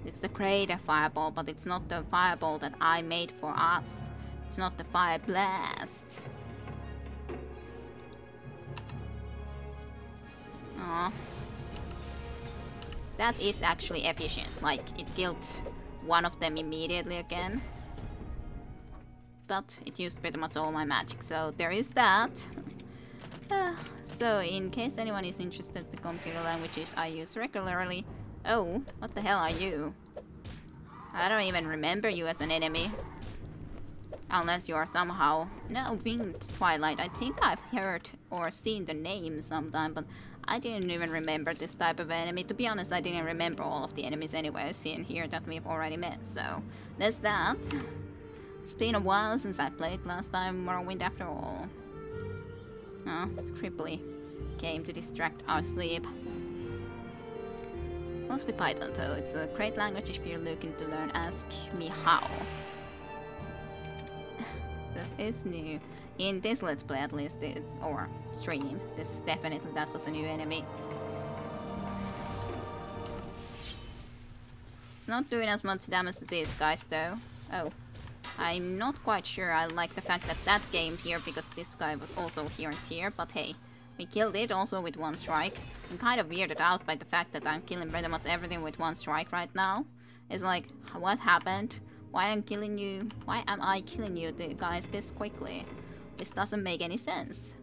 It's the Greater Fireball, but it's not the fireball that I made for us. It's not the Fire Blast. Aw. That is actually efficient. Like, it killed one of them immediately again. But it used pretty much all my magic, so there is that. So, in case anyone is interested in the computer languages I use regularly... Oh, what the hell are you? I don't even remember you as an enemy. Unless you are somehow... No, Winged Twilight. I think I've heard or seen the name sometime, but I didn't even remember this type of enemy. To be honest, I didn't remember all of the enemies anyway, seeing here that we've already met, so... There's that. It's been a while since I played last time Morrowind after all. Oh, it's creepily. Came to distract our sleep. Mostly Python though, it's a great language if you're looking to learn. Ask me how. This is new. In this Let's Play at least, or stream, this is definitely, that was a new enemy. It's not doing as much damage to these guys though. Oh. I'm not quite sure I like the fact that that came here because this guy was also here and here, but hey. We killed it also with one strike. I'm kind of weirded out by the fact that I'm killing pretty much everything with one strike right now. It's like, what happened? Why am I killing you guys this quickly? This doesn't make any sense.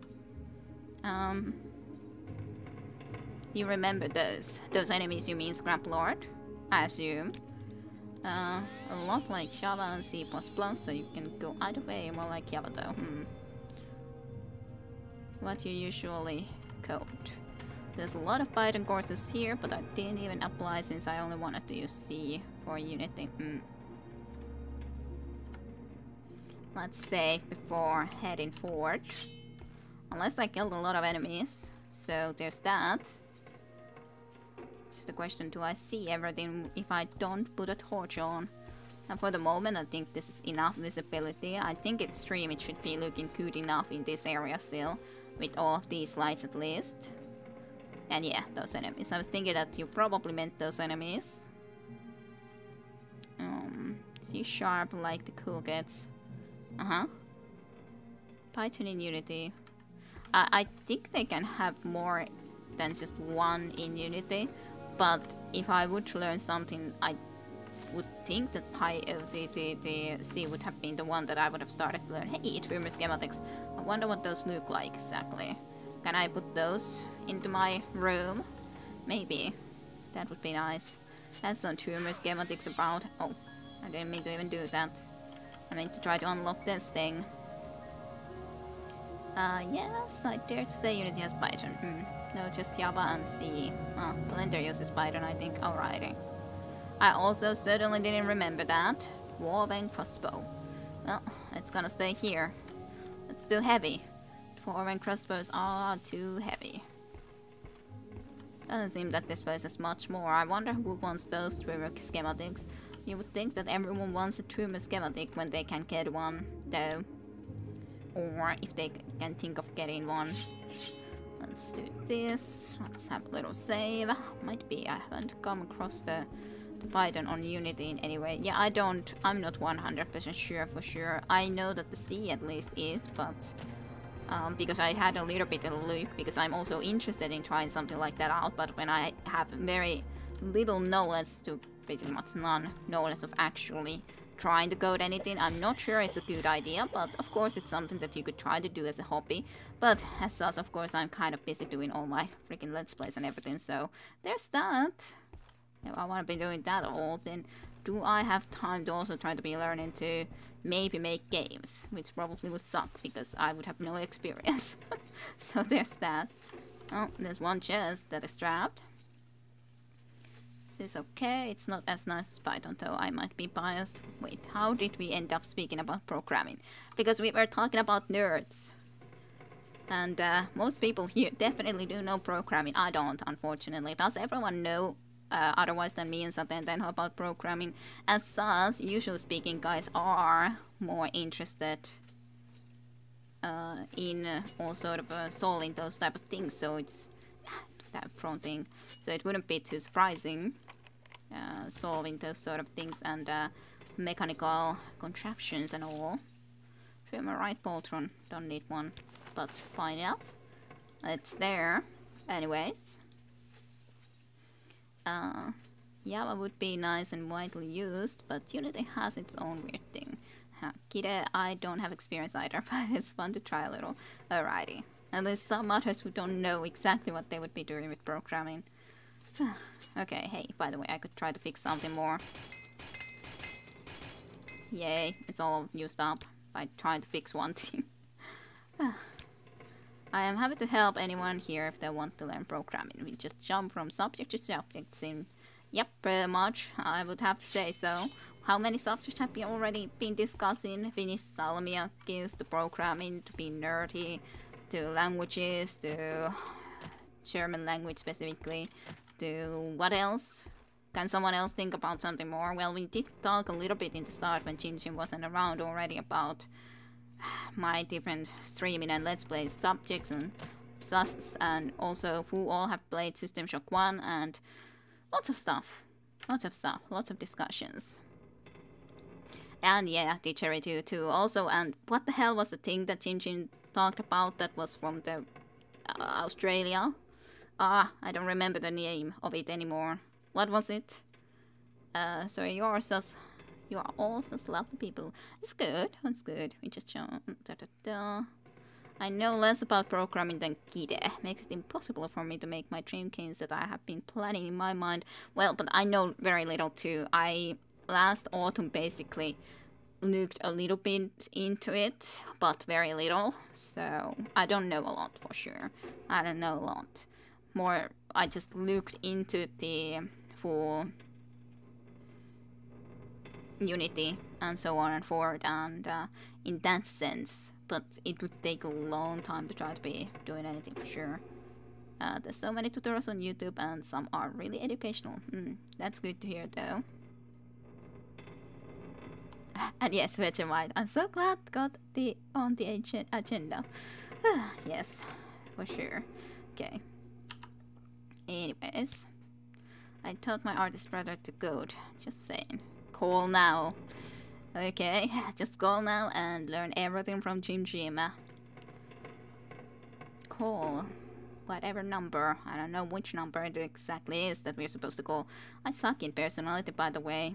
You remember those enemies you mean, Scrap Lord? I assume. A lot like Java and C++, so you can go either way, more like Java though. What you usually code. There's a lot of Python courses here, but I didn't even apply since I only wanted to use C for Unity. Let's save before heading forward. Unless I killed a lot of enemies. So there's that. Just a question, do I see everything if I don't put a torch on? And for the moment I think this is enough visibility. I think it's stream, it should be looking good enough in this area still. With all of these lights at least. And yeah, those enemies. I was thinking that you probably meant those enemies. C# like the cool kids. Python in Unity. I think they can have more than just one in Unity. But if I would learn something, I would think that the C would have been the one that I would have started to learn. Hey, tumor schematics. I wonder what those look like exactly. Can I put those into my room? Maybe. That would be nice. I have some tumor schematics about. Oh, I didn't mean to even do that. I meant to try to unlock this thing. Yes, I dare to say Unity has Python. No, just Java and C. Blender uses Python, I think. Alrighty. I also certainly didn't remember that. Dwarven crossbow. Well, it's gonna stay here. It's too heavy. Dwarven crossbows are too heavy. Doesn't seem that this place is much more. I wonder who wants those tumor schematics. You would think that everyone wants a tumor schematic when they can get one, though. Or if they can think of getting one. Let's do this. Let's have a little save. Might be I haven't come across the Python on Unity in any way. Yeah, I'm not 100% sure for sure. I know that the C at least is, but because I had a little bit of a look, because I'm also interested in trying something like that out, but when I have very little knowledge to pretty much none knowledge of actually trying to code anything, I'm not sure it's a good idea, but of course it's something that you could try to do as a hobby. But as such, of course, I'm kind of busy doing all my freaking Let's Plays and everything, so there's that. If I want to be doing that all, then do I have time to also try to be learning to maybe make games, which probably would suck because I would have no experience. So there's that. Oh, there's one chest that is trapped. This is okay. It's not as nice as Python though. I might be biased. Wait, how did we end up speaking about programming? Because we were talking about nerds. And most people here definitely do know programming. I don't, unfortunately. Does everyone know otherwise than me and Saten then about programming? As such, usually speaking, guys are more interested in all sort of solving those type of things. So it's that fronting. So it wouldn't be too surprising solving those sort of things and mechanical contraptions and all. Trimmer right Poltron. Don't need one, but fine enough. It's there. Anyways. Java would be nice and widely used, but Unity has its own weird thing. Kide, I don't have experience either, but it's fun to try a little. Alrighty. And there's some others who don't know exactly what they would be doing with programming. Okay, hey, by the way, I could try to fix something more. Yay, it's all used up by trying to fix one thing. I am happy to help anyone here if they want to learn programming. We just jump from subject to subject in... Yep, pretty much, I would have to say so. How many subjects have we already been discussing? Finnish, Salmiakis, to programming, to be nerdy, to languages, to German language specifically, to what else? Can someone else think about something more? Well, we did talk a little bit in the start when Jin wasn't around already about my different streaming and Let's Play subjects and sus, and also who all have played System Shock 1 and lots of stuff. Lots of stuff, lots of discussions. And yeah, didgeridoo too. Also, and what the hell was the thing that Jin talked about that was from the Australia? I don't remember the name of it anymore. What was it? So you are all such lovely people. It's good. It's good. We just I know less about programming than Kide. Makes it impossible for me to make my dream games that I have been planning in my mind. Well, but I know very little too. I last autumn basically looked a little bit into it, but very little. So I don't know a lot for sure. I don't know a lot. More, I just looked into the full Unity and so on and forward, and in that sense, but it would take a long time to try to be doing anything for sure. There's so many tutorials on YouTube and some are really educational. That's good to hear though. And yes, Vegemite, I'm so glad got on the agenda. Yes, for sure. Okay. Anyways, I taught my artist brother to code. Just saying. Call now. Okay, just call now and learn everything from Jim. Call. Whatever number. I don't know which number it exactly is that we're supposed to call. I suck in personality, by the way.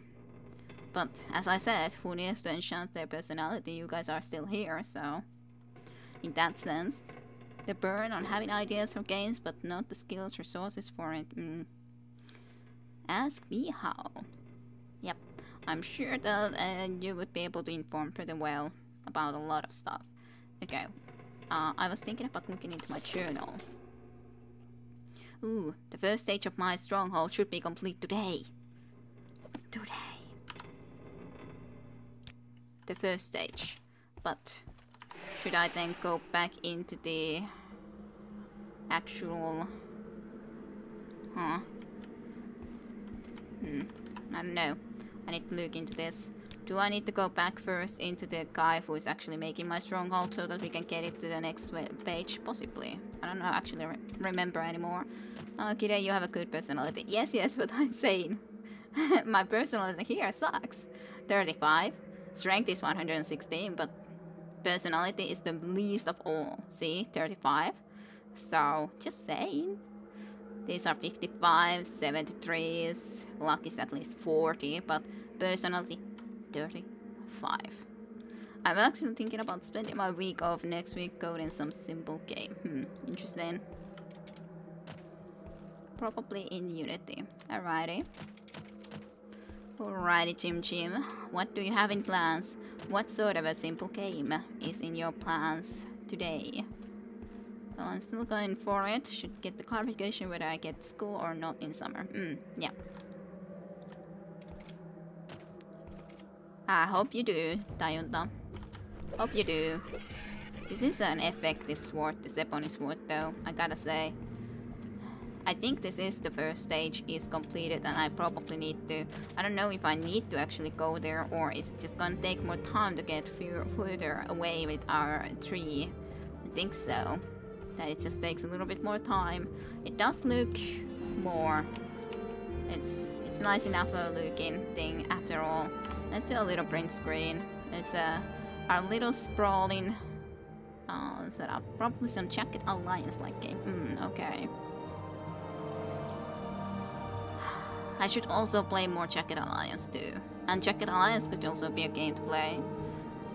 But as I said, who needs to enchant their personality? You guys are still here, so in that sense, the burn on having ideas for games, but not the skills, resources for it. Ask me how. Yep, I'm sure that you would be able to inform pretty well about a lot of stuff. Okay, I was thinking about looking into my journal. Ooh, the first stage of my stronghold should be complete today. The first stage. But should I then go back into the actual... I don't know. I need to look into this. Do I need to go back first into the guy who is actually making my stronghold so that we can get it to the next page? Possibly. I don't know, actually remember anymore. Kide, you have a good personality. Yes, but I'm saying my personality here sucks. 35. Strength is 116, but personality is the least of all. See, 35. So, just saying. These are 55, 73s. Luck is at least 40, but personality 35. I'm actually thinking about spending my week off next week coding some simple game. Interesting. Probably in Unity. Alrighty. Alrighty, Jim. What do you have in plans? What sort of a simple game is in your plans today? Well, I'm still going for it. Should get the clarification whether I get school or not in summer. Yeah. I hope you do, Tayunta. Hope you do. This is an effective sword, the Ebony sword, though, I gotta say. I think this is the first stage is completed and I probably need to... I don't know if I need to actually go there or is it just gonna take more time to get further away with our tree. I think so. That it just takes a little bit more time. It does look more... It's nice enough a looking thing after all. Let's see a little print screen. It's our little sprawling setup. Probably some Jacket Alliance like game. Okay. I should also play more Jacket Alliance too. And Jacket Alliance could also be a game to play.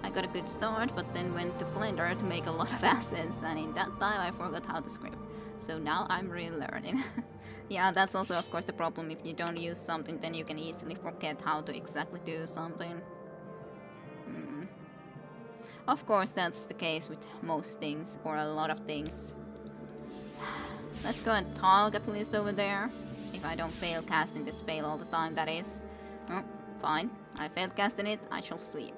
I got a good start, but then went to Blender to make a lot of assets, and in that time I forgot how to script. So now I'm relearning. Yeah, that's also of course the problem. If you don't use something, then you can easily forget how to exactly do something. Of course, that's the case with most things, or a lot of things. Let's go and talk at least over there. If I don't fail casting this spell all the time, that is. Oh, fine. I failed casting it, I shall sleep.